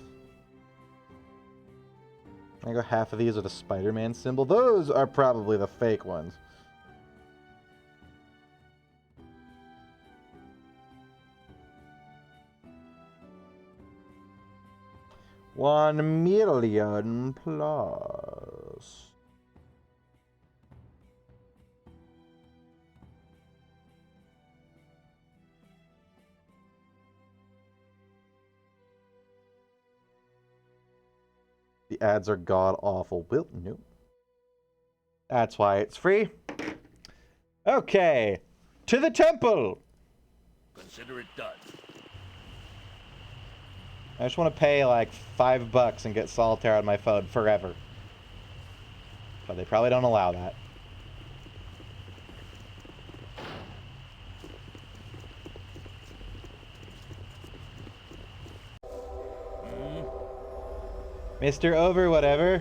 [SPEAKER 1] I go half of these with a Spider-Man symbol. Those are probably the fake ones. $1 million plus. The ads are god-awful. Well, nope. That's why it's free. Okay. To the temple!
[SPEAKER 3] Consider it done.
[SPEAKER 1] I just want to pay like $5 and get solitaire on my phone forever. But they probably don't allow that. Mr. Over whatever.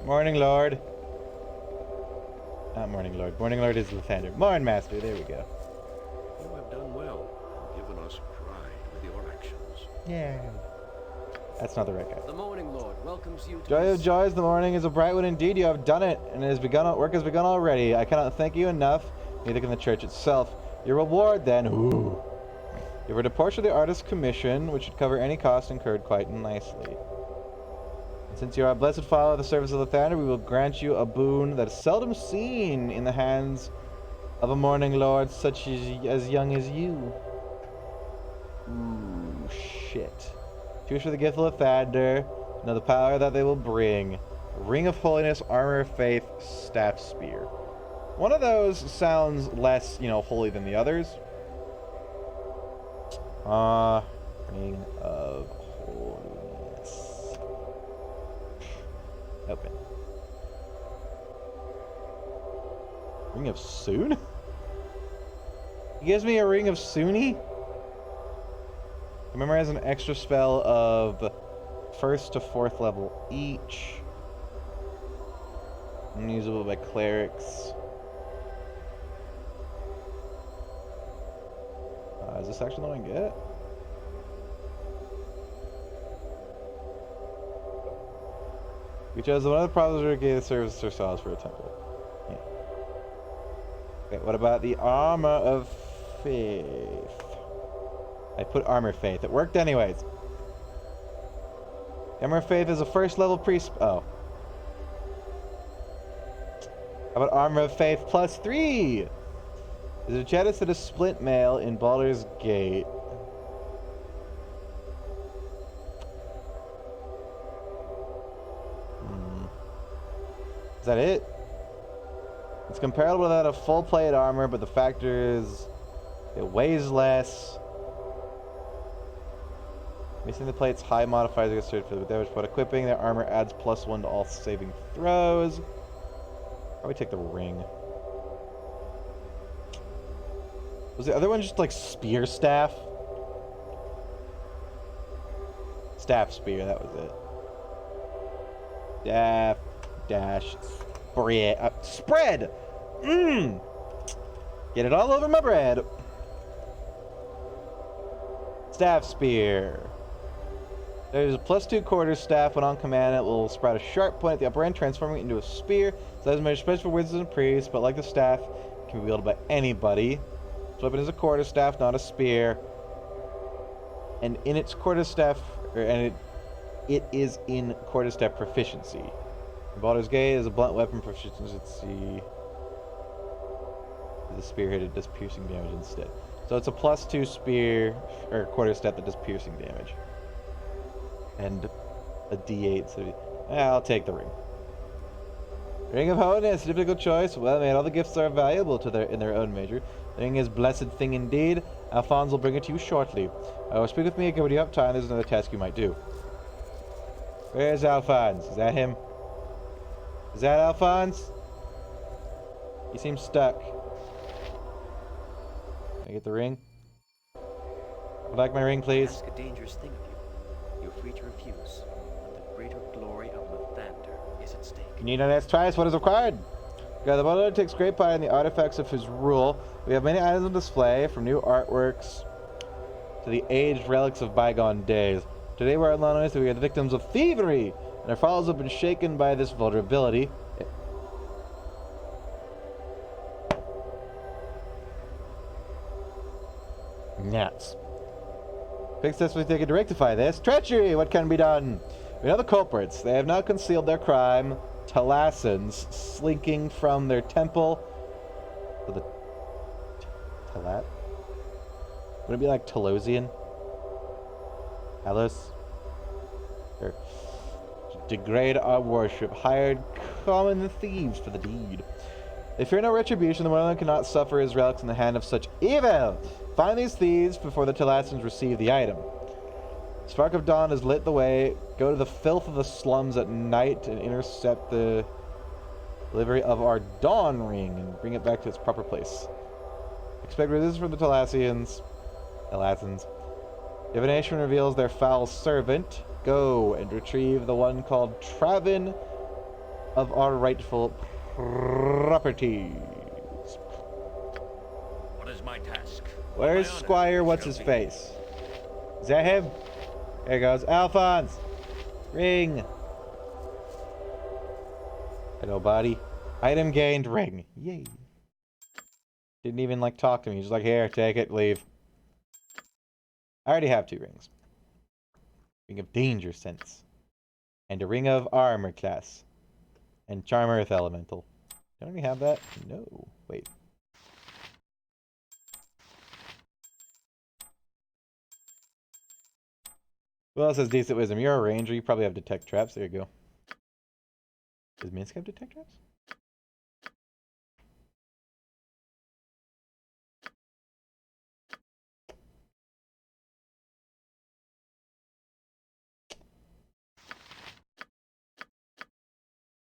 [SPEAKER 1] Morning Lord. Not Morning Lord. Morning Lord is Lathander. Morning Master. There we go.
[SPEAKER 10] You have done well, and given us pride with your actions.
[SPEAKER 1] Yeah. That's not the right guy.
[SPEAKER 11] The Morning Lord welcomes you to
[SPEAKER 1] Joy of joys, the morning is a bright one indeed. You have done it, and it has begun. Work has begun already. I cannot thank you enough neither can the church itself. Your reward, then, ooh. You were to portion the artist's commission, which should cover any cost incurred quite nicely. And since you are a blessed follower of the service of Lathander, we will grant you a boon that is seldom seen in the hands of a mourning lord such as young as you. Ooh, shit. Choose for the gift of Lathander. Know the power that they will bring. Ring of Holiness, Armor of Faith, Staff Spear. One of those sounds less, holy than the others. Ring of Holiness. Open. Ring of Soon? He gives me a Ring of Suni? Memorize an extra spell of 1st to 4th level each. Unusable by clerics. Is this actually the one I get? We chose one of the problems we gave the service ourselves for a temple. Yeah. Okay, what about the Armor of Faith? I put Armor Faith. It worked anyways. Armor of Faith is a 1st level priest. Oh. How about Armor of Faith plus 3? There's a chalice to the splint mail in Baldur's Gate. Is that it? It's comparable to that of full plate armor, but the factor is it weighs less. Missing the plate's high modifiers against certain physical damage, but equipping their armor adds +1 to all saving throws. Probably take the ring. Was the other one just like spear staff? Staff spear, that was it. Staff dash spread. Spread! Mmm! Get it all over my bread. Staff spear. There's a +2 quarterstaff. When on command, it will sprout a sharp point at the upper end, transforming it into a spear. So that's made special for wizards and priests, but like the staff, it can be wielded by anybody. This weapon is a quarterstaff, not a spear. And in its quarterstaff, it is in quarterstaff proficiency. In Baldur's Gate is a blunt weapon proficiency. The spearhead, it does piercing damage instead. So it's a +2 spear or quarterstaff that does piercing damage. And a D8. So I'll take the ring. Ring of Holiness, difficult choice. Well made. All the gifts are valuable in their own measure. The ring is a blessed thing indeed. Alphonse will bring it to you shortly. I will speak with me again when you have time. There's another task you might do. Where's Alphonse? Is that him? Is that Alphonse? He seems stuck. Can I get the ring? I'd like my ring, please.
[SPEAKER 13] Ask a dangerous thing of you. You're free to refuse, but the greater glory of Lathander is at stake.
[SPEAKER 1] You need not ask twice what is required. God, the Baldur takes great pride in the artifacts of his rule. We have many items on display, from new artworks to the aged relics of bygone days. Today we're acknowledged that we are the victims of thievery, and our followers have been shaken by this vulnerability. Nuts. Big steps we taken to rectify this. Treachery! What can be done? We know the culprits. They have now concealed their crime. Talassans slinking from their temple. So the Talat? Would it be like Talosian? Talos? Or degrade our worship. Hired common thieves for the deed. They fear no retribution. The one cannot suffer his relics in the hand of such evil. Find these thieves before the Talassans receive the item. Spark of Dawn has lit the way. Go to the filth of the slums at night and intercept the delivery of our Dawn Ring and bring it back to its proper place. Expect resistance from the Talassans. Divination reveals their foul servant. Go and retrieve the one called Travin of our rightful properties.
[SPEAKER 3] What is my task?
[SPEAKER 1] Where's Squire? What's his face? Is that him? There he goes. Alphonse! Ring! Hello, buddy. Item gained. Ring. Yay. Didn't even, like, talk to me. Just like, here, take it, leave. I already have 2 rings. Ring of Danger Sense. And a Ring of Armor Class. And Charm Earth Elemental. Don't we have that? No. Wait. Who else has decent wisdom? You're a ranger. You probably have detect traps. There you go. Does Minsk have detect traps?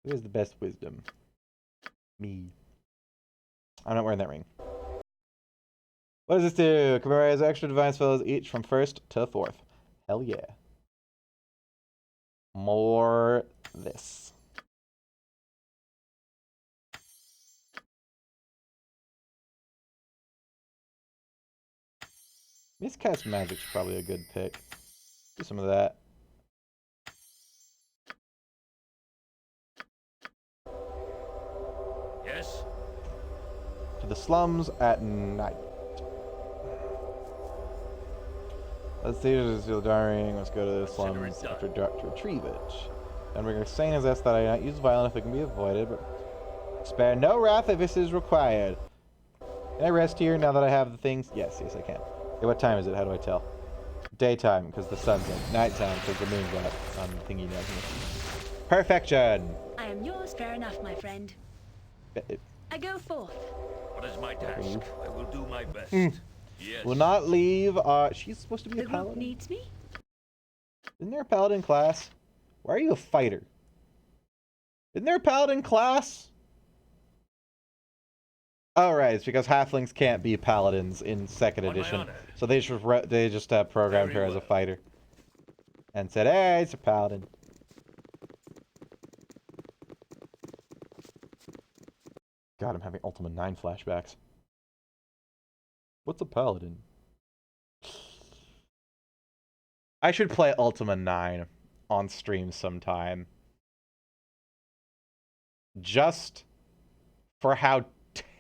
[SPEAKER 1] Who has the best wisdom? Me. I'm not wearing that ring. What does this do? Commemorate extra divine spells each from 1st to 4th. Hell yeah. More this. Miscast Magic's probably a good pick. Do some of that.
[SPEAKER 3] Yes?
[SPEAKER 1] To the slums at night. Let's see this is dying. Let's go to the slums after dark to retrieve it. And we're saying is that I not use violence if it can be avoided, but spare no wrath if this is required. Can I rest here now that I have the things? Yes, I can. Okay, what time is it? How do I tell? Daytime, because the sun's in. Nighttime, because the moon's out on the thingy down here. Perfection!
[SPEAKER 14] I am yours, fair enough, my friend. I go forth.
[SPEAKER 3] What is my task? I will do my best. Yes.
[SPEAKER 1] Will not leave. She's supposed to be a
[SPEAKER 14] The
[SPEAKER 1] paladin.
[SPEAKER 14] group needs me?
[SPEAKER 1] Isn't there a paladin class? Why are you a fighter? Isn't there a paladin class? Oh, right. It's because halflings can't be paladins in 2nd edition. So they just programmed her as a fighter. And said, hey, it's a paladin. God, I'm having Ultima 9 flashbacks. What's a paladin? I should play Ultima 9 on stream sometime. Just for how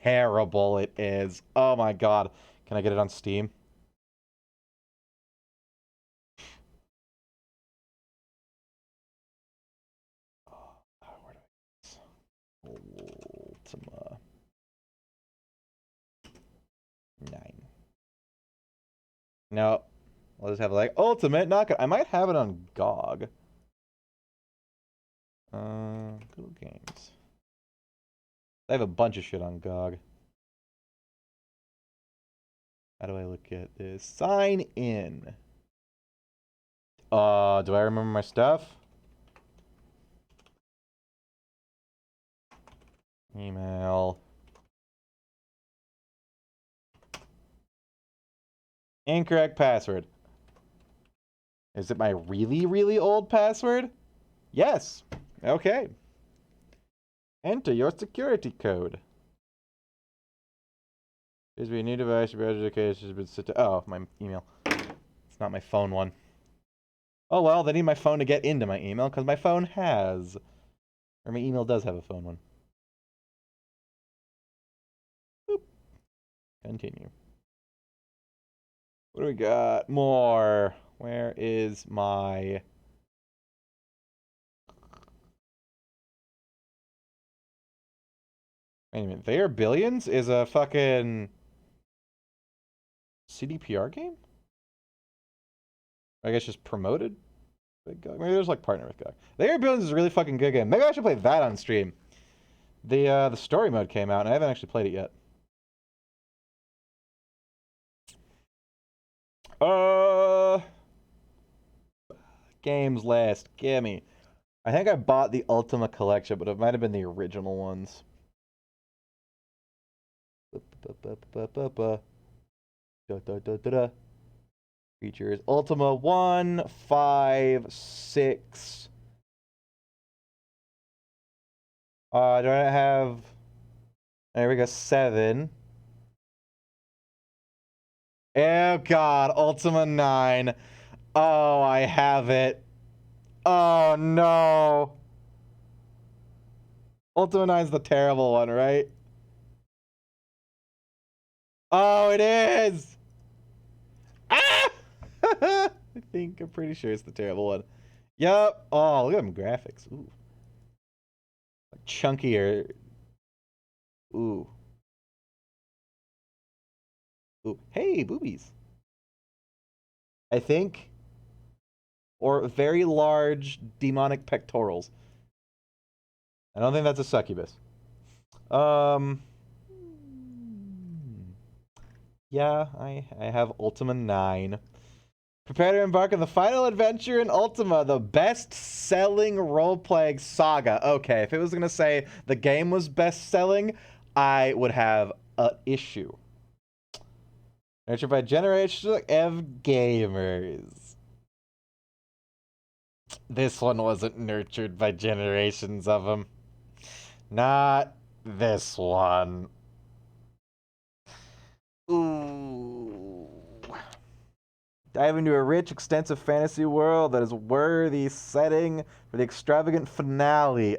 [SPEAKER 1] terrible it is. Oh my god. Can I get it on Steam? Where do I Ultima 9. No. I'll just have like Ultimate, not good. I might have it on GOG. Google Games. I have a bunch of shit on GOG. How do I look at this? Sign in. Do I remember my stuff? Email. Incorrect password. Is it my really, really old password? Yes. Okay. Enter your security code. Is be a new device, your education has been set to. Oh, my email. It's not my phone one. Oh well, they need my phone to get into my email because my phone has. Or my email does have a phone one. Boop. Continue. What do we got? More. Where is my... Wait a minute. They Are Billions is a fucking CDPR game? I guess just promoted? Maybe there's like partner with GOG. They Are Billions is a really fucking good game. Maybe I should play that on stream. The story mode came out and I haven't actually played it yet. Games list. Gimme. I think I bought the Ultima collection, but it might have been the original ones. Features Ultima 1, 5, 6. Do I have... There we go, 7. Oh god, Ultima 9. Oh, I have it. Oh no. Ultima 9's the terrible one, right? Oh, it is! Ah! I'm pretty sure it's the terrible one. Yup. Oh, look at them graphics. Ooh. Chunkier. Ooh. Ooh. Hey, boobies. I think. Or very large demonic pectorals. I don't think that's a succubus. Yeah, I have Ultima 9. Prepare to embark on the final adventure in Ultima, the best-selling role-playing saga. Okay, if it was going to say the game was best-selling, I would have an issue. Nurtured by generations of gamers. This one wasn't nurtured by generations of them. Not this one. Ooh. Dive into a rich, extensive fantasy world that is worthy setting for the extravagant finale.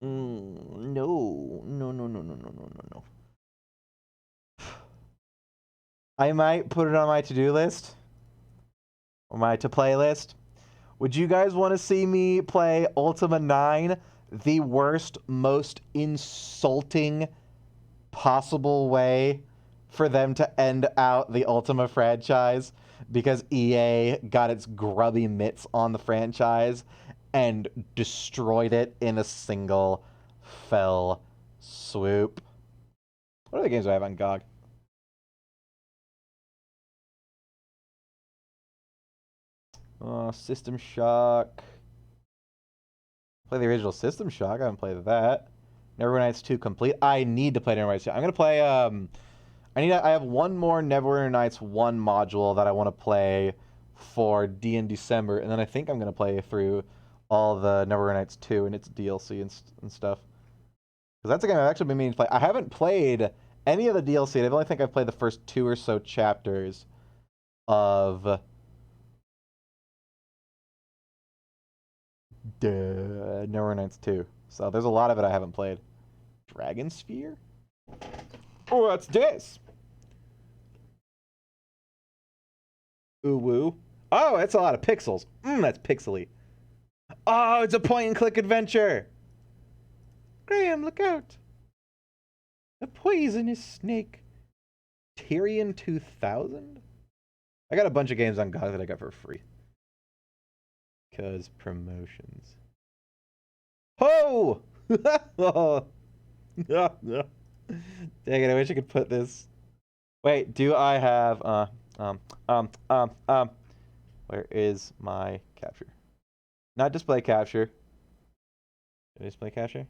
[SPEAKER 1] No. I might put it on my to-do list. Or my to-play list. Would you guys want to see me play Ultima 9? The worst, most insulting possible way for them to end out the Ultima franchise because EA got its grubby mitts on the franchise and destroyed it in a single fell swoop. What other games do I have on GOG? System Shock. Play the original System Shock. I haven't played that. Neverwinter Nights 2 complete. I need to play Neverwinter Nights 2. I'm gonna play. I have one more Neverwinter Nights 1 module that I want to play for in December, and then I think I'm gonna play through all the Neverwinter Nights 2 and its DLC and stuff. Because that's a game I've actually been meaning to play. I haven't played any of the DLC. I only think I've played the first 2 or so chapters of Neverwinter Nights 2. So there's a lot of it I haven't played. Dragon Sphere? Oh, what's this? Ooh woo. Oh, that's a lot of pixels. That's pixely. Oh, it's a point-and-click adventure. Graham, look out. A poisonous snake. Tyrion 2000? I got a bunch of games on GOG that I got for free. Because promotions. Oh! Oh! Dang it, I wish I could put this. Wait, do I have, where is my capture? Not display capture. Display capture?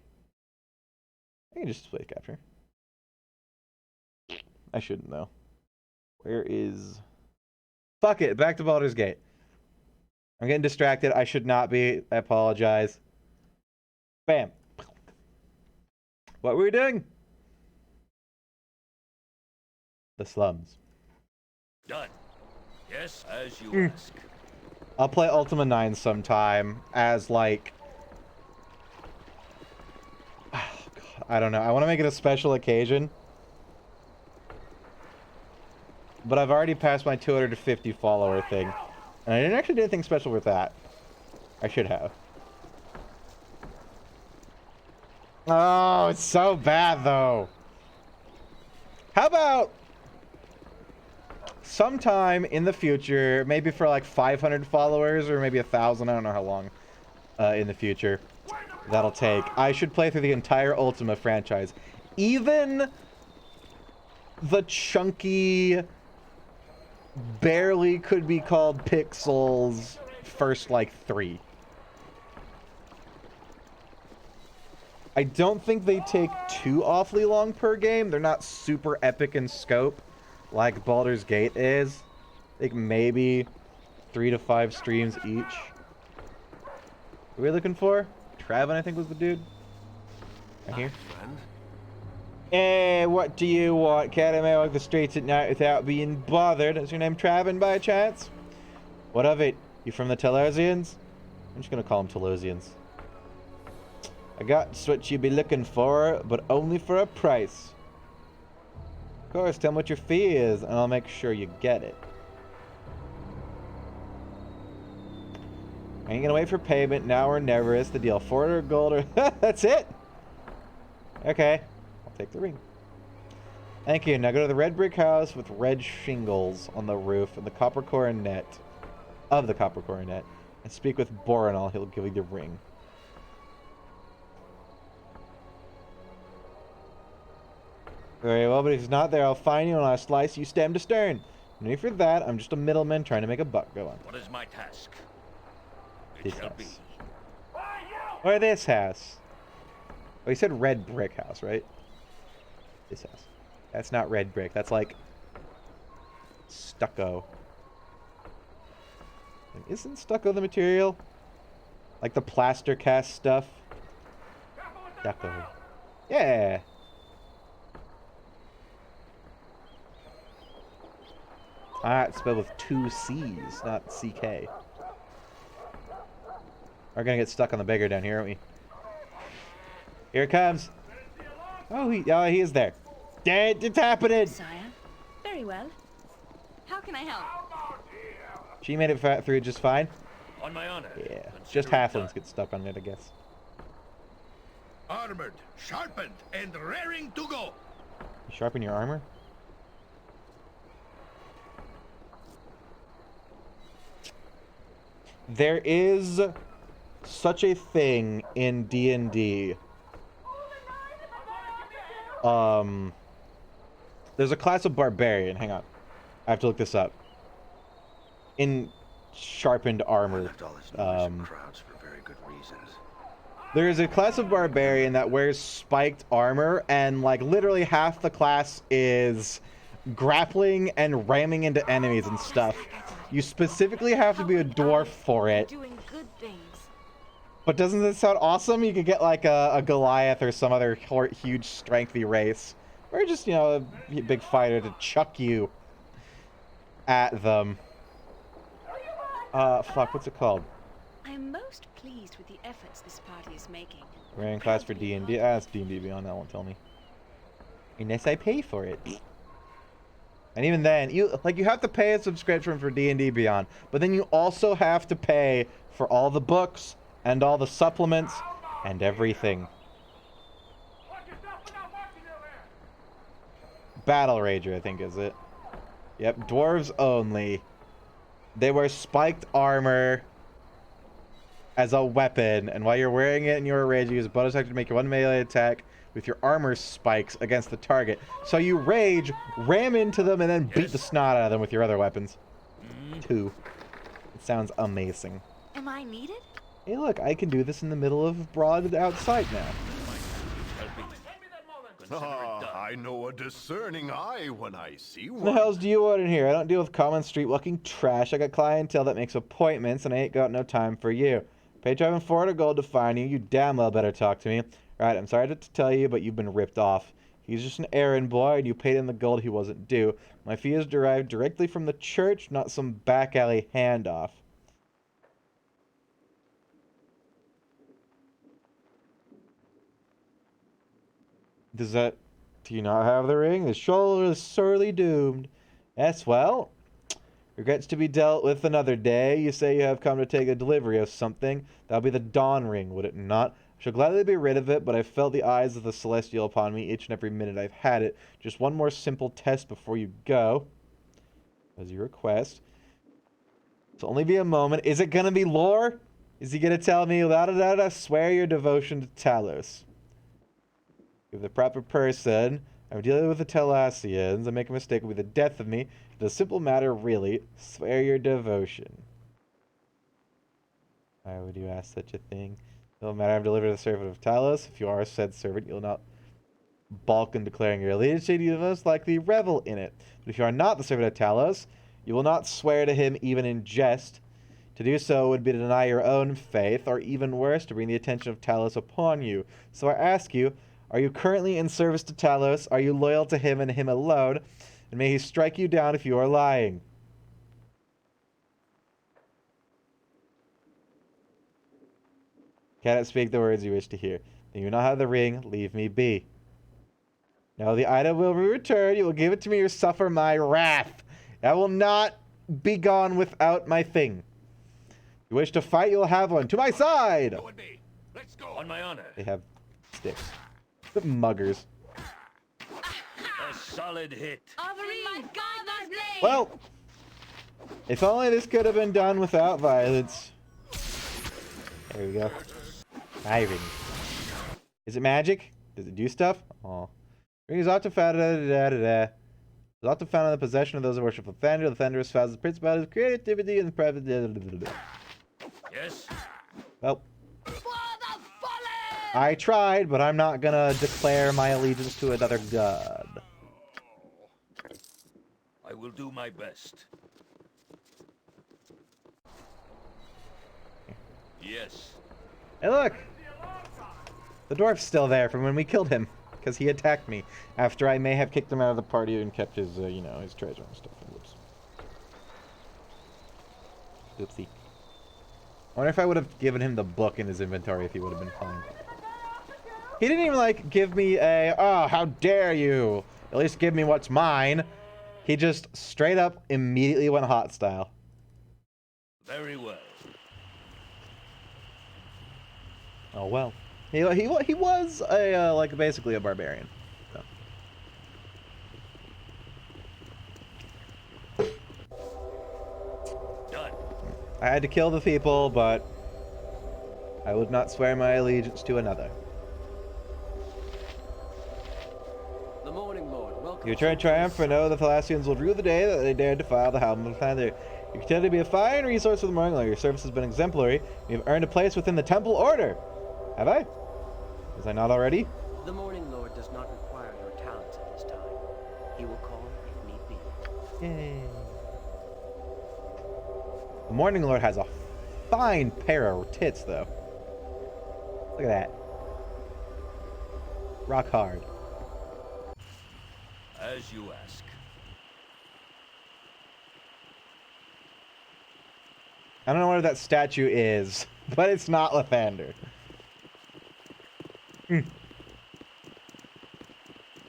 [SPEAKER 1] I can just display capture. I shouldn't, though. Where is... Fuck it, back to Baldur's Gate. I'm getting distracted. I should not be. I apologize. Bam. What were we doing? The slums.
[SPEAKER 3] Done. Yes, as you ask.
[SPEAKER 1] I'll play Ultima 9 sometime as, like... Oh, God. I don't know. I want to make it a special occasion. But I've already passed my 250 follower thing. And I didn't actually do anything special with that. I should have. Oh, it's so bad, though. How about sometime in the future, maybe for like 500 followers or maybe 1,000, I don't know how long in the future that'll take. I should play through the entire Ultima franchise. Even the chunky, barely could be called pixels first like 3. I don't think they take too awfully long per game. They're not super epic in scope like Baldur's Gate is. I think maybe 3 to 5 streams each. What are we looking for? Travin, I think, was the dude. Right here. Hey, what do you want? Can't I walk the streets at night without being bothered? Is your name Travin by chance? What of it? You from the Telesians? I'm just gonna call them Toulousians. I got what you be looking for, but only for a price. Of course, tell me what your fee is, and I'll make sure you get it. I ain't gonna wait for payment, now or never. It's the deal. 400 gold or... That's it! Okay. I'll take the ring. Thank you. Now go to the red brick house with red shingles on the roof and the copper coronet of the copper coronet, and speak with Boronal. He'll give you the ring. Very well, but if he's not there, I'll find you and I'll slice you stem to stern. No need for that. I'm just a middleman trying to make a buck. Go on.
[SPEAKER 3] What is my task?
[SPEAKER 1] This house. Or this house. Oh, he said red brick house, right? This house. That's not red brick. That's like stucco. Isn't stucco the material? Like the plaster cast stuff? Stucco. Yeah. Ah, it's spelled with 2 C's, not CK. We're gonna get stuck on the beggar down here, aren't we? Here it comes. Oh, he is there. It's happening.
[SPEAKER 14] Sire, very well.
[SPEAKER 5] How can I help?
[SPEAKER 1] She made it through just fine.
[SPEAKER 3] On my honor.
[SPEAKER 1] Yeah, just halflings get stuck on it, I guess.
[SPEAKER 6] Armored, sharpened, and raring to go.
[SPEAKER 1] You sharpen your armor? There is such a thing in D&D. There's a class of barbarian. Hang on. I have to look this up. In sharpened armor.
[SPEAKER 2] Crowds for very good reasons.
[SPEAKER 1] There is a class of barbarian that wears spiked armor, and like literally half the class is grappling and ramming into enemies and stuff. You specifically have to be a dwarf for it.
[SPEAKER 9] Doing good things.
[SPEAKER 1] But doesn't this sound awesome? You could get like a Goliath or some other huge strengthy race. Or just, you know, a big fighter to chuck you at them. Fuck, what's it called?
[SPEAKER 14] I am most pleased with the efforts this party is making.
[SPEAKER 1] Rank class for D&D. Ah, it's D&D Beyond, that won't tell me. Unless I pay for it. And even then, you have to pay a subscription for D&D Beyond, but then you also have to pay for all the books and all the supplements and everything. Battle Rager, I think, is it? Yep, dwarves only. They wear spiked armor as a weapon, and while you're wearing it in your rage, you use a bonus action to make your one melee attack with your armor spikes against the target. So you rage, ram into them, and then beat the snot out of them with your other weapons. 2. It sounds amazing.
[SPEAKER 9] Am I needed?
[SPEAKER 1] Hey look, I can do this in the middle of broad outside now.
[SPEAKER 12] I know a discerning eye when I see one.
[SPEAKER 1] What the hells do you want in here? I don't deal with common street walking trash. I got clientele that makes appointments, and I ain't got no time for you. Paid driving 400 gold to find you. You damn well better talk to me. Right, I'm sorry to tell you, but you've been ripped off. He's just an errand boy, and you paid him the gold he wasn't due. My fee is derived directly from the church, not some back alley handoff. Do you not have the ring? The shoulder is sorely doomed. Yes, well, regrets to be dealt with another day. You say you have come to take a delivery of something. That'll be the Dawn Ring, would it not? I shall gladly be rid of it, but I've felt the eyes of the Celestial upon me each and every minute I've had it. Just one more simple test before you go. As you request. It'll only be a moment. Is it gonna be lore? Is he gonna tell me, la-da-da-da, swear your devotion to Talos? Give the proper person. I'm dealing with the Telasians. I make a mistake, it will be the death of me. It's a simple matter, really. Swear your devotion. Why would you ask such a thing? No matter, I'm delivered to the servant of Talos. If you are said servant, you'll not balk in declaring your allegiance. You'll most likely revel in it. But if you are not the servant of Talos, you will not swear to him even in jest. To do so would be to deny your own faith, or even worse, to bring the attention of Talos upon you. So I ask you, are you currently in service to Talos? Are you loyal to him and him alone? And may he strike you down if you are lying. Cannot speak the words you wish to hear. Then you will not have the ring. Leave me be. Now the item will be returned. You will give it to me or suffer my wrath. I will not be gone without my thing. If you wish to fight, you'll have one. To my side!
[SPEAKER 3] Let's go. On my honor.
[SPEAKER 1] They have sticks. The muggers.
[SPEAKER 3] A solid hit.
[SPEAKER 5] Offering my father's blade!
[SPEAKER 1] Well, if only this could have been done without violence. There we go. Diving. Is it magic? Does it do stuff? Oh. Ring is often found It's often found in the possession of those who worship Lathander. Lathander is found as the principality of creativity and private.
[SPEAKER 3] Yes.
[SPEAKER 1] Well. I tried, but I'm not gonna declare my allegiance to another god.
[SPEAKER 3] I will do my best. Yes.
[SPEAKER 1] Hey, look! The dwarf's still there from when we killed him, because he attacked me after I may have kicked him out of the party and kept his, you know, his treasure and stuff. Whoops. Oopsie. I wonder if I would have given him the book in his inventory if he would have been fine. He didn't even, like, give me a, oh, how dare you! At least give me what's mine. He just straight up immediately went hostile.
[SPEAKER 3] Very well.
[SPEAKER 1] Oh well. He was a like basically a barbarian. So.
[SPEAKER 3] Done.
[SPEAKER 1] I had to kill the people, but I would not swear my allegiance to another.
[SPEAKER 13] The Morning Lord, welcome.
[SPEAKER 1] You return triumphant, know that the Thalassians will rue the day that they dared defile the helm of Lathander. You continue to be a fine resource for the Morning Lord. Your service has been exemplary. You have earned a place within the Temple Order. Have I? Was I not already?
[SPEAKER 13] The Morning Lord does not require your talents at this time. He will call if need be.
[SPEAKER 1] Yay. The Morning Lord has a fine pair of tits, though. Look at that. Rock hard.
[SPEAKER 3] As you ask.
[SPEAKER 1] I don't know what that statue is, but it's not Lathander.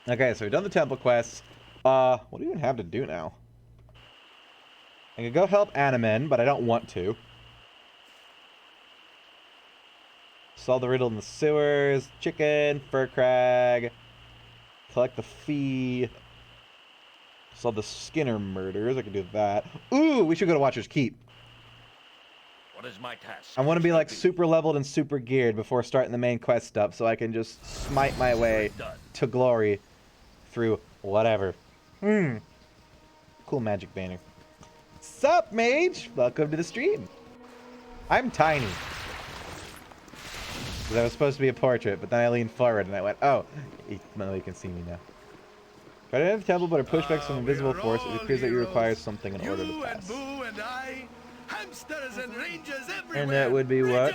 [SPEAKER 1] Okay, so we've done the temple quests. What do we even have to do now? I can go help Animen, but I don't want to. Solve the riddle in the sewers. Chicken, fur crag. Collect the fee. Solve the Skinner murders. I can do that. Ooh, we should go to Watcher's Keep.
[SPEAKER 3] What is my task?
[SPEAKER 1] I want to be like super leveled and super geared before starting the main quest stuff, so I can just smite my way to glory through whatever. Cool magic banner. Sup, mage? Welcome to the stream. I'm tiny. Because I was supposed to be a portrait, but then I leaned forward and I went, oh, you can see me now. Try to enter the temple, but are pushed back some invisible force. It appears that you require something in order to pass.
[SPEAKER 6] And I, hamsters and rangers everywhere.
[SPEAKER 1] And that would be what?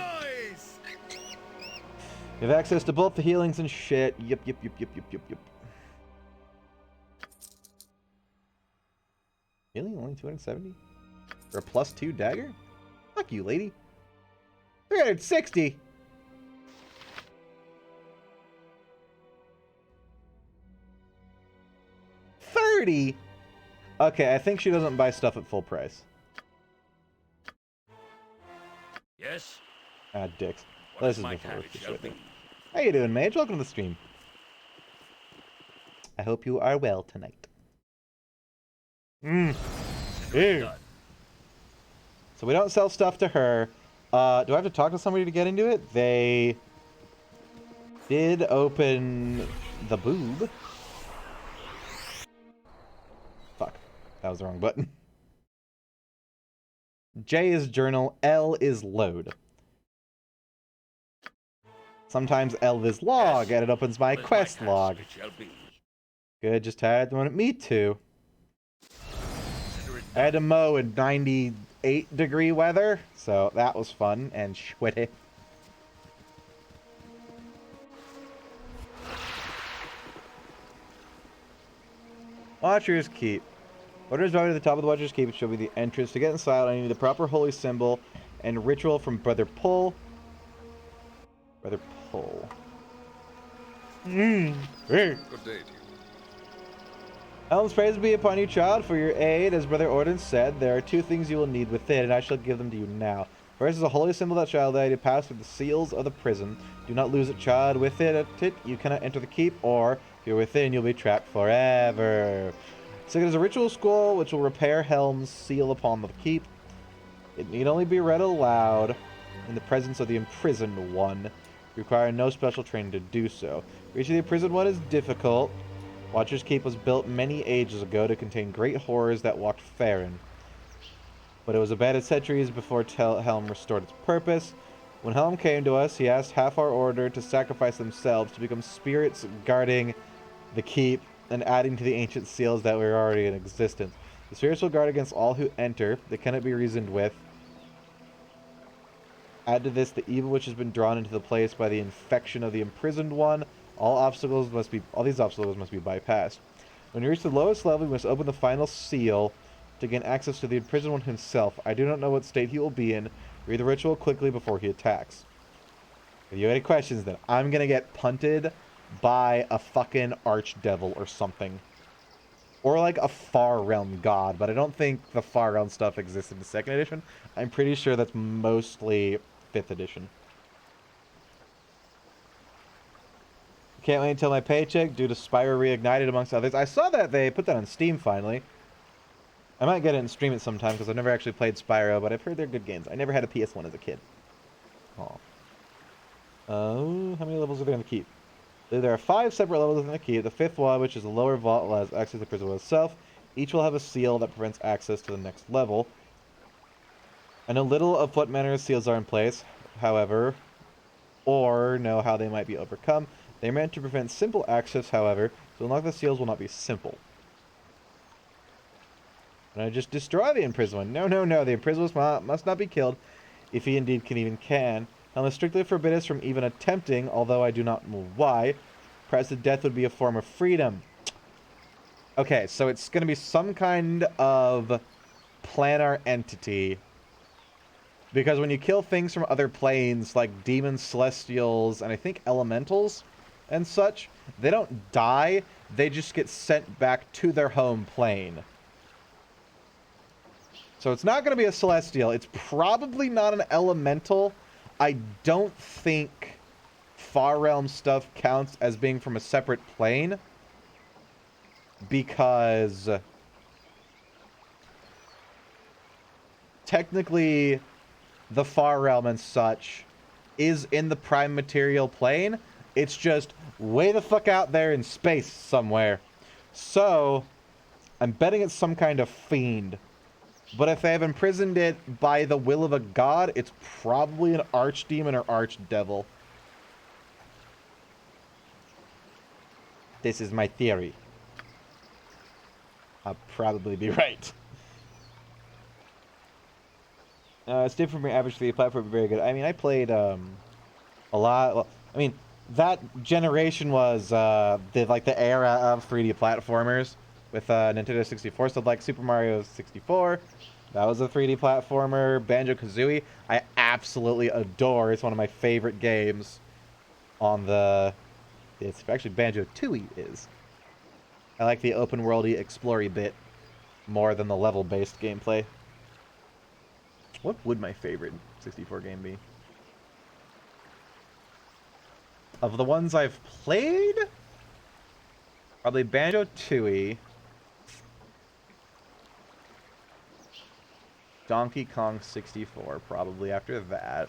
[SPEAKER 1] You have access to both the healings and shit. Yep. Healing only 270? For a +2 dagger? Fuck you, lady. 360! $30? Okay, I think she doesn't buy stuff at full price.
[SPEAKER 3] Yes?
[SPEAKER 1] Ah, dicks.
[SPEAKER 3] What
[SPEAKER 1] This
[SPEAKER 3] is
[SPEAKER 1] is
[SPEAKER 3] my
[SPEAKER 1] before
[SPEAKER 3] task
[SPEAKER 1] this
[SPEAKER 3] shall
[SPEAKER 1] right
[SPEAKER 3] be?
[SPEAKER 1] there. How you doing, mage? Welcome to the stream. I hope you are well tonight. Ew. So we don't sell stuff to her. Do I have to talk to somebody to get into it? They did open the boob. Fuck. That was the wrong button. J is journal, L is load. Sometimes L is log, and it opens my quest log. Good, just had to want me to. I had to mow in 98-degree weather, so that was fun and sweaty. Watcher's Keep. What is right at the top of the Watcher's Keep? It should be the entrance. To get inside, I need the proper holy symbol and ritual from Brother Pull. Brother pull.
[SPEAKER 10] Good day to you.
[SPEAKER 1] Helm's praise be upon you, child, for your aid. As Brother Orden said, there are 2 things you will need with it, and I shall give them to you now. First is a holy symbol that shall allow you to pass through the seals of the prison. Do not lose it, child. With it, you cannot enter the keep, or if you're within, you'll be trapped forever. Second is a ritual scroll, which will repair Helm's seal upon the keep. It need only be read aloud in the presence of the imprisoned one. You require no special training to do so. Reaching the imprisoned one is difficult. Watcher's Keep was built many ages ago to contain great horrors that walked Farron. But it was abandoned centuries before Helm restored its purpose. When Helm came to us, he asked half our order to sacrifice themselves to become spirits guarding the keep and adding to the ancient seals that were already in existence. The spirits will guard against all who enter. They cannot be reasoned with. Add to this the evil which has been drawn into the place by the infection of the imprisoned one. All these obstacles must be bypassed. When you reach the lowest level, you must open the final seal to gain access to the imprisoned one himself. I do not know what state he will be in. Read the ritual quickly before he attacks. If you have any questions, then I'm gonna get punted by a fucking archdevil or something. Or like a Far Realm god, but I don't think the Far Realm stuff exists in the 2nd edition. I'm pretty sure that's mostly 5th edition. Can't wait until my paycheck due to Spyro Reignited, amongst others. I saw that they put that on Steam finally. I might get it and stream it sometime because I've never actually played Spyro, but I've heard they're good games. I never had a PS1 as a kid. Oh. How many levels are there in the keep? There are 5 separate levels within the keep. The 5th one, which is the lower vault, allows access to the prison itself. Each will have a seal that prevents access to the next level. I know little of what manner of seals are in place, however, or know how they might be overcome. They are meant to prevent simple access, however, so unlock the seals will not be simple. And I just destroy the imprisoned one. No, the imprisoned must not be killed, if he indeed can. Helm is strictly forbid us from even attempting, although I do not know why. Perhaps the death would be a form of freedom. Okay, so it's going to be some kind of planar entity. Because when you kill things from other planes, like demons, celestials, and I think elementals and such, they don't die, they just get sent back to their home plane. So it's not going to be a celestial. It's probably not an elemental. I don't think Far Realm stuff counts as being from a separate plane. Because technically the Far Realm and such is in the prime material plane. It's just way the fuck out there in space somewhere. So I'm betting it's some kind of fiend. But if they have imprisoned it by the will of a god, it's probably an archdemon or archdevil. This is my theory. I'll probably be right. It's different from your average 3D platform, very good. I mean, I played a lot. Well, I mean, that generation was the era of 3D platformers with Nintendo 64. So like Super Mario 64, that was a 3D platformer. Banjo-Kazooie, I absolutely adore. It's one of my favorite games on the. It's actually Banjo-Tooie is. I like the open worldy explory bit more than the level-based gameplay. What would my favorite 64 game be? Of the ones I've played? Probably Banjo-Tooie. Donkey Kong 64, probably after that.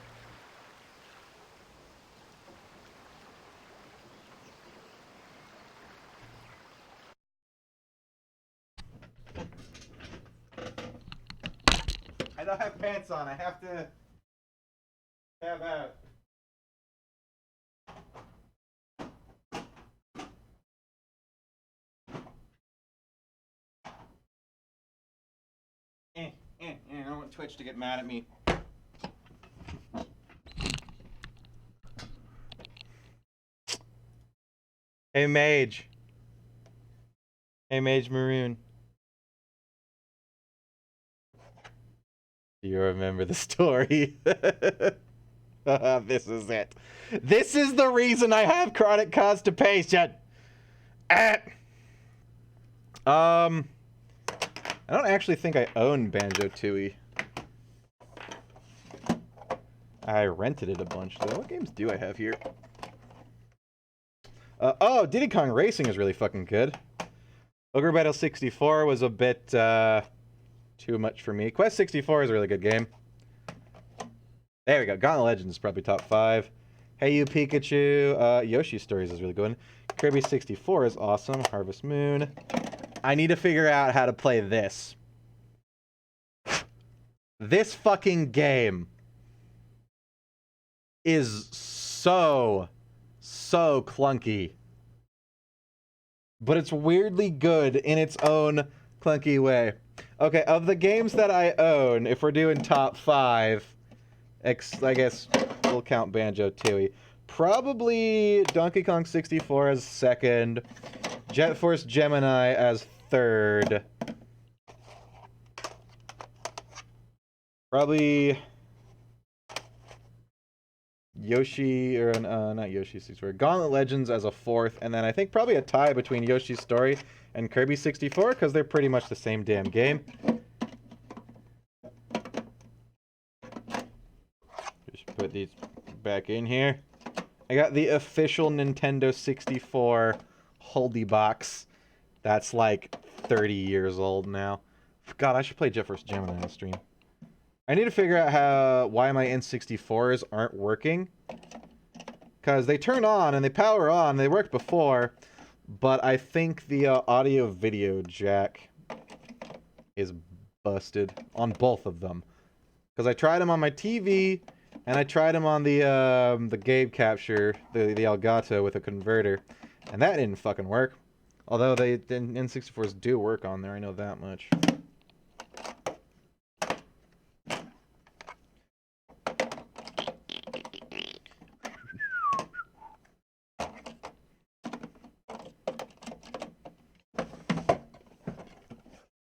[SPEAKER 1] I don't have pants on. I have to tab out. I don't want Twitch to get mad at me. Hey, Mage. Hey, Mage Maroon. Do you remember the story? This is it. This is the reason I have chronic constipation. I don't actually think I own Banjo-Tooie. I rented it a bunch, though. What games do I have here? Oh, Diddy Kong Racing is really fucking good. Ogre Battle 64 was a bit too much for me. Quest 64 is a really good game. There we go. Gauntlet Legends is probably top 5. Hey You Pikachu. Yoshi Stories is really good. Kirby 64 is awesome. Harvest Moon. I need to figure out how to play this. This fucking game is so clunky. But it's weirdly good in its own clunky way. Okay, of the games that I own, if we're doing top 5, I guess we'll count Banjo-Tooie. Probably Donkey Kong 64 as second. Jet Force Gemini as third. Probably Yoshi, or not Yoshi 64, Gauntlet Legends as a fourth, and then I think probably a tie between Yoshi's Story and Kirby 64, because they're pretty much the same damn game. Just put these back in here. I got the official Nintendo 64 Holdy box. That's like 30 years old now. God, I should play Jet Force Gemini on the stream. I need to figure out why my N64s aren't working. Because they turn on and they power on. They worked before. But I think the audio-video jack is busted on both of them. Because I tried them on my TV, and I tried them on the Game Capture, the Elgato with a converter. And that didn't fucking work. Although the N64s do work on there, I know that much.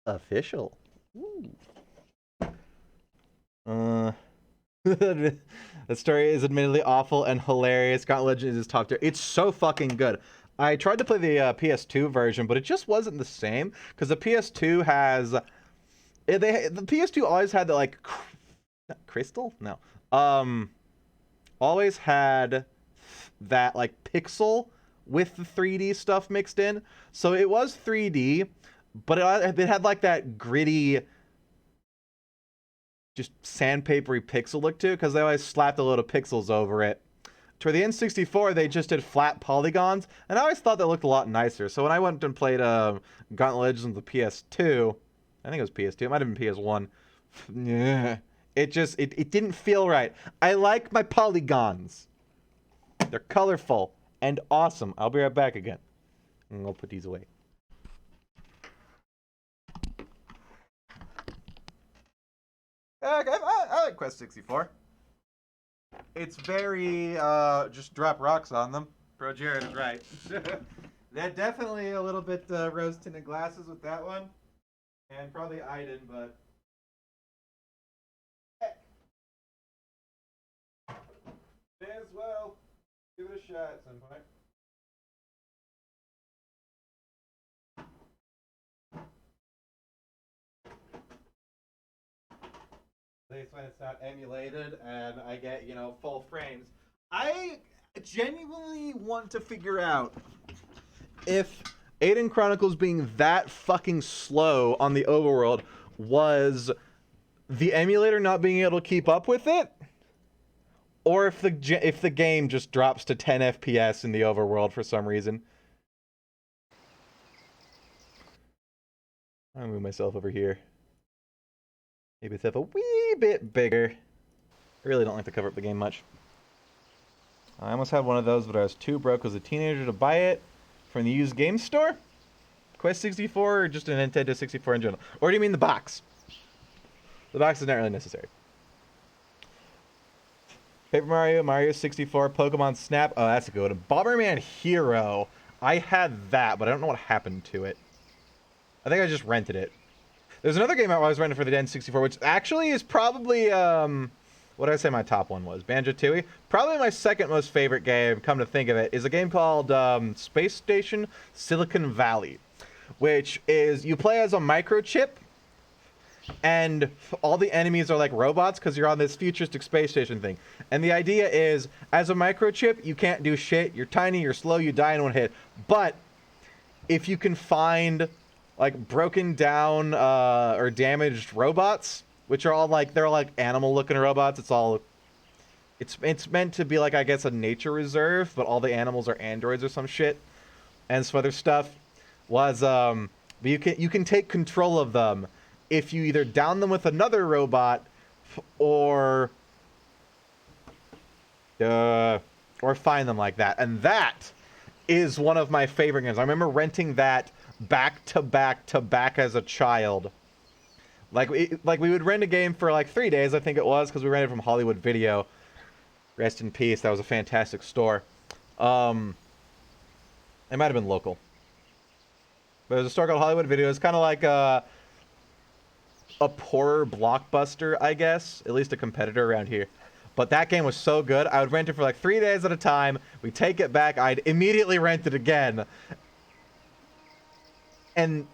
[SPEAKER 1] Official. The story is admittedly awful and hilarious. Gauntlet Legends is top tier. It's so fucking good. I tried to play the PS2 version, but it just wasn't the same because the PS2 has the PS2 always had the like crystal? No. Always had that like pixel with the 3D stuff mixed in. So it was 3D, but it had like that gritty, just sandpapery pixel look to it because they always slapped a load of pixels over it. For the N64, they just did flat polygons, and I always thought that looked a lot nicer. So when I went and played Gauntlet Legends on the PS2, I think it was PS2, it might have been PS1, yeah, it didn't feel right. I like my polygons. They're colorful and awesome. I'll be right back again. And I'll put these away. I like Quest 64. It's very, just drop rocks on them. Bro Jared is right. They're definitely a little bit rose-tinted glasses with that one. And probably Aiden, but... May as well give it a shot at some point. At least when it's not emulated and I get, you know, full frames. I genuinely want to figure out if Aiden Chronicles being that fucking slow on the overworld was the emulator not being able to keep up with it, or if the game just drops to 10 FPS in the overworld for some reason. I'll move myself over here. Maybe it's up a wee bit bigger. I really don't like to cover up the game much. I almost had one of those, but I was too broke as a teenager to buy it from the used game store. Quest 64 or just a Nintendo 64 in general? Or do you mean the box? The box is not really necessary. Paper Mario, Mario 64, Pokemon Snap. Oh, that's a good one. Bomberman Hero. I had that, but I don't know what happened to it. I think I just rented it. There's another game I was renting for the N64, which actually is probably what did I say my top one was? Banjo-Tooie? Probably my second most favorite game, come to think of it, is a game called Space Station Silicon Valley, which is you play as a microchip, and all the enemies are like robots because you're on this futuristic space station thing. And the idea is, as a microchip, you can't do shit. You're tiny, you're slow, you die in one hit. But if you can find like broken down or damaged robots, which are all like, they're like animal looking robots. It's meant to be like, I guess, a nature reserve, but all the animals are androids or some shit. And some other stuff was but you can take control of them if you either down them with another robot or find them like that. And that is one of my favorite games. I remember renting that back to back to back as a child. Like we would rent a game for like 3 days, I think it was, because we rented from Hollywood Video. Rest in peace. That was a fantastic store. It might have been local. But it was a store called Hollywood Video. It's kind of like a horror blockbuster, I guess. At least a competitor around here. But that game was so good. I would rent it for like 3 days at a time. We'd take it back. I'd immediately rent it again. And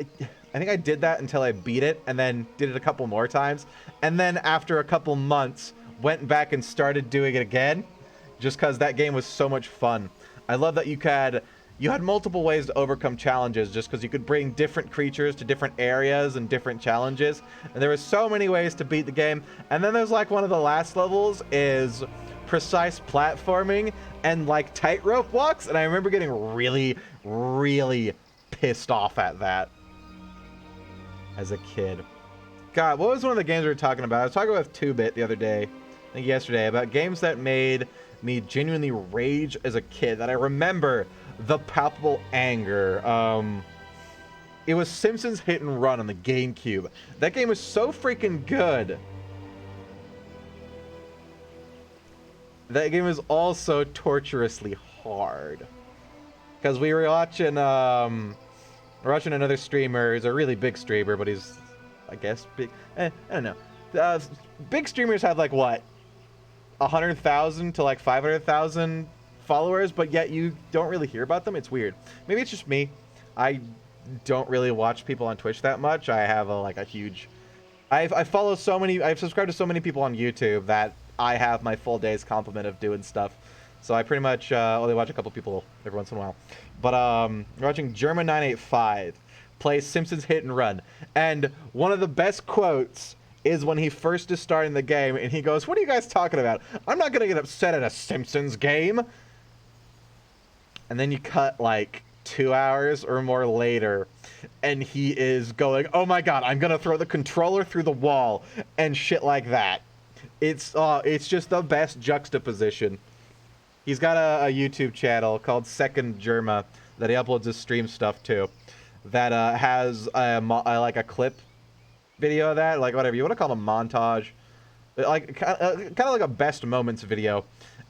[SPEAKER 1] I think I did that until I beat it, and then did it a couple more times. And then after a couple months, went back and started doing it again. Just because that game was so much fun. I love that you had multiple ways to overcome challenges, just because you could bring different creatures to different areas and different challenges. And there were so many ways to beat the game. And then there's like one of the last levels is precise platforming and like tightrope walks. And I remember getting really, really pissed off at that as a kid. God, what was one of the games we were talking about? I was talking with 2-Bit the other day, I think yesterday, about games that made me genuinely rage as a kid, that I remember the palpable anger. It was Simpsons Hit and Run on the GameCube. That game was so freaking good. That game was also torturously hard. Because we were watching, another streamer. He's a really big streamer, but he's, I guess, big. I don't know. Big streamers have like what, 100,000 to like 500,000 followers, but yet you don't really hear about them. It's weird. Maybe it's just me. I don't really watch people on Twitch that much. I have a huge. I follow so many. I've subscribed to so many people on YouTube that I have my full day's complement of doing stuff. So I pretty much only watch a couple people every once in a while. But we're watching Germa985 play Simpsons Hit and Run. And one of the best quotes is when he first is starting the game, and he goes, "What are you guys talking about? I'm not going to get upset at a Simpsons game." And then you cut like 2 hours or more later, and he is going, "Oh my god, I'm going to throw the controller through the wall," and shit like that. It's just the best juxtaposition. He's got a YouTube channel called Second Germa that he uploads his stream stuff to, that has like a clip video of that, like whatever you want to call it, a montage, like kind of like a best moments video.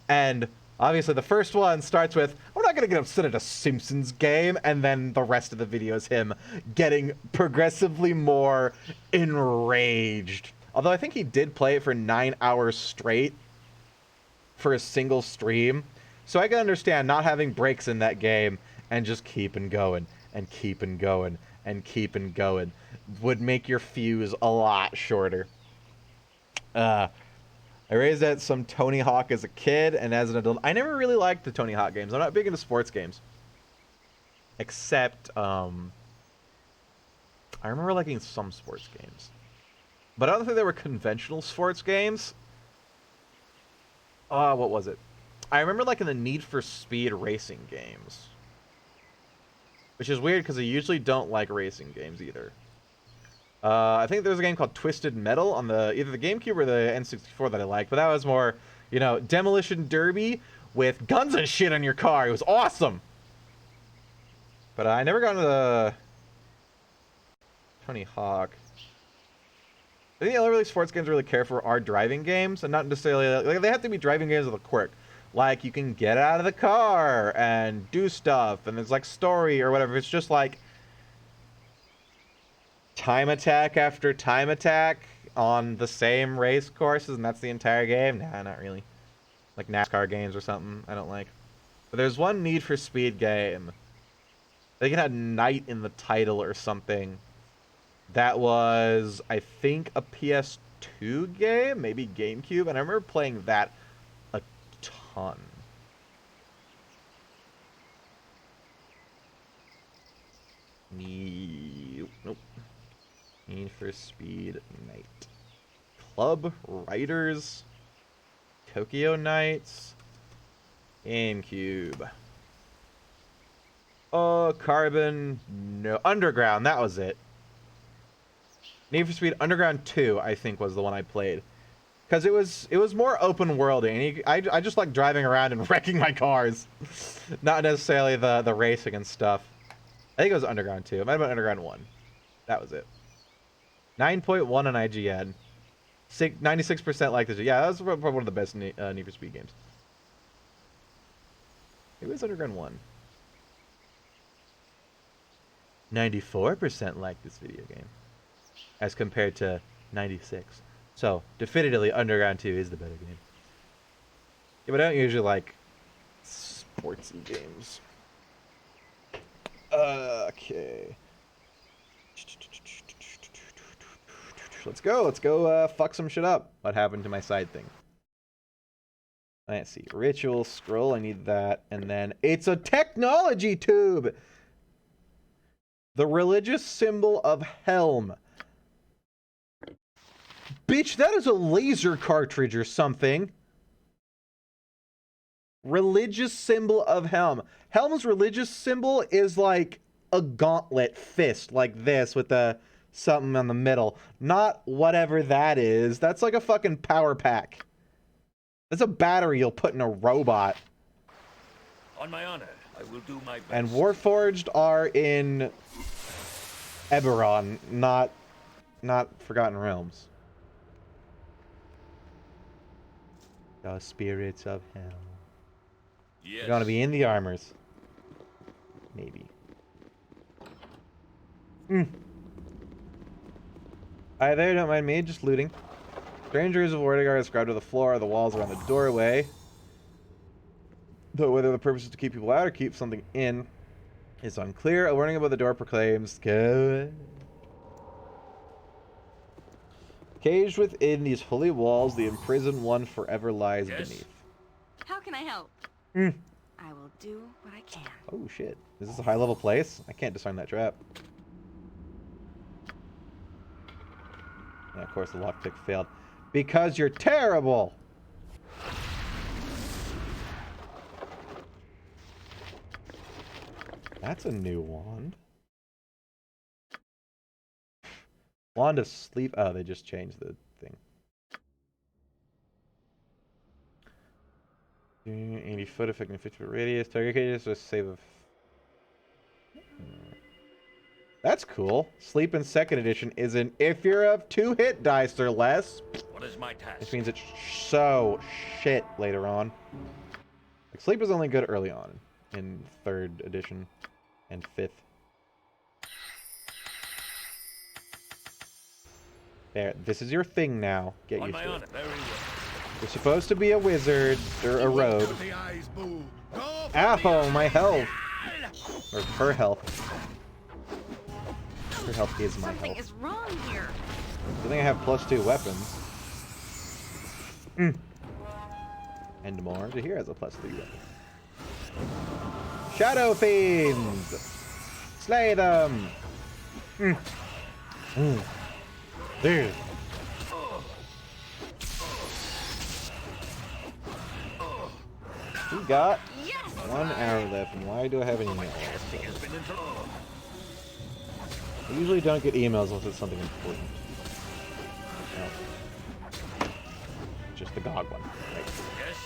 [SPEAKER 1] And obviously the first one starts with, "I'm not gonna get upset at a Simpsons game," and then the rest of the video is him getting progressively more enraged. Although I think he did play it for 9 hours straight for a single stream. So I can understand not having breaks in that game and just keeping going and keeping going and keeping going would make your fuse a lot shorter. I raised at some Tony Hawk as a kid, and as an adult, I never really liked the Tony Hawk games. I'm not big into sports games. Except, I remember liking some sports games. But I don't think they were conventional sports games. What was it? I remember liking the Need for Speed racing games. Which is weird, because I usually don't like racing games either. I think there was a game called Twisted Metal on either the GameCube or the N64 that I liked. But that was more, Demolition Derby with guns and shit on your car. It was awesome! But I never got into the Tony Hawk. I think the only really sports games I really care for are driving games, and not necessarily, like, they have to be driving games with a quirk. Like, you can get out of the car and do stuff, and there's, like, story or whatever. It's just, like, time attack after time attack on the same race courses and that's the entire game? Nah, not really. Like NASCAR games or something I don't like. But there's one Need for Speed game. I think it had Night in the title or something. That was, I think, a PS2 game, maybe GameCube, and I remember playing that a ton. Nope. Need for Speed Night. Club Riders. Tokyo Nights. GameCube. Oh, Carbon. No. Underground. That was it. Need for Speed Underground 2, I think, was the one I played. Because it was more open worlding. I just like driving around and wrecking my cars. Not necessarily the racing and stuff. I think it was Underground 2. It might have been Underground 1. That was it. 9.1 on IGN. 96% like this. Yeah, that was probably one of the best Need for Speed games. It was Underground 1. 94% like this video game. As compared to 96. So, definitively, Underground 2 is the better game. Yeah, but I don't usually like sportsy games. Okay. Let's go fuck some shit up. What happened to my side thing? Let's see. Ritual scroll, I need that. And then, it's a technology tube! The religious symbol of Helm. Bitch, that is a laser cartridge or something. Religious symbol of Helm. Helm's religious symbol is like a gauntlet fist like this with the something on the middle. Not whatever that is. That's like a fucking power pack. That's a battery you'll put in a robot.
[SPEAKER 3] On my honor, I will do my best.
[SPEAKER 1] And Warforged are in Eberron, not Forgotten Realms. The spirits of hell.
[SPEAKER 3] Yes.
[SPEAKER 1] You're gonna be in the armors. Maybe. Hi there, don't mind me, just looting. Strangers of Vortigard are described to the floor, the walls around the doorway. Though whether the purpose is to keep people out or keep something in is unclear. A warning above the door proclaims, caged within these holy walls, the imprisoned one forever lies beneath.
[SPEAKER 5] How can I help? I will do what I can.
[SPEAKER 1] Oh shit. Is this a high level place? I can't disarm that trap. And of course the lockpick failed. Because you're terrible! That's a new wand. Wand of Sleep. Oh, they just changed the thing. 80 foot, affecting 50 foot radius. Target cages with save of. That's cool. Sleep in second edition isn't. If you're of 2 hit dice or less.
[SPEAKER 3] What is my task?
[SPEAKER 1] Which means it's so shit later on. Like, sleep is only good early on in 3rd edition and 5th. There, this is your thing now. Get used to it. You're supposed to be a wizard or a rogue. Ow, my health. Or her health. Her health is my health.
[SPEAKER 5] Something is wrong here.
[SPEAKER 1] I think I have +2 weapons. And more. Here has a +3 weapon. Shadow Fiends! Slay them! There. We got 1 hour left, and why do I have an email? I usually don't get emails unless it's something important. No. Just the GOG one. Right.
[SPEAKER 3] Yes.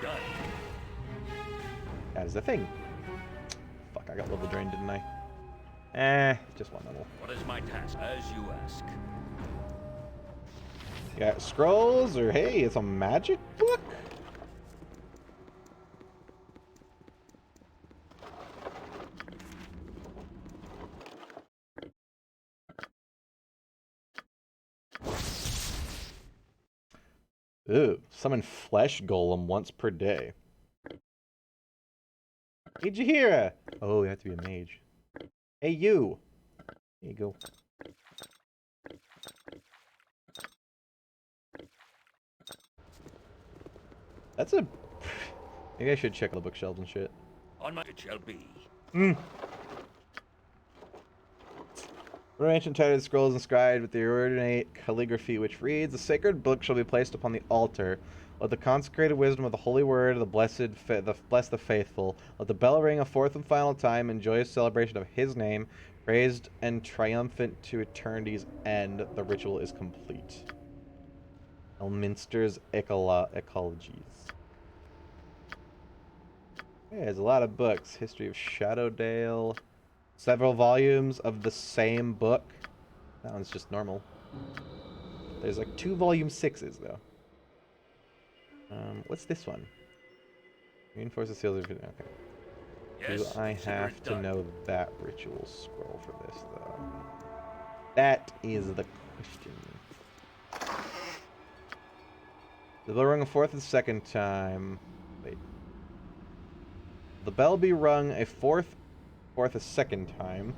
[SPEAKER 3] Done.
[SPEAKER 1] That is the thing. Fuck, I got level drained, didn't I? Just 1 level.
[SPEAKER 3] What is my task? As you ask.
[SPEAKER 1] You got scrolls, or hey, it's a magic book? Ooh, summon flesh golem once per day. Hey, Jahira! Oh, you have to be a mage. Hey, you! There you go. That's a... Maybe I should check the bookshelves and shit.
[SPEAKER 3] On my it shall be.
[SPEAKER 1] From ancient tattered scrolls inscribed with the ornate calligraphy which reads, "The sacred book shall be placed upon the altar. Let the consecrated wisdom of the holy word of the bless the faithful. Let the bell ring a fourth and final time in joyous celebration of his name, praised and triumphant to eternity's end. The ritual is complete." Elminster's Ecologies. Yeah, there's a lot of books. History of Shadowdale. Several volumes of the same book. That one's just normal. There's like 2 volume 6s though. What's this one? Reinforce the seals of... Okay.
[SPEAKER 3] Yes,
[SPEAKER 1] Do I have to
[SPEAKER 3] done.
[SPEAKER 1] know that ritual scroll for this though? That is the question. The bell rung a fourth and second time. Wait. The bell be rung a fourth a second time.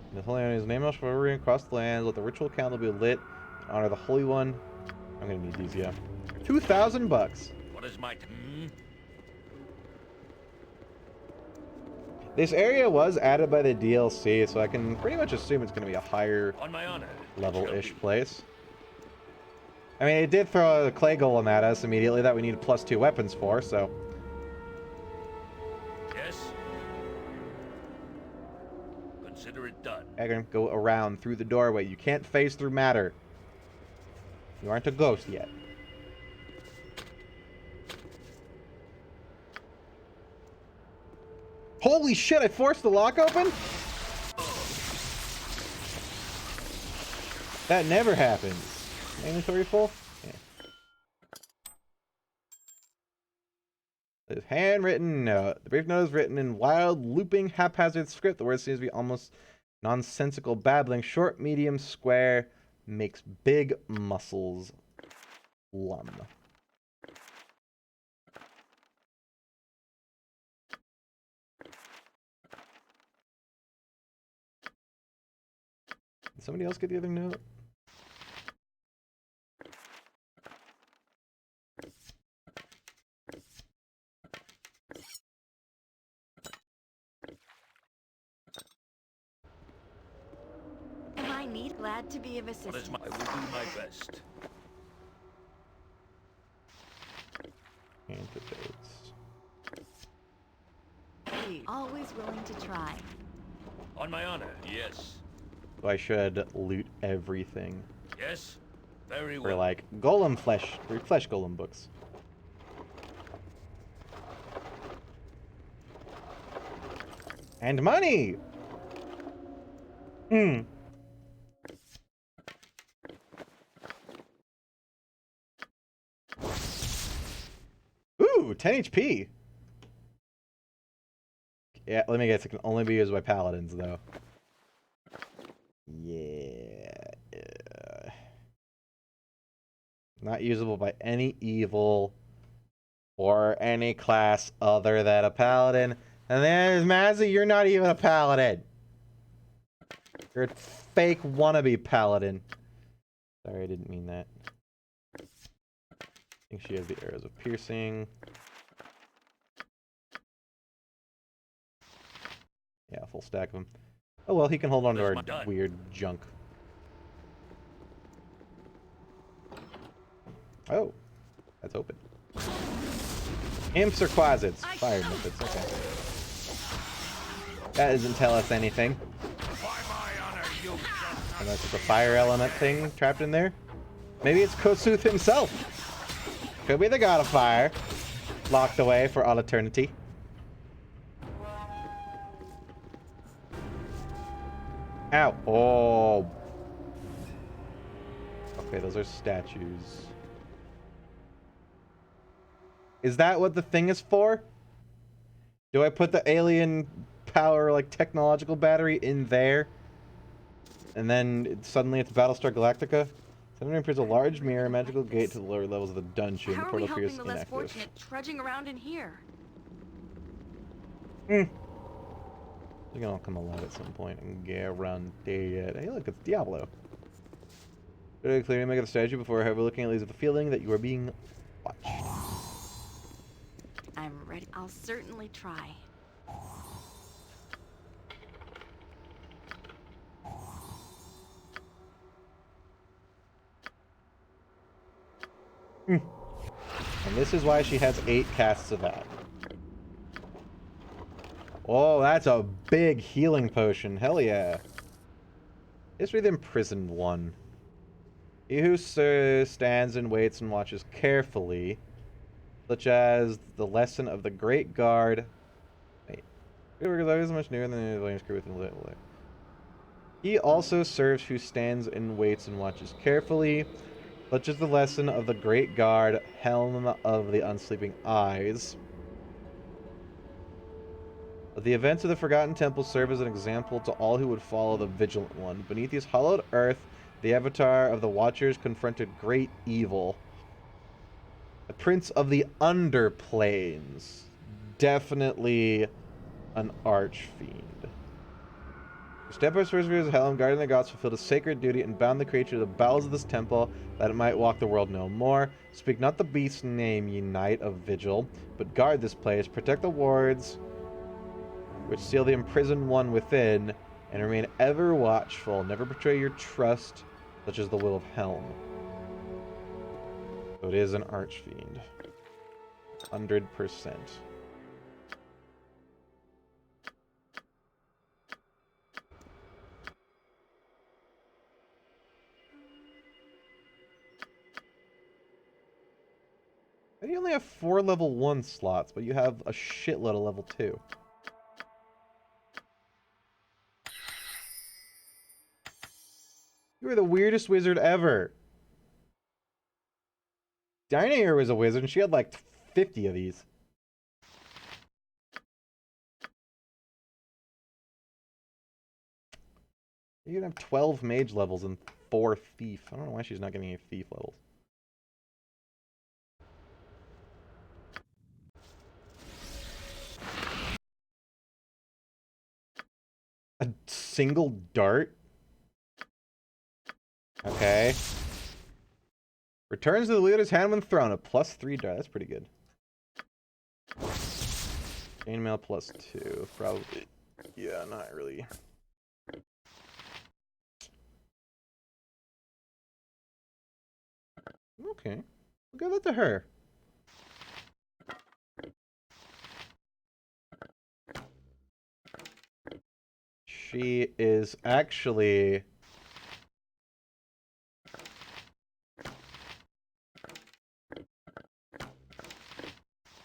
[SPEAKER 1] And the Holy One, his name shall forever ring across the land. Let the ritual candle be lit in honor of the Holy One. I'm gonna need these, yeah. 2,000 bucks.
[SPEAKER 3] What is my...
[SPEAKER 1] This area was added by the DLC, so I can pretty much assume it's gonna be a higher
[SPEAKER 3] On my honor.
[SPEAKER 1] level-ish place. I mean, it did throw a clay golem at us immediately that we needed +2 weapons for, so...
[SPEAKER 3] Yes. Consider it done.
[SPEAKER 1] I'm gonna go around through the doorway. You can't phase through matter. You aren't a ghost yet. Holy shit, I forced the lock open? That never happens. Inventory full? Yeah. There's handwritten note. The brief note is written in wild, looping, haphazard script. The word seems to be almost nonsensical babbling. Short, medium, square, makes big muscles lum. Did somebody else get the other note?
[SPEAKER 9] Am I need glad to be of
[SPEAKER 3] What is
[SPEAKER 9] assistance?
[SPEAKER 3] my... I will do my best.
[SPEAKER 1] Antidotes.
[SPEAKER 9] Always willing to try.
[SPEAKER 3] On my honor. Yes.
[SPEAKER 1] So I should loot everything.
[SPEAKER 3] Yes. Very
[SPEAKER 1] For
[SPEAKER 3] well.
[SPEAKER 1] like golem flesh, for flesh golem books. And money! Ooh, 10 HP! Yeah, let me guess, it can only be used by paladins, though. Yeah. Not usable by any evil or any class other than a paladin. And there's Mazzy, you're not even a paladin. You're a fake wannabe paladin. Sorry, I didn't mean that. I think she has the arrows of piercing. Yeah, full stack of them. Oh well, he can hold on to our weird junk. Oh, that's open. Imps or quasits? Fire methods, okay. That doesn't tell us anything. Unless it's a fire element thing trapped in there. Maybe it's Kosuth himself. Could be the god of fire. Locked away for all eternity. Ow. Oh. Okay, those are statues. Is that what the thing is for? Do I put the alien power, like, technological battery in there? And then suddenly it's Battlestar Galactica? Lathander appears a large mirror, magical gate to the lower levels of the dungeon.
[SPEAKER 5] How
[SPEAKER 1] The
[SPEAKER 5] are we
[SPEAKER 1] portal appears
[SPEAKER 5] helping the less
[SPEAKER 1] inactive.
[SPEAKER 5] fortunate trudging around in here?
[SPEAKER 1] They're gonna all come alive at some point. I'm guaranteed. Hey, look, it's Diablo. Very clearly make the statue before, however, looking at leaves with the feeling that you are being watched.
[SPEAKER 5] I'm ready. I'll certainly try.
[SPEAKER 1] And this is why she has 8 casts of that. Oh, that's a big healing potion. Hell yeah. History of the Imprisoned One. He who stands and waits and watches carefully, such as the lesson of the Great Guard. Wait. Is much nearer than the Williams crew within little. He also serves who stands and waits and watches carefully, such as the lesson of the Great Guard, Helm of the Unsleeping Eyes. The events of the Forgotten Temple serve as an example to all who would follow the Vigilant One. Beneath his hallowed earth, the avatar of the Watchers confronted great evil. The Prince of the Underplanes. Definitely an archfiend. Stepper's first view as Helm, guarding the gods, fulfilled a sacred duty and bound the creature to the bowels of this temple, that it might walk the world no more. Speak not the beast's name, ye knight of vigil, but guard this place, protect the wards which seal the imprisoned one within, and remain ever watchful. Never betray your trust, such as the will of Helm. So it is an archfiend. 100%. And you only have 4 level 1 slots, but you have a shitload of level 2. You were the weirdest wizard ever. Dynair was a wizard, and she had like 50 of these. You can have 12 mage levels and 4 thief. I don't know why she's not getting any thief levels. A single dart? Okay. Returns to the leader's hand when thrown. A +3 dart. That's pretty good. Chainmail +2. Probably. Yeah, not really. Okay. We'll give that to her. She is actually...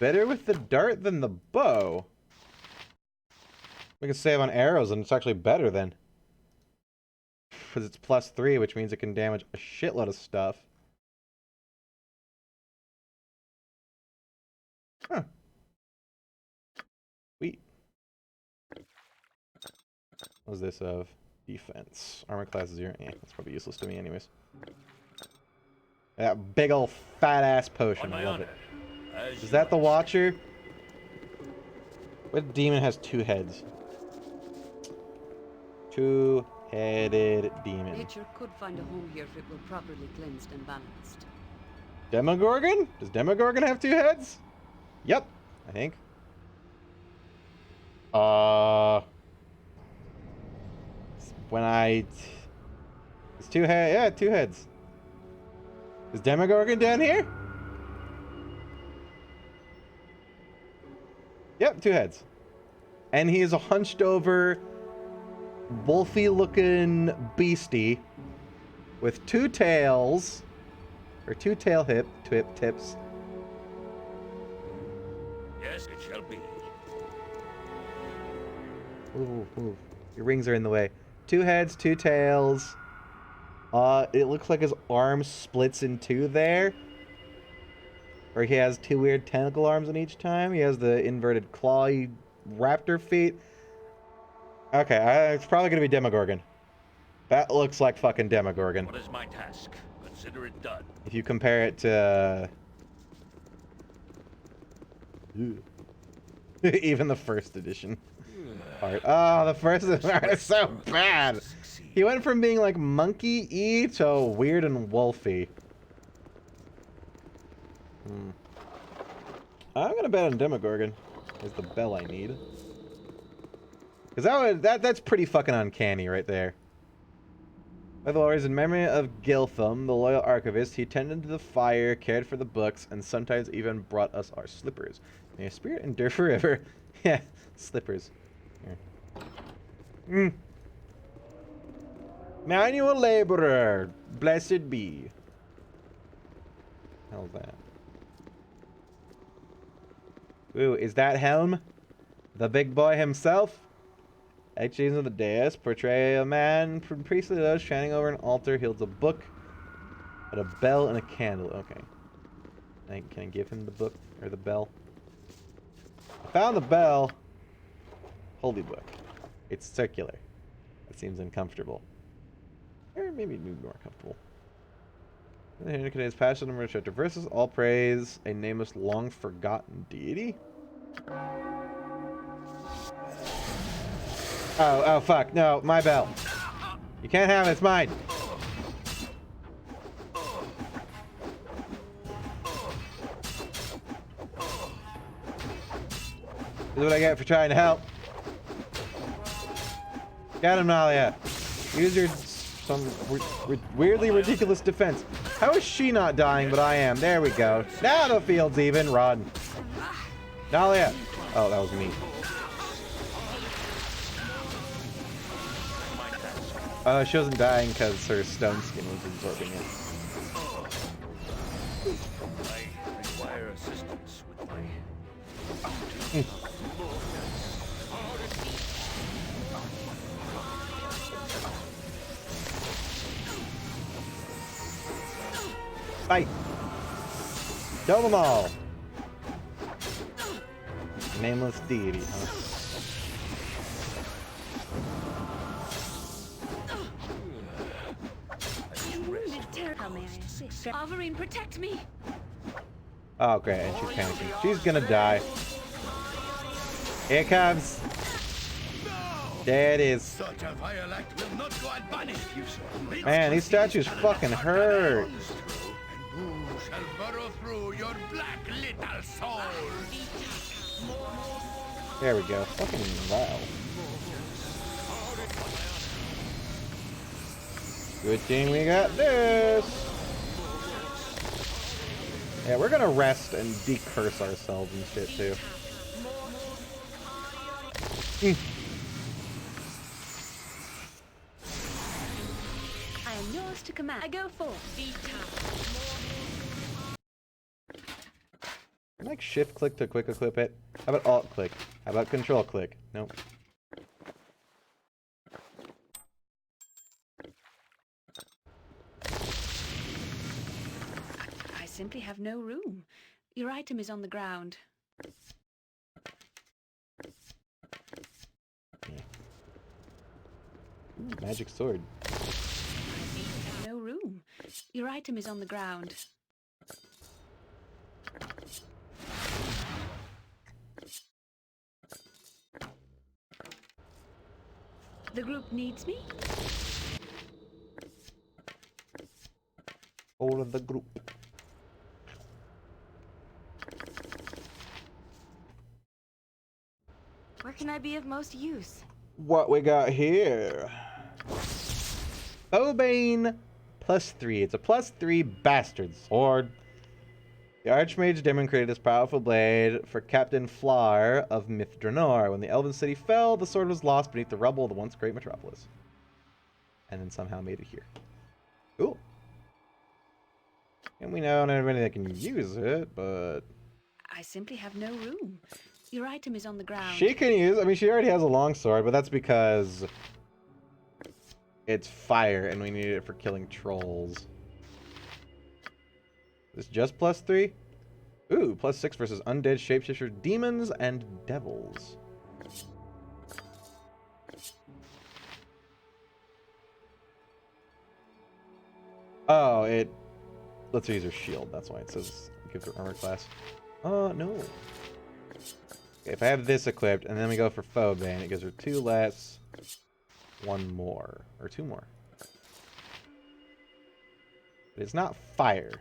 [SPEAKER 1] better with the dart than the bow. We can save on arrows, and it's actually better then. Because it's +3, which means it can damage a shitload of stuff. Huh. Sweet. What was this of? Defense. Armor class 0. Eh, that's probably useless to me anyways. That big ol' fat ass potion. I love it. Is that the Watcher? What demon has 2 heads? 2-headed demon.
[SPEAKER 15] Nature could find a home here if it were properly cleansed and balanced.
[SPEAKER 1] Demogorgon? Does Demogorgon have 2 heads? Yep, I think. When I... It's 2 heads. Yeah, 2 heads. Is Demogorgon down here? Yep, 2 heads. And he is a hunched over, wolfy looking beastie with 2 tails, or 2 tail tips.
[SPEAKER 3] Yes, it shall be.
[SPEAKER 1] Ooh, ooh. Your rings are in the way. 2 heads, 2 tails. It looks like his arm splits in 2 there. Or he has 2 weird tentacle arms on each time. He has the inverted clawy raptor feet. Okay, it's probably gonna be Demogorgon. That looks like fucking Demogorgon.
[SPEAKER 3] What is my task, good consider it done.
[SPEAKER 1] If you compare it to even the first edition part. Oh, the first part is so bad. He went from being like monkey-y to weird and wolfy. I'm gonna bet on Demogorgon is the bell I need. Cause that's pretty fucking uncanny right there. By the Lords, in memory of Giltham, the loyal archivist, he tended to the fire, cared for the books, and sometimes even brought us our slippers. May your spirit endure forever. Yeah, slippers. Here. Manual laborer, blessed be. Hell's that? Ooh, is that Helm? The big boy himself? Etchings of the dais portray a man from priestly lineage standing over an altar. He holds a book, but a bell and a candle. Okay. Can I give him the book or the bell? I found the bell. Holy book. It's circular. That seems uncomfortable. Or maybe more comfortable. Here contains passage number chapter verses. All praise a nameless, long forgotten deity. Oh, fuck. No, my bell. You can't have it. It's mine. This is what I get for trying to help. Got him, Nalia. Use your weirdly ridiculous defense. How is she not dying, but I am? There we go. Now the field's even. Run. Nalia. Oh, that was me. She wasn't dying because her stone skin was absorbing it.
[SPEAKER 3] I require assistance with my...
[SPEAKER 1] Fight! Kill them all! Nameless deity, huh?
[SPEAKER 14] How may I assist? Alvarine, protect me!
[SPEAKER 1] Oh, great, and she's panicking. She's gonna die. Here it comes. There it is.
[SPEAKER 6] Such a vile act will not go unpunished.
[SPEAKER 1] Man, these statues fucking hurt.
[SPEAKER 6] And who shall burrow through your black little soul?
[SPEAKER 1] There we go. Fucking wow. Good thing we got this. Yeah, we're gonna rest and decurse ourselves and shit too.
[SPEAKER 14] I am yours to command. I go forth.
[SPEAKER 1] Like shift click to quick equip it. How about alt click? How about control click? Nope.
[SPEAKER 15] I simply have no room. Your item is on the ground.
[SPEAKER 1] Magic sword.
[SPEAKER 15] No room. Your item is on the ground. The group needs me?
[SPEAKER 1] All of the group.
[SPEAKER 9] Where can I be of most use?
[SPEAKER 1] What we got here? Bowbane +3. It's a +3 bastard sword. The Archmage Demon created this powerful blade for Captain Flar of Myth Draenor. When the Elven City fell, the sword was lost beneath the rubble of the once great metropolis. And then somehow made it here. Cool. And we know not everybody that can use it, but...
[SPEAKER 15] I simply have no room. Your item is on the ground.
[SPEAKER 1] She can use... I mean, she already has a longsword, but that's because... it's fire, and we need it for killing trolls. Is this just +3? Ooh, +6 versus undead, shapeshifter, demons, and devils. Oh, it Let's use her shield. That's why it says gives her armor class. Oh, no. Okay, if I have this equipped, and then we go for Phobane, it gives her 2 less, 1 more. Or 2 more. But it's not fire.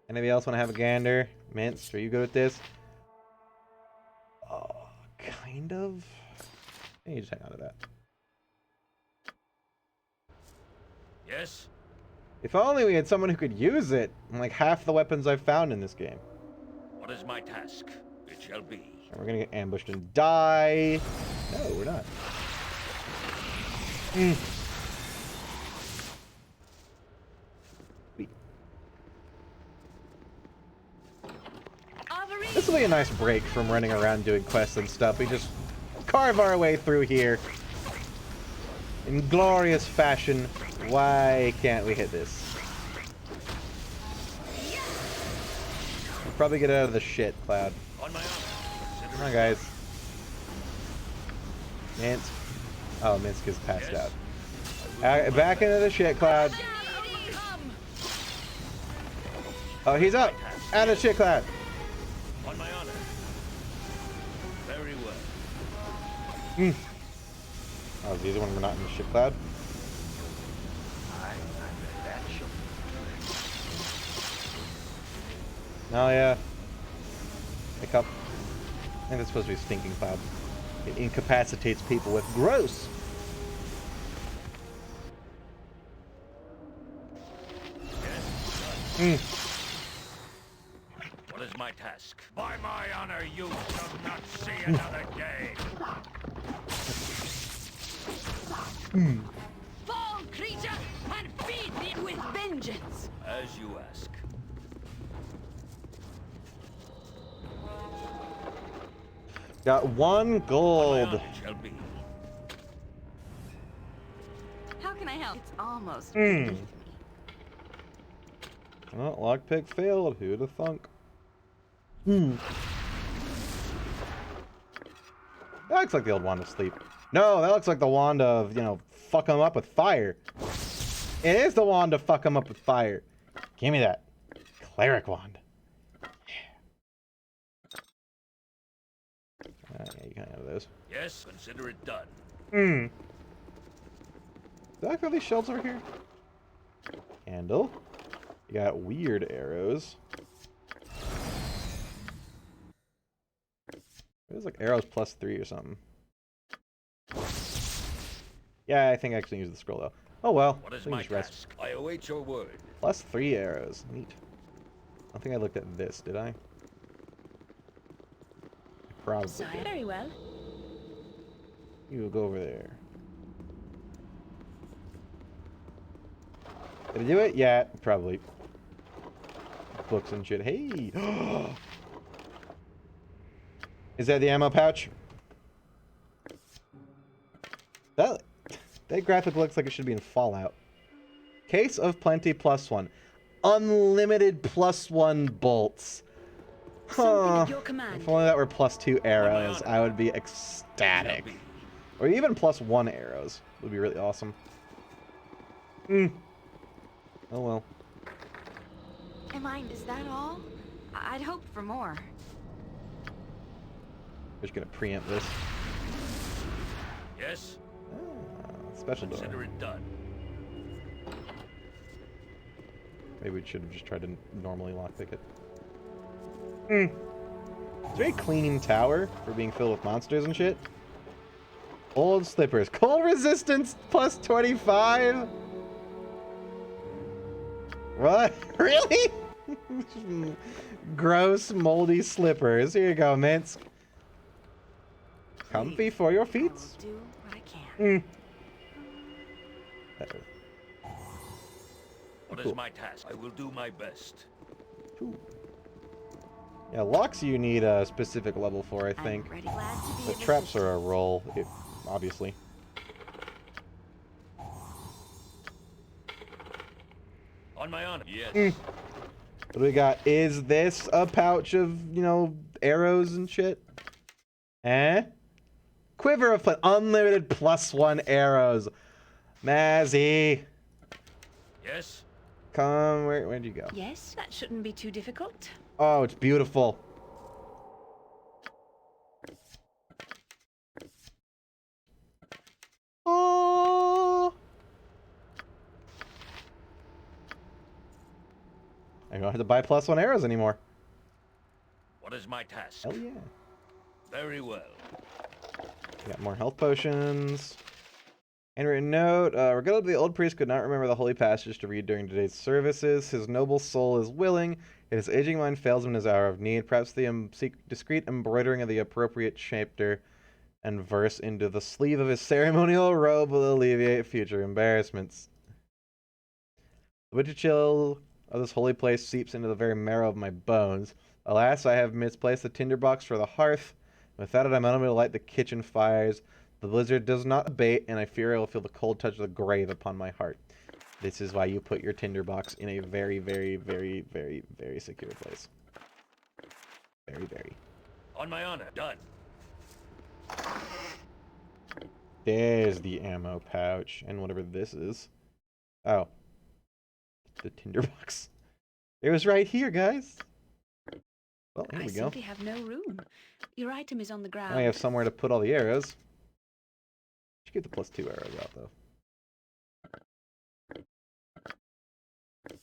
[SPEAKER 1] Anybody else want to have a gander? Mince, are you good with this? Kind of. Hey, you just hang on to that.
[SPEAKER 3] Yes?
[SPEAKER 1] If only we had someone who could use it. Like half the weapons I've found in this game.
[SPEAKER 3] What is my task? It shall be.
[SPEAKER 1] We're gonna get ambushed and die. No, we're not. This will be a nice break from running around doing quests and stuff. We just carve our way through here in glorious fashion. Why can't we hit this? We'll probably get out of the shit, Cloud.
[SPEAKER 3] On my honor.
[SPEAKER 1] Come on, guys. Minsk. Oh, Minsk is passed out. Back into the shit, Cloud. Oh, he's up. Out of the shit, Cloud.
[SPEAKER 3] On my honor. Very well.
[SPEAKER 1] Oh, is he the one we're not in the shit cloud? Oh, yeah. Wake up. I think that's supposed to be stinking cloud. It incapacitates people with gross.
[SPEAKER 3] What is my task? By my honor, you shall not see another day.
[SPEAKER 5] Fall, creature, and feed me with vengeance.
[SPEAKER 3] As you ask.
[SPEAKER 1] Got 1 gold.
[SPEAKER 3] It shall be.
[SPEAKER 5] How can I help? It's almost.
[SPEAKER 1] Oh, lockpick failed. Who'da thunk? That looks like the old wand of sleep. No, that looks like the wand of, you know, fuck him up with fire. It is the wand to fuck him up with fire. Give me that. Cleric wand. Yeah, you can have those.
[SPEAKER 3] Yes, consider it done.
[SPEAKER 1] Do I have these shells over here? Handle. You got weird arrows. It was like arrows +3 or something. Yeah, I think I can use the scroll though. Oh well.
[SPEAKER 3] What is
[SPEAKER 1] we can
[SPEAKER 3] my
[SPEAKER 1] just rest.
[SPEAKER 3] task? I await your word.
[SPEAKER 1] +3 arrows. Neat. I don't think I looked at this, did I? Probably did.
[SPEAKER 15] Very well.
[SPEAKER 1] You go over there. Did I do it? Yeah, probably. Books and shit. Hey! Is that the ammo pouch? That graphic looks like it should be in Fallout. Case of Plenty +1. Unlimited +1 bolts. Huh. If only that were +2 arrows, I would be ecstatic. Or even +1 arrows would be really awesome. Oh well.
[SPEAKER 5] Is that all? I'd hoped for more.
[SPEAKER 1] Just gonna preempt this.
[SPEAKER 3] Yes?
[SPEAKER 1] Special door.
[SPEAKER 3] Consider it done.
[SPEAKER 1] Maybe we should have just tried to normally lockpick it. It's a very clean tower for being filled with monsters and shit. Old slippers. Cold resistance +25? What? Really? Gross, moldy slippers. Here you go, Minsk. Comfy for your feet.
[SPEAKER 5] Do what I can.
[SPEAKER 3] What is my task? I will do my best.
[SPEAKER 1] Cool. Yeah, locks you need a specific level for, I think. The traps are a roll, obviously.
[SPEAKER 3] On my honor. Yes.
[SPEAKER 1] What do we got? Is this a pouch of, you know, arrows and shit? Eh? Quiver of unlimited +1 arrows. Mazzy.
[SPEAKER 3] Yes?
[SPEAKER 1] Come, where'd you go?
[SPEAKER 15] Yes, that shouldn't be too difficult.
[SPEAKER 1] Oh, it's beautiful. Oh. I don't have to buy +1 arrows anymore.
[SPEAKER 3] What is my task?
[SPEAKER 1] Hell yeah.
[SPEAKER 3] Very well.
[SPEAKER 1] Got more health potions. Handwritten note. Regardless, the old priest could not remember the holy passage to read during today's services. His noble soul is willing, yet his aging mind fails him in his hour of need. Perhaps the discreet embroidering of the appropriate chapter and verse into the sleeve of his ceremonial robe will alleviate future embarrassments. The winter chill of this holy place seeps into the very marrow of my bones. Alas, I have misplaced the tinderbox for the hearth. Without it, I'm unable to light the kitchen fires. The blizzard does not abate, and I fear I will feel the cold touch of the grave upon my heart. This is why you put your tinderbox in a very, very, very, very, very secure place. Very, very.
[SPEAKER 3] On my honor. Done.
[SPEAKER 1] There's the ammo pouch, and whatever this is. Oh. The tinderbox. It was right here, guys. Well, here we go.
[SPEAKER 15] I simply have no room. Your item is on the ground.
[SPEAKER 1] Now I have somewhere to put all the arrows. Should get the +2 arrows out, though.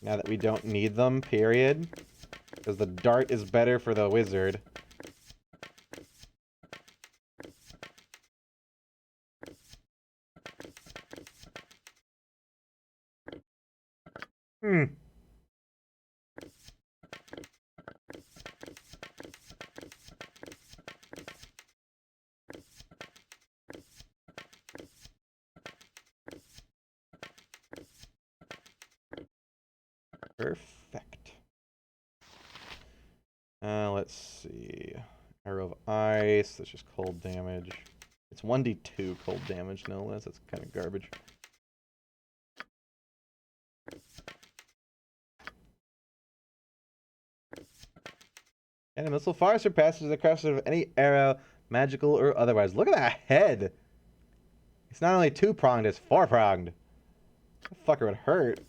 [SPEAKER 1] Now that we don't need them, period. Because the dart is better for the wizard. Perfect. Let's see. Arrow of ice. That's just cold damage. It's 1d2 cold damage, no less. That's kind of garbage. And a missile far surpasses the crest of any arrow, magical or otherwise. Look at that head! It's not only 2-pronged, it's 4-pronged. That fucker would hurt.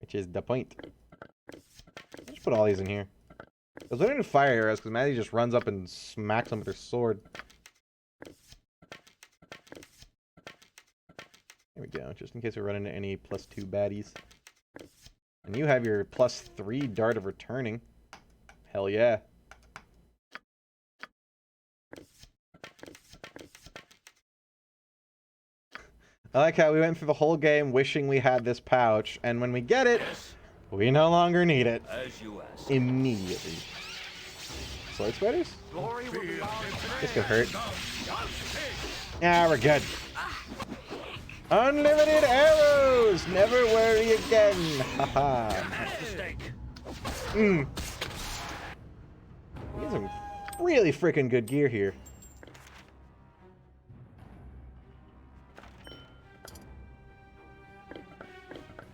[SPEAKER 1] Which is the point. Just put all these in here. I was waiting to fire arrows because Maddie just runs up and smacks them with her sword. There we go, just in case we run into any +2 baddies. And you have your +3 dart of returning. Hell yeah. I like how we went through the whole game wishing we had this pouch, and when we get it, we no longer need it.
[SPEAKER 3] As you ask.
[SPEAKER 1] Immediately. Sword spiders? This could hurt. Yeah, we're good. Unlimited arrows! Never worry again! Haha. We got some really freaking good gear here.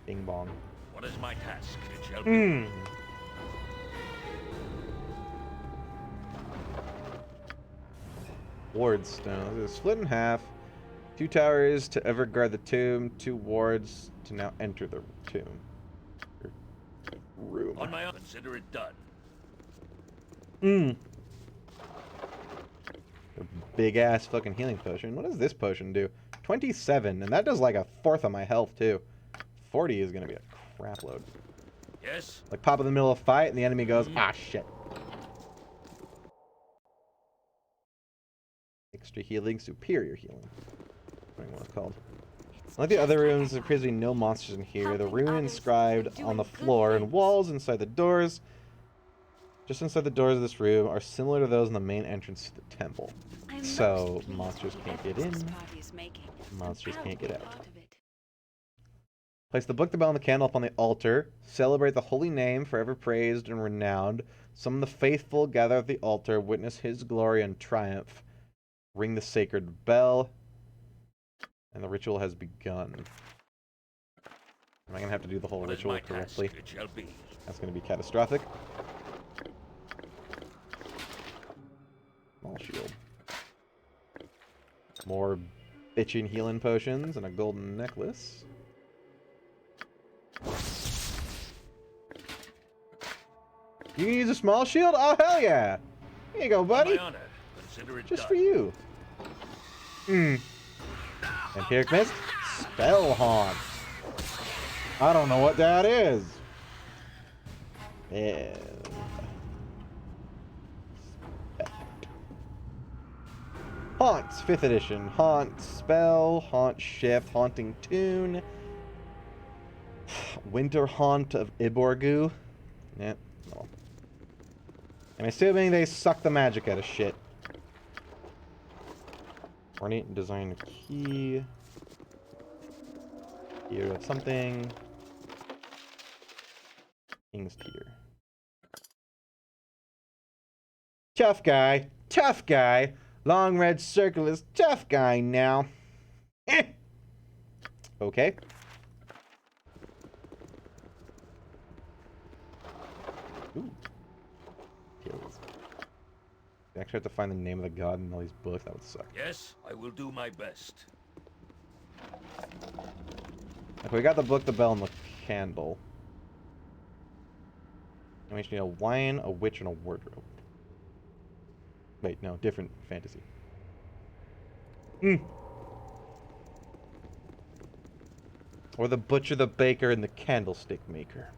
[SPEAKER 1] Bing bong.
[SPEAKER 3] What is my task? It shall be.
[SPEAKER 1] Ward stone. This is split in half. 2 towers to ever guard the tomb. 2 wards to now enter the tomb. Room.
[SPEAKER 3] On my own, consider it done.
[SPEAKER 1] A big ass fucking healing potion. What does this potion do? 27, and that does like 1/4 of my health too. 40 is gonna be a crap load.
[SPEAKER 3] Yes.
[SPEAKER 1] Like pop in the middle of a fight, and the enemy goes, ah shit. Extra healing, superior healing. I don't know what it's called. Like the other rooms, there appears to be no monsters in here. The rune inscribed on the floor and walls inside the doors, just inside the doors of this room, are similar to those in the main entrance to the temple. So monsters can't get in, monsters can't get out. Place the book, the bell, and the candle upon the altar. Celebrate the holy name, forever praised and renowned. Summon the faithful, gather at the altar, witness his glory and triumph. Ring the sacred bell. And the ritual has begun. Am I going to have to do the whole ritual correctly? That's going to be catastrophic. Small shield. More bitchin' healing potions and a golden necklace. You can use a small shield? Oh, hell yeah. Here you go, buddy.
[SPEAKER 3] My honor, consider it
[SPEAKER 1] Just
[SPEAKER 3] done.
[SPEAKER 1] for you. Empiric Mist? Spell Haunt. I don't know what that is. Yeah. Haunts, 5th edition. Haunt Spell, Haunt Shift, Haunting Tune. Winter Haunt of Iborgu. Yeah, no. I'm assuming they suck the magic out of shit. Ornate design key. Here of something. King's tier. Tough guy. Tough guy. Long red circle is tough guy now. Okay. Ooh. Kills. I actually have to find the name of the god in all these books. That would suck.
[SPEAKER 3] Yes, I will do my best.
[SPEAKER 1] Okay, we got the book, the bell, and the candle. And we just need a lion, a witch, and a wardrobe. Wait, no, different fantasy. Or the butcher, the baker, and the candlestick maker.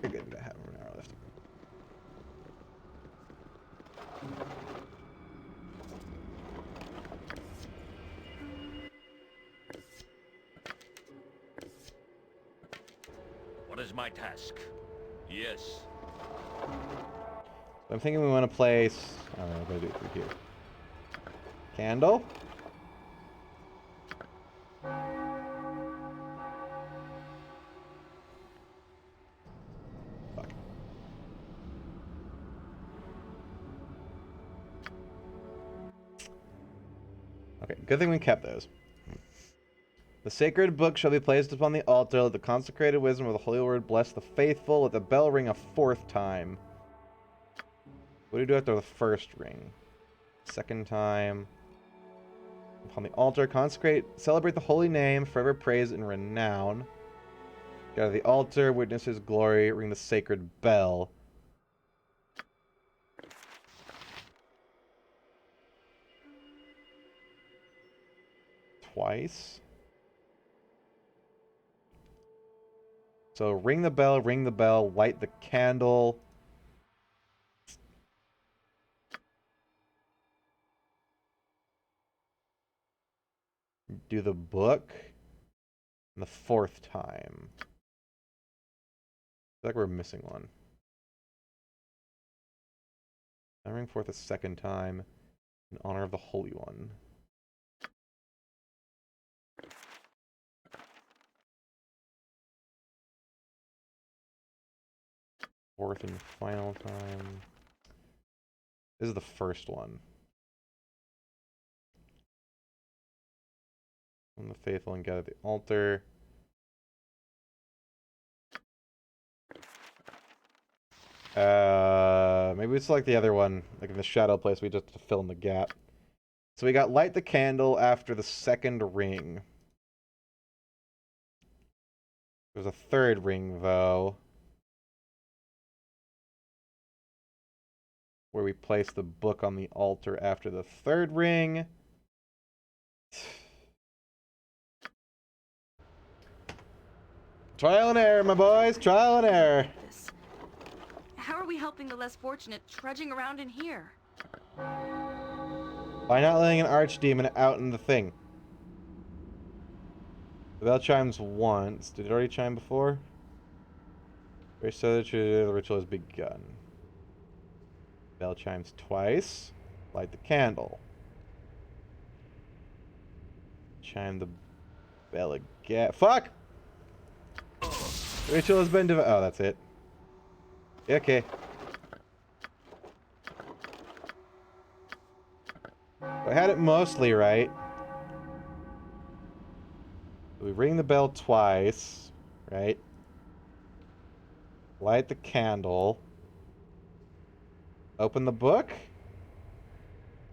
[SPEAKER 1] You're good to have an hour left.
[SPEAKER 3] What is my task? Yes.
[SPEAKER 1] I'm thinking we want to place. I don't know, I'm gonna do it through here. Candle. Fuck. Okay, good thing we kept those. The sacred book shall be placed upon the altar. Let the consecrated wisdom of the holy word bless the faithful. Let the bell ring a 4th time. What do we do after the first ring? 2nd time. Upon the altar, consecrate, celebrate the holy name, forever praise and renown. Get out of the altar, witness his glory, ring the sacred bell. Twice. So ring the bell, light the candle. Do the book. And the 4th time. I feel like we're missing one. I ring forth a 2nd time in honor of the Holy One. Fourth and final time. This is the first one. On the faithful and gather the altar. Maybe we select the other one, like in the shadow place. We just have to fill in the gap. So we got light the candle after the 2nd ring. There's a 3rd ring though, where we place the book on the altar after the 3rd ring. Trial and error, my boys. Trial and error.
[SPEAKER 5] How are we helping the less fortunate trudging around in here?
[SPEAKER 1] By not letting an archdemon out in the thing. The bell chimes once. Did it already chime before? So the ritual has begun. Bell chimes twice. Light the candle. Chime the bell again. Fuck! The ritual has been oh, that's it. Okay. I had it mostly right. We ring the bell twice, right? Light the candle. Open the book.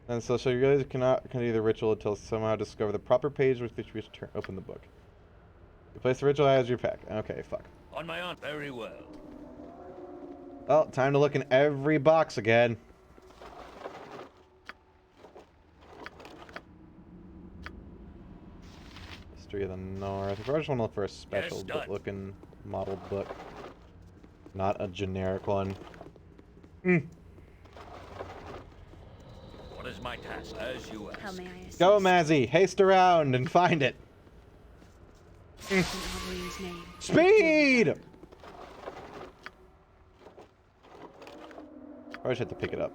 [SPEAKER 1] And so you guys cannot continue the ritual until somehow discover the proper page with which we should open the book. You place the ritual as your pack. Okay, fuck.
[SPEAKER 3] On my aunt. Very well.
[SPEAKER 1] Well, time to look in every box again. History of the North. I just want to look for a special looking modeled book. Not a generic one.
[SPEAKER 3] What is my task? As you ask.
[SPEAKER 15] How may I assist?
[SPEAKER 1] Go, Mazzy. Haste around and find it. Speed! I just had to pick it up.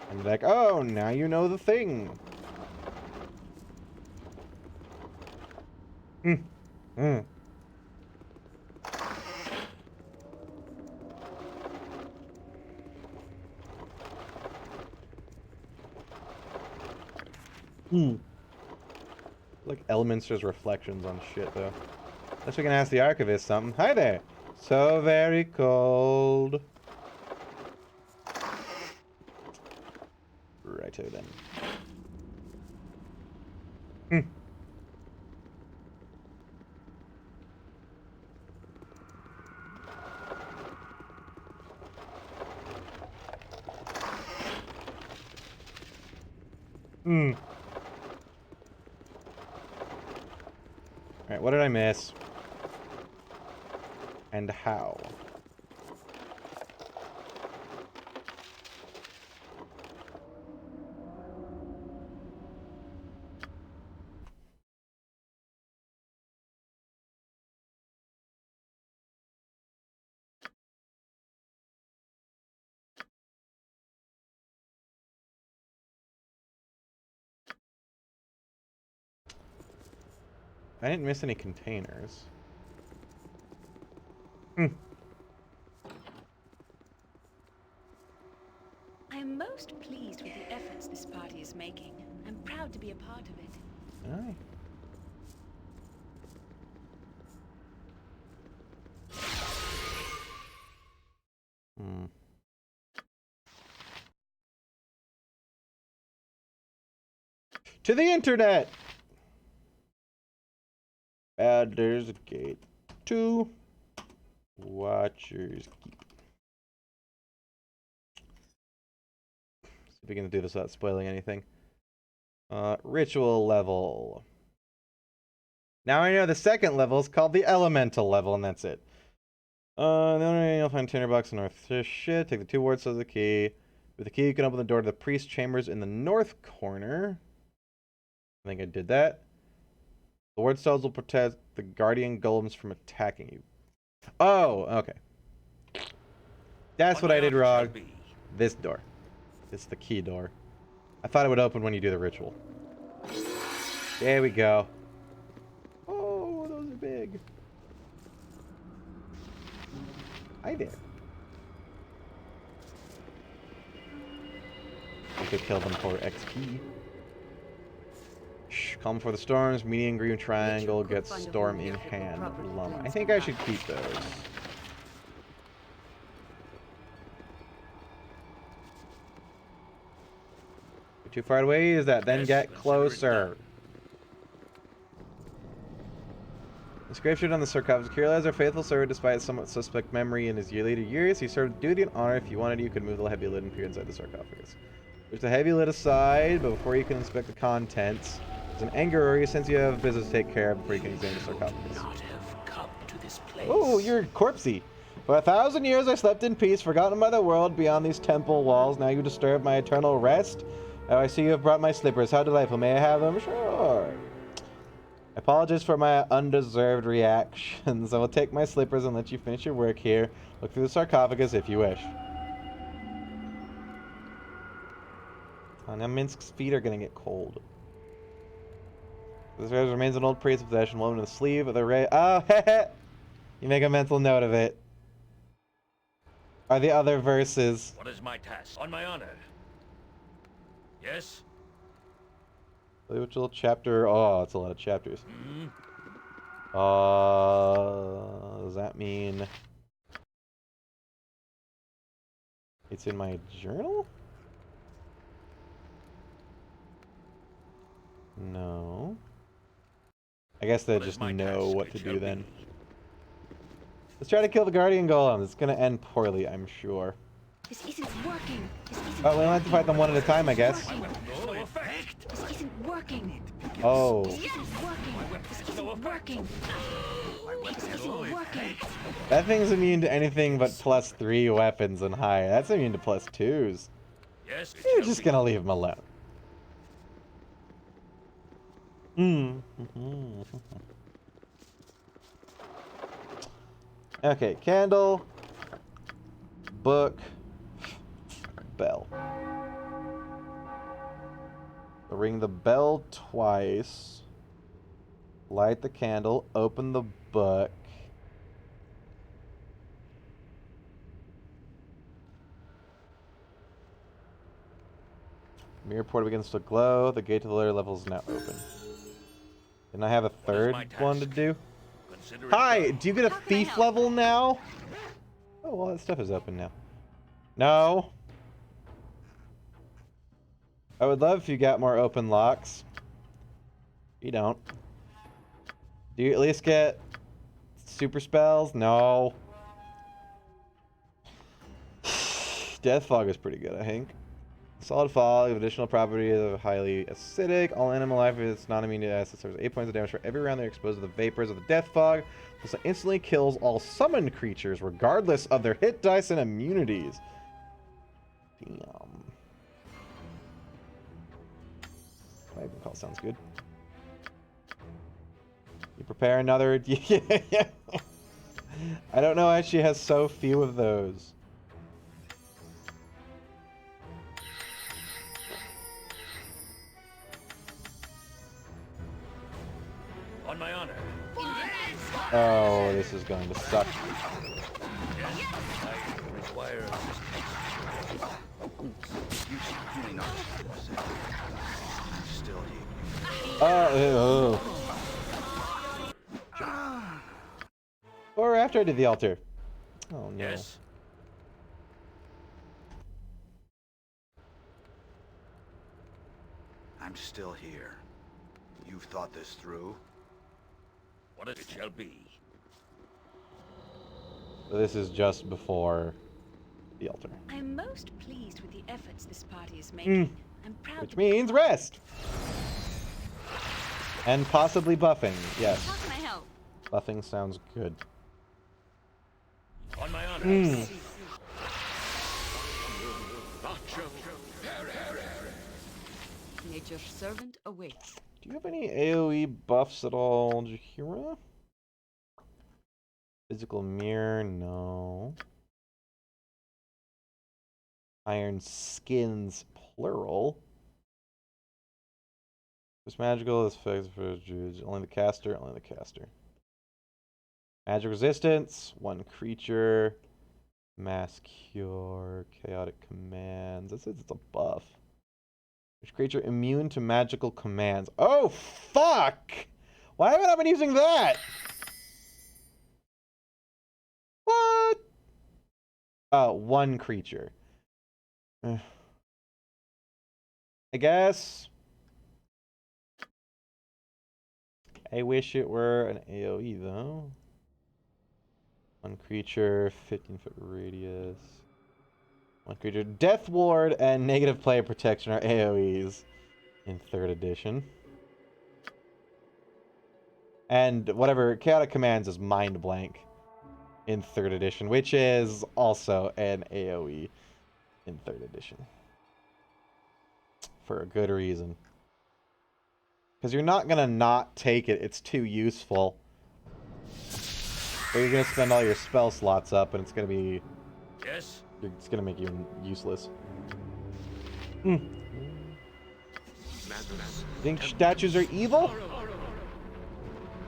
[SPEAKER 1] And be like, oh, now you know the thing. Like Elminster's reflections on shit, though. Unless we can ask the archivist something. Hi there. So very cold. Righto then. Alright, what did I miss? And how? I didn't miss any containers.
[SPEAKER 15] I am most pleased with the efforts this party is making. I'm proud to be a part of it.
[SPEAKER 1] Aye. To the internet! Baldur's Gate 2. Watcher's Keep. See if we can do this without spoiling anything. Ritual level. Now I know the second level is called the elemental level, and that's it. The only way you'll find tinderbox in north. Shit. Take the 2 wards of the key. With the key, you can open the door to the priest chambers in the north corner. I think I did that. The ward cells will protect the guardian golems from attacking you. Oh, okay. That's what I did wrong. This door. It's the key door. I thought it would open when you do the ritual. There we go. Oh, those are big. Hi there. We could kill them for XP. Calm before the storms, medium green triangle gets storm in hand. Llama. I think I should keep those. Too far away is that? Then get closer. Inscription on the sarcophagus. Kirilla is our faithful servant despite somewhat suspect memory in his later years. He served duty and honor. If you wanted, you could move the heavy lid and peer inside the sarcophagus. Push the heavy lid aside, but before you can inspect the contents, there's an anger or since you have business to take care of before you can examine the sarcophagus. Oh, you're corpsey. For 1,000 years I slept in peace, forgotten by the world beyond these temple walls. Now you disturb my eternal rest. Oh, I see you have brought my slippers. How delightful. May I have them? Sure. I apologize for my undeserved reactions. I will take my slippers and let you finish your work here. Look through the sarcophagus if you wish. Oh, now Minsk's feet are going to get cold. This remains an old priest's possession, woven in the sleeve of the ray. Oh, heh. You make a mental note of it. Are the other verses?
[SPEAKER 3] What is my task? On my honor. Yes?
[SPEAKER 1] Which little chapter? Oh, it's a lot of chapters. Does that mean it's in my journal? No. I guess they just know what to do then. Let's try to kill the Guardian Golem. It's gonna end poorly, I'm sure.
[SPEAKER 15] This isn't working.
[SPEAKER 1] Oh, we don't have to fight them one at a time, I guess.
[SPEAKER 15] This isn't working.
[SPEAKER 1] Oh.
[SPEAKER 15] This isn't working. This isn't working.
[SPEAKER 1] That thing's immune to anything but +3 weapons and higher. That's immune to +2s.
[SPEAKER 3] Yes,
[SPEAKER 1] You're just gonna leave him alone. Okay, candle, book, bell. Ring the bell twice. Light the candle, open the book. Mirror port begins to glow. The gate to the lower level is now open. Didn't I have a third one to do? Hi, do you get a thief level now? Oh, well, that stuff is open now. No. I would love if you got more open locks. You don't. Do you at least get super spells? No. Death fog is pretty good, I think. Solid fog of additional properties of highly acidic. All animal life is not immune to acid. Suffers 8 points of damage for every round they're exposed to the vapors of the death fog. This instantly kills all summoned creatures, regardless of their hit dice and immunities. Damn. Fire call sounds good. You prepare another. Yeah. I don't know why she has so few of those.
[SPEAKER 3] On my honor.
[SPEAKER 1] Oh, this is going to suck.
[SPEAKER 3] I require
[SPEAKER 2] Still here.
[SPEAKER 1] Oh. Or after I did the altar. Oh no.
[SPEAKER 3] Yes.
[SPEAKER 2] I'm still here. You've thought this through?
[SPEAKER 3] What it shall be.
[SPEAKER 1] So this is just before the altar.
[SPEAKER 15] I am most pleased with the efforts this party is making. I'm proud.
[SPEAKER 1] Which means rest. And possibly buffing. Yes.
[SPEAKER 5] How can I help?
[SPEAKER 1] Buffing sounds good.
[SPEAKER 3] On my honor.
[SPEAKER 5] Nature's servant awaits.
[SPEAKER 1] Do you have any AoE buffs at all, Jahira? Physical mirror, no. Iron skins, plural. This magical is fixed for only the caster, only the caster. Magic resistance, one creature. Mass cure, chaotic commands. This is a buff. Which creature immune to magical commands? Oh, fuck! Why haven't I been using that? What? One creature. I guess. I wish it were an AoE, though. One creature, 15-foot radius. One creature. Death Ward and Negative Player Protection are AoEs in 3rd edition. And whatever, Chaotic Commands is Mind Blank in 3rd edition, which is also an AoE in 3rd edition. For a good reason. Because you're not going to not take it, it's too useful. Or you're going to spend all your spell slots up and it's going to be...
[SPEAKER 3] Yes.
[SPEAKER 1] It's going to make you useless. Think statues are evil?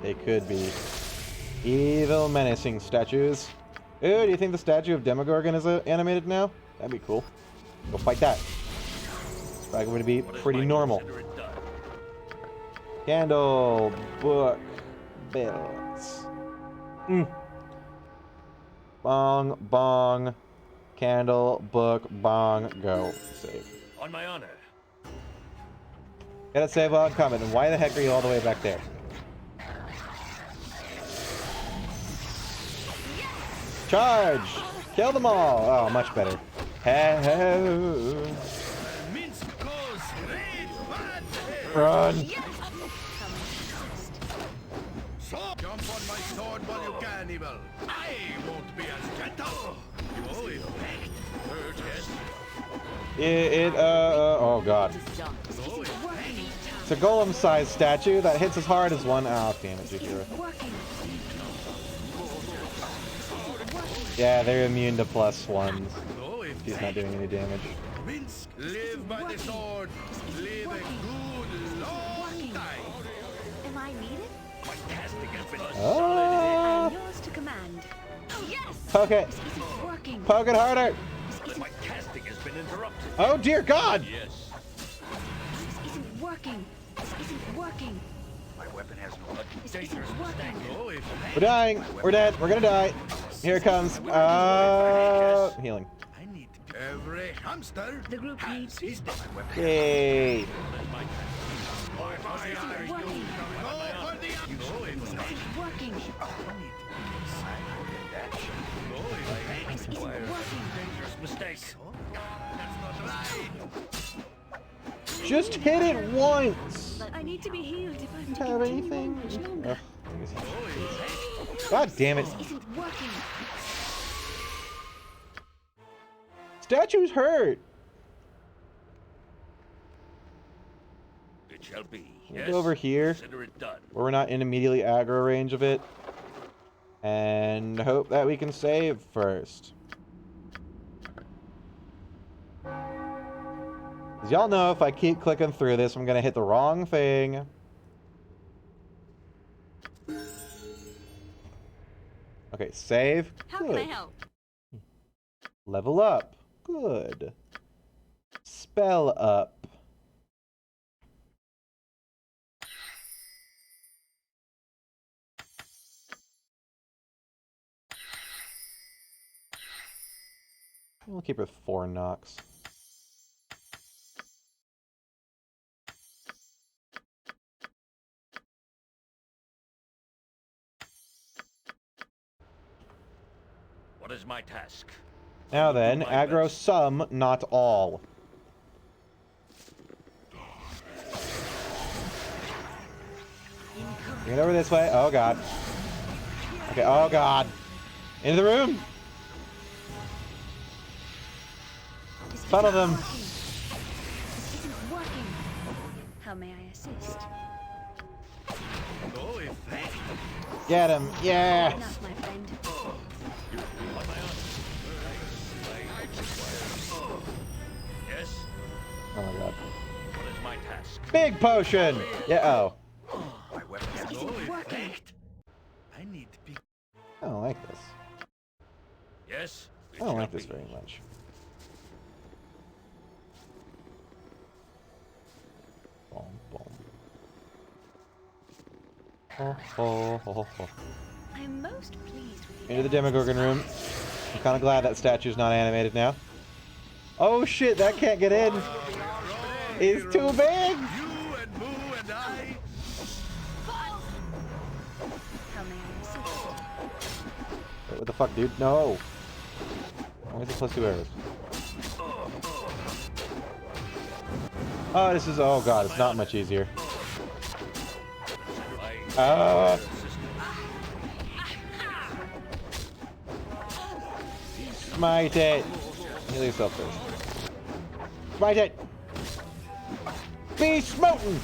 [SPEAKER 1] They could be. Evil, menacing statues. Ooh, do you think the statue of Demogorgon is animated now? That'd be cool. Go fight that. It's probably going to be pretty normal. Candle, book, bells. Bong, bong, candle, book, bong, go. Save.
[SPEAKER 3] On my honor.
[SPEAKER 1] Gotta save while I'm coming. And why the heck are you all the way back there? Charge! Kill them all! Oh, much better. Run!
[SPEAKER 6] So, jump on my sword while you can, evil. I won't be as gentle. You will effect.
[SPEAKER 1] Oh god. It's a golem-sized statue that hits as hard as one. Oh, damn it, Jujira. Yeah, they're immune to +1s. He's not doing any damage.
[SPEAKER 6] Live by the sword. Live a good long time.
[SPEAKER 9] Am I needed?
[SPEAKER 3] My casting has been
[SPEAKER 1] Ah!
[SPEAKER 15] I'm yours to command.
[SPEAKER 9] Oh, yes!
[SPEAKER 1] Poke it!
[SPEAKER 15] This isn't working.
[SPEAKER 1] Poke it harder!
[SPEAKER 3] My casting has been interrupted.
[SPEAKER 1] Oh dear God!
[SPEAKER 3] Yes.
[SPEAKER 15] This isn't working. This isn't working.
[SPEAKER 2] My weapon has no...
[SPEAKER 15] This isn't working.
[SPEAKER 1] We're dying! We're dead! We're gonna die! Here it comes! Healing.
[SPEAKER 6] Every hamster.
[SPEAKER 15] The group needs me.
[SPEAKER 1] Yay!
[SPEAKER 15] This isn't working. This isn't working. This isn't working.
[SPEAKER 3] Dangerous mistake.
[SPEAKER 1] Just hit it once!
[SPEAKER 15] I need to be healed if I'm to
[SPEAKER 1] Have
[SPEAKER 15] continue
[SPEAKER 1] anything?
[SPEAKER 15] on much longer.
[SPEAKER 1] God damn it!
[SPEAKER 15] This isn't working.
[SPEAKER 1] Statue's hurt!
[SPEAKER 3] It shall be.
[SPEAKER 1] We'll
[SPEAKER 3] Yes.
[SPEAKER 1] go over here,
[SPEAKER 3] Consider it done.
[SPEAKER 1] where we're not in immediately aggro range of it. And hope that we can save first. As y'all know, if I keep clicking through this, I'm gonna hit the wrong thing. Okay, save.
[SPEAKER 5] How
[SPEAKER 1] Good.
[SPEAKER 5] can I help?
[SPEAKER 1] Level up. Good. Spell up. We'll keep it with 4 knocks.
[SPEAKER 3] What is my task?
[SPEAKER 1] Now then,
[SPEAKER 3] Do my
[SPEAKER 1] aggro
[SPEAKER 3] best.
[SPEAKER 1] some, not all. Get over this way. Oh god. Okay, oh god. Into the room! Funnel them!
[SPEAKER 15] This isn't working. How may I assist?
[SPEAKER 1] Get him! Yeah!
[SPEAKER 15] Enough, my friend.
[SPEAKER 3] Yes.
[SPEAKER 1] Oh my god.
[SPEAKER 3] What is my task?
[SPEAKER 1] Big potion! Yeah, oh.
[SPEAKER 2] My weapon has
[SPEAKER 15] This
[SPEAKER 2] no...
[SPEAKER 15] isn't working.
[SPEAKER 3] I need to be.
[SPEAKER 1] I don't like this.
[SPEAKER 3] Yes.
[SPEAKER 1] I don't like this very much. Boom, boom.
[SPEAKER 15] I'm most pleased with
[SPEAKER 1] Into the Demogorgon room. I'm kind of glad that statue's not animated now. Oh shit, that can't get in. It's too big.
[SPEAKER 15] How may I assist?
[SPEAKER 1] Wait, what the fuck, dude? No. Why is it plus 2 arrows? Oh, this is. Oh god, it's not much easier. Smite it. Heal yourself first. Smite it. Be smoten.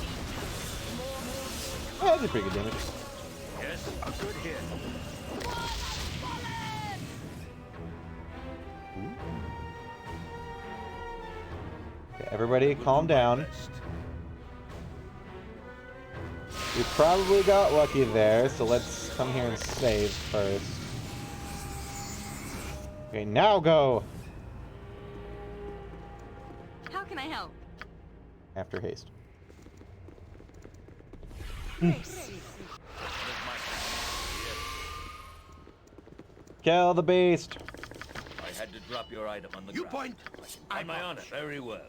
[SPEAKER 1] Oh, that did pretty good damage.
[SPEAKER 3] Yes. A good hit.
[SPEAKER 1] Okay, everybody calm down. We probably got lucky there, so let's come here and save first. Okay, now go!
[SPEAKER 5] How can I help?
[SPEAKER 1] After haste. Kill the beast!
[SPEAKER 3] I had to drop your item on the
[SPEAKER 6] You
[SPEAKER 3] ground.
[SPEAKER 6] point.
[SPEAKER 3] On my honor. Very well.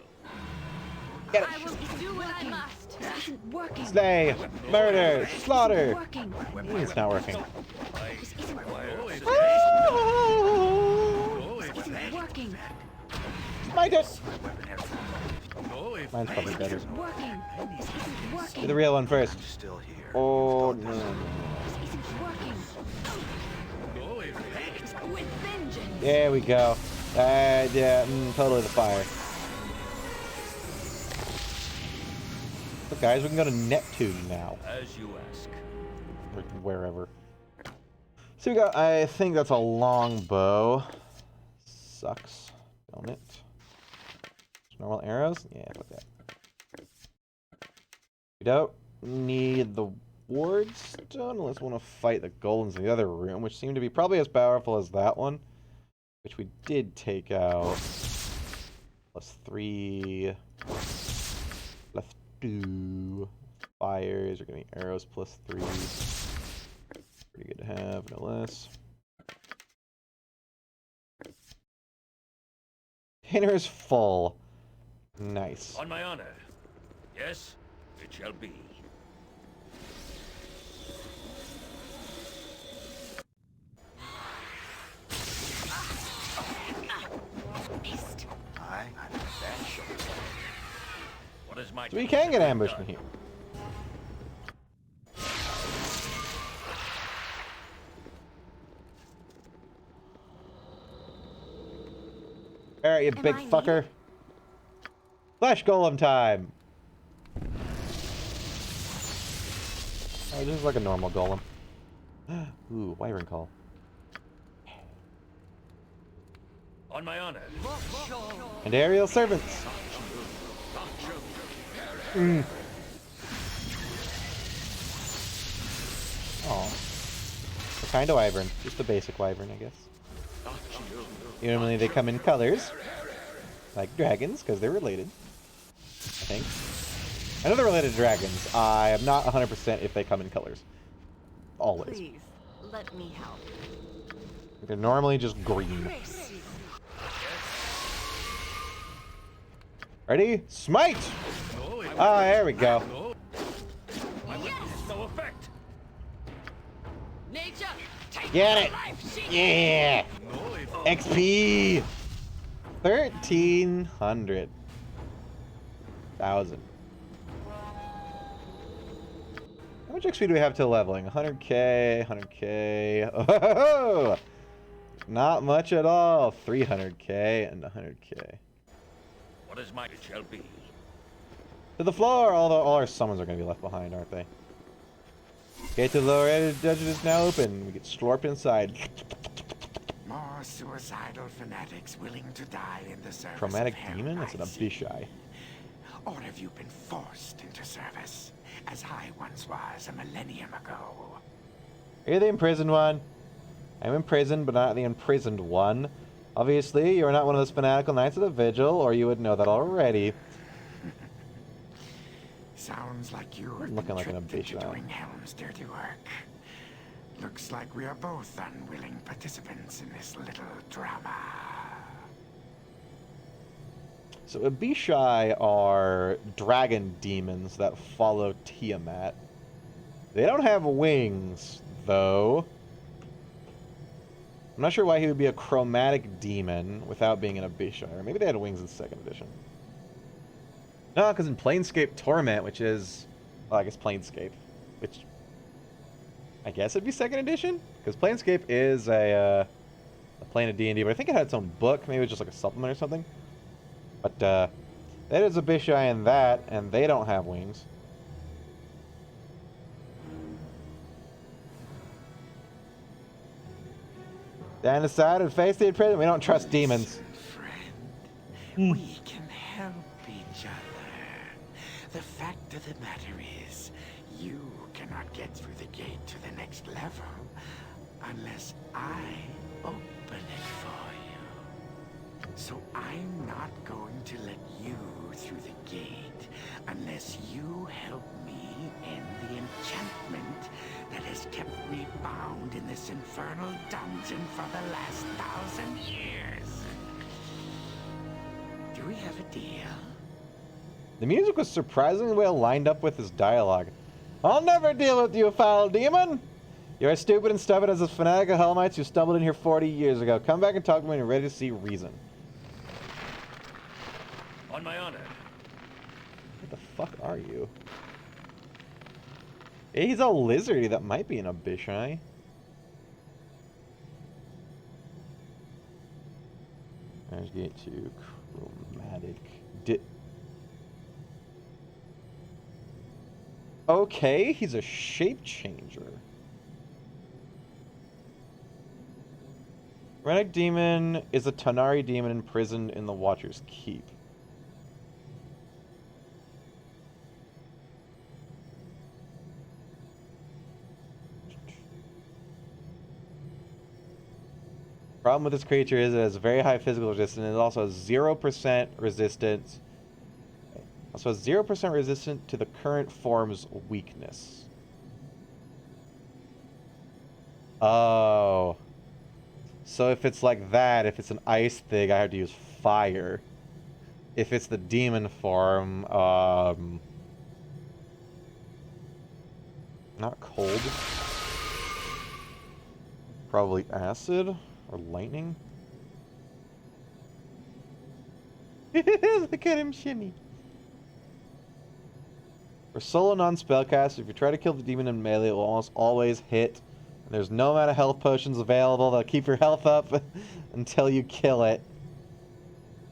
[SPEAKER 1] Get it.
[SPEAKER 9] I will do what I must.
[SPEAKER 15] This isn't working.
[SPEAKER 1] Slay, murder, slaughter.
[SPEAKER 15] Working.
[SPEAKER 1] It's not working.
[SPEAKER 15] This isn't working.
[SPEAKER 1] Smite it. Mine's probably better.
[SPEAKER 15] Working. This isn't
[SPEAKER 1] Do
[SPEAKER 15] working.
[SPEAKER 1] the real one first.
[SPEAKER 2] Still here.
[SPEAKER 1] Oh no.
[SPEAKER 15] This isn't working. With vengeance.
[SPEAKER 1] There we go. Yeah, totally the fire. Look, guys, we can go to Neptune now.
[SPEAKER 3] As you ask.
[SPEAKER 1] Or wherever. So we got, I think that's a long bow. Sucks, don't it? Normal arrows? Yeah, fuck that. We don't need the ward stone unless we want to fight the golems in the other room, which seem to be probably as powerful as that one, which we did take out. +3. Left 2. Fires are getting arrows +3. Pretty good to have, no less. Container is full. Nice.
[SPEAKER 3] On my honor. Yes, it shall be.
[SPEAKER 2] Missed. I that show.
[SPEAKER 3] What is my
[SPEAKER 1] So we can get ambushed in here. Alright, you big fucker. Flash golem time! Oh, this is like a normal golem. Ooh, Wyvern call.
[SPEAKER 3] On my honor.
[SPEAKER 1] And aerial servants! Oh. What kind of wyvern? Just a basic wyvern, I guess. Normally they come in colors. Like dragons, because they're related. I think. I know they're related to dragons. I am not 100% if they come in colors. Always.
[SPEAKER 9] Please, let me help.
[SPEAKER 1] They're normally just green. Ready? Smite! Ah, there we go.
[SPEAKER 3] No effect.
[SPEAKER 9] Nature, take
[SPEAKER 1] Get
[SPEAKER 9] my
[SPEAKER 1] it!
[SPEAKER 9] life, she-
[SPEAKER 1] Yeah! XP! 1,300. 1,000. How much XP do we have till leveling? 100k, 100k. Oh! Not much at all. 300k and 100k.
[SPEAKER 3] What is my it shall be.
[SPEAKER 1] To the floor! All our summons are going to be left behind, aren't they? Gate to the lower end of the dungeon is now open. We get slurped inside.
[SPEAKER 16] More suicidal fanatics willing to die in the service
[SPEAKER 1] Chromatic
[SPEAKER 16] of hell,
[SPEAKER 1] demon? That's an
[SPEAKER 16] I see.
[SPEAKER 1] Abishai.
[SPEAKER 16] Or have you been forced into service, as I once was a millennium ago?
[SPEAKER 1] Are you the imprisoned one? I'm imprisoned, but not the imprisoned one. Obviously, you are not one of those fanatical knights of the vigil, or you would know that already.
[SPEAKER 16] Sounds like you have
[SPEAKER 1] Looking
[SPEAKER 16] been
[SPEAKER 1] like an
[SPEAKER 16] tricked into
[SPEAKER 1] Abishai.
[SPEAKER 16] doing Helm's dirty work. Looks like we are both unwilling participants in this little drama.
[SPEAKER 1] So Abishai are dragon demons that follow Tiamat. They don't have wings, though. I'm not sure why he would be a chromatic demon without being an Abishai. Or maybe they had wings in 2nd edition. No, because in Planescape Torment, which is... Well, I guess Planescape. Which... I guess it'd be 2nd edition? Because Planescape is a plane of D&D, but I think it had its own book. Maybe it was just like a supplement or something. But, that is Abishai in that, and they don't have wings. Stand aside and face the imprisonment. We don't trust demons.
[SPEAKER 16] We can help each other. The fact of the matter is, you cannot get through the gate to the next level unless I open it for you. So I'm not going to let you through the gate unless you help me end the enchantment that has kept me bound in this infernal dungeon for the last 1,000 years. Do we have a deal?
[SPEAKER 1] The music was surprisingly well lined up with his dialogue. I'll never deal with you, foul demon! You're as stupid and stubborn as those fanatical Hellmites who stumbled in here 40 years ago. Come back and talk to me when you're ready to see reason.
[SPEAKER 3] On my honor.
[SPEAKER 1] What the fuck are you? He's a lizardy. That might be an Abishai. Let's get to chromatic. Okay, he's a shape changer. Chromatic demon is a Tanari demon imprisoned in the Watcher's Keep. Problem with this creature is it has very high physical resistance. It also has 0% resistance. Also has 0% resistant to the current form's weakness. Oh. So if it's like that, if it's an ice thing, I have to use fire. If it's the demon form, not cold. Probably acid or lightning. Look at him shimmy. For solo non-spellcast, if you try to kill the demon in melee, it will almost always hit. There's no amount of health potions available that'll keep your health up until you kill it.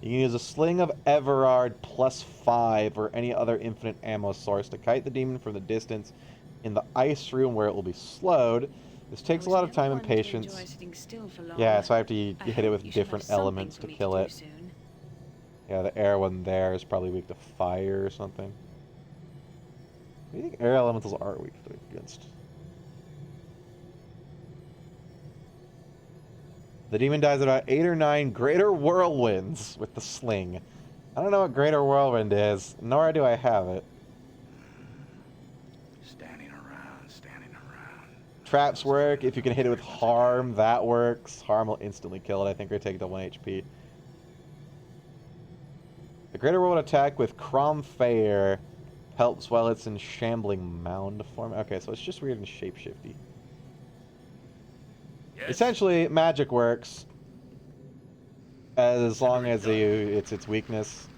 [SPEAKER 1] You can use a Sling of Everard +5 or any other infinite ammo source to kite the demon from the distance in the ice room where it will be slowed. This takes a lot of time and patience. Yeah, so I have to hit it with different elements to kill it. Yeah, the air one there is probably weak to fire or something. What do you think air elementals are weak against? The demon dies at about 8 or 9 greater whirlwinds with the sling. I don't know what greater whirlwind is, nor do I have it.
[SPEAKER 2] Standing around, standing around.
[SPEAKER 1] Traps work. If you can hit it with harm, that works. Harm will instantly kill it, I think, or take it to 1 HP. The greater whirlwind attack with Cromfair helps while it's in shambling mound form. Okay, so it's just weird and shapeshifty. Yes. Essentially, magic works as long as it's its weakness.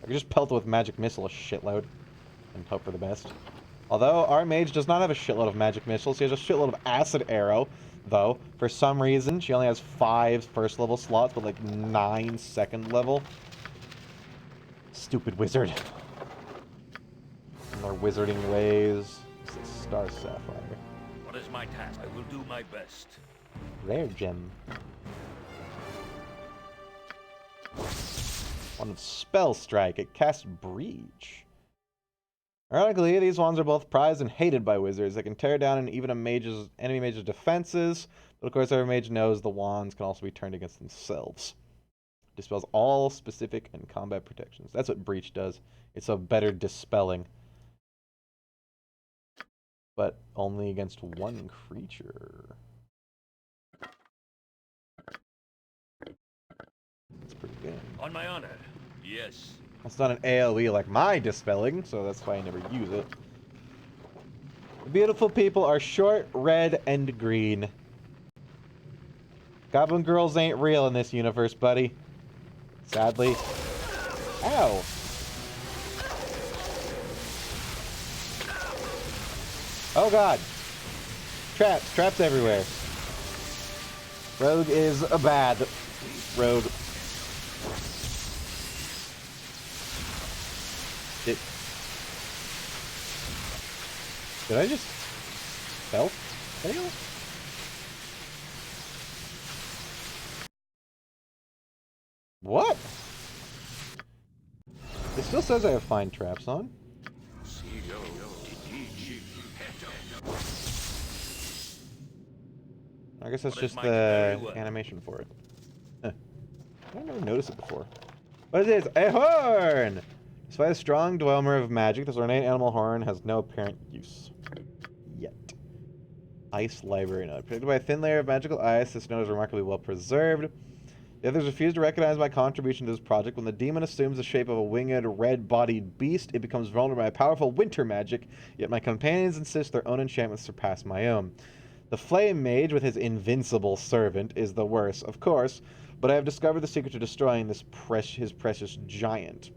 [SPEAKER 1] I can just pelt it with magic missile a shitload and hope for the best. Although our mage does not have a shitload of magic missiles, she has a shitload of acid arrow. Though for some reason she only has 5 first level slots, but like 9 second level. Stupid wizard. More wizarding ways. It's a Star Sapphire.
[SPEAKER 3] What is my task? I will do my best.
[SPEAKER 1] Rare gem. One of Spell Strike. It casts Breach. Ironically, these wands are both prized and hated by wizards. They can tear down even enemy mage's defenses, but of course every mage knows the wands can also be turned against themselves. Dispels all specific and combat protections. That's what Breach does. It's a better dispelling. But only against one creature. That's pretty good.
[SPEAKER 3] On my honor, yes.
[SPEAKER 1] It's not an AoE like my dispelling, so that's why I never use it. The beautiful people are short, red, and green. Goblin girls ain't real in this universe, buddy. Sadly. Ow! Oh god! Traps! Traps everywhere. Rogue is a bad rogue. Did I just fell? What? It still says I have fine traps on. I guess that's just the animation for it. Huh. I never noticed it before. What is this? A horn! Despite a strong dweller of magic, this ornate animal horn has no apparent use. Yet. Ice library note. Protected by a thin layer of magical ice, this note is remarkably well preserved. The others refuse to recognize my contribution to this project. When the demon assumes the shape of a winged, red-bodied beast, it becomes vulnerable to my powerful winter magic, yet my companions insist their own enchantments surpass my own. The flame mage, with his invincible servant, is the worst, of course, but I have discovered the secret to destroying his precious giant.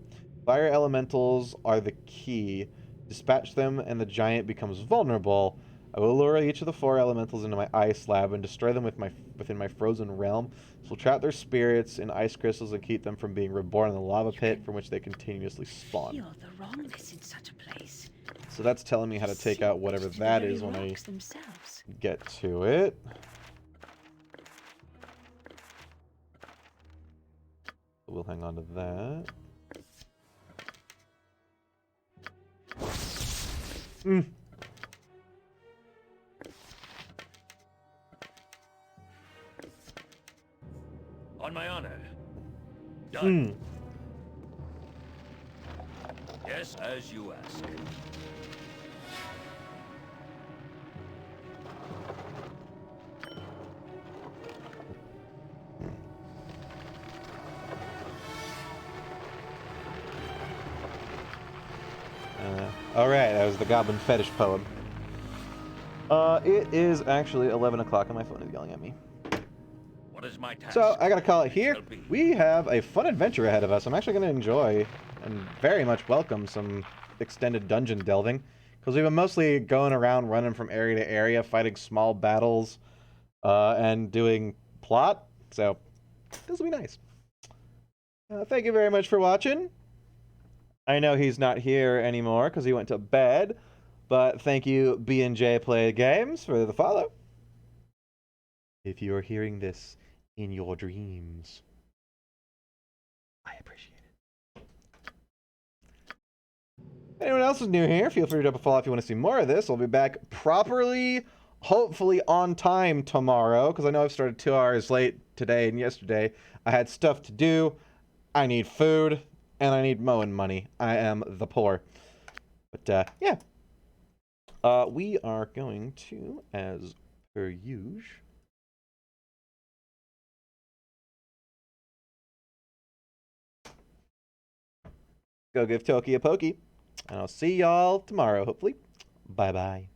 [SPEAKER 1] Fire elementals are the key. Dispatch them, and the giant becomes vulnerable. I will lure each of the 4 elementals into my ice lab and destroy them within my frozen realm. This will trap their spirits in ice crystals and keep them from being reborn in the lava pit from which they continuously spawn.
[SPEAKER 15] Feel the wrongness in such a place.
[SPEAKER 1] So that's telling me how to take out whatever that is when I get to it. We'll hang on to that.
[SPEAKER 3] On my honor. Done. Yes, as you ask.
[SPEAKER 1] Alright, that was the Goblin Fetish poem. It is actually 11 o'clock and my phone is yelling at me.
[SPEAKER 3] What is my task?
[SPEAKER 1] So, I gotta call it here. We have a fun adventure ahead of us. I'm actually gonna enjoy and very much welcome some extended dungeon delving. Because we've been mostly going around running from area to area, fighting small battles, and doing plot. So, this will be nice. Thank you very much for watching. I know he's not here anymore because he went to bed, but thank you, B&J Play Games, for the follow. If you're hearing this in your dreams, I appreciate it. If anyone else is new here, feel free to drop a follow if you want to see more of this. I'll be back properly, hopefully on time tomorrow, because I know I've started 2 hours late today and yesterday. I had stuff to do. I need food. And I need mowing money. I am the poor. But, yeah. We are going to, as per usual, go give Toki a pokey. And I'll see y'all tomorrow, hopefully. Bye-bye.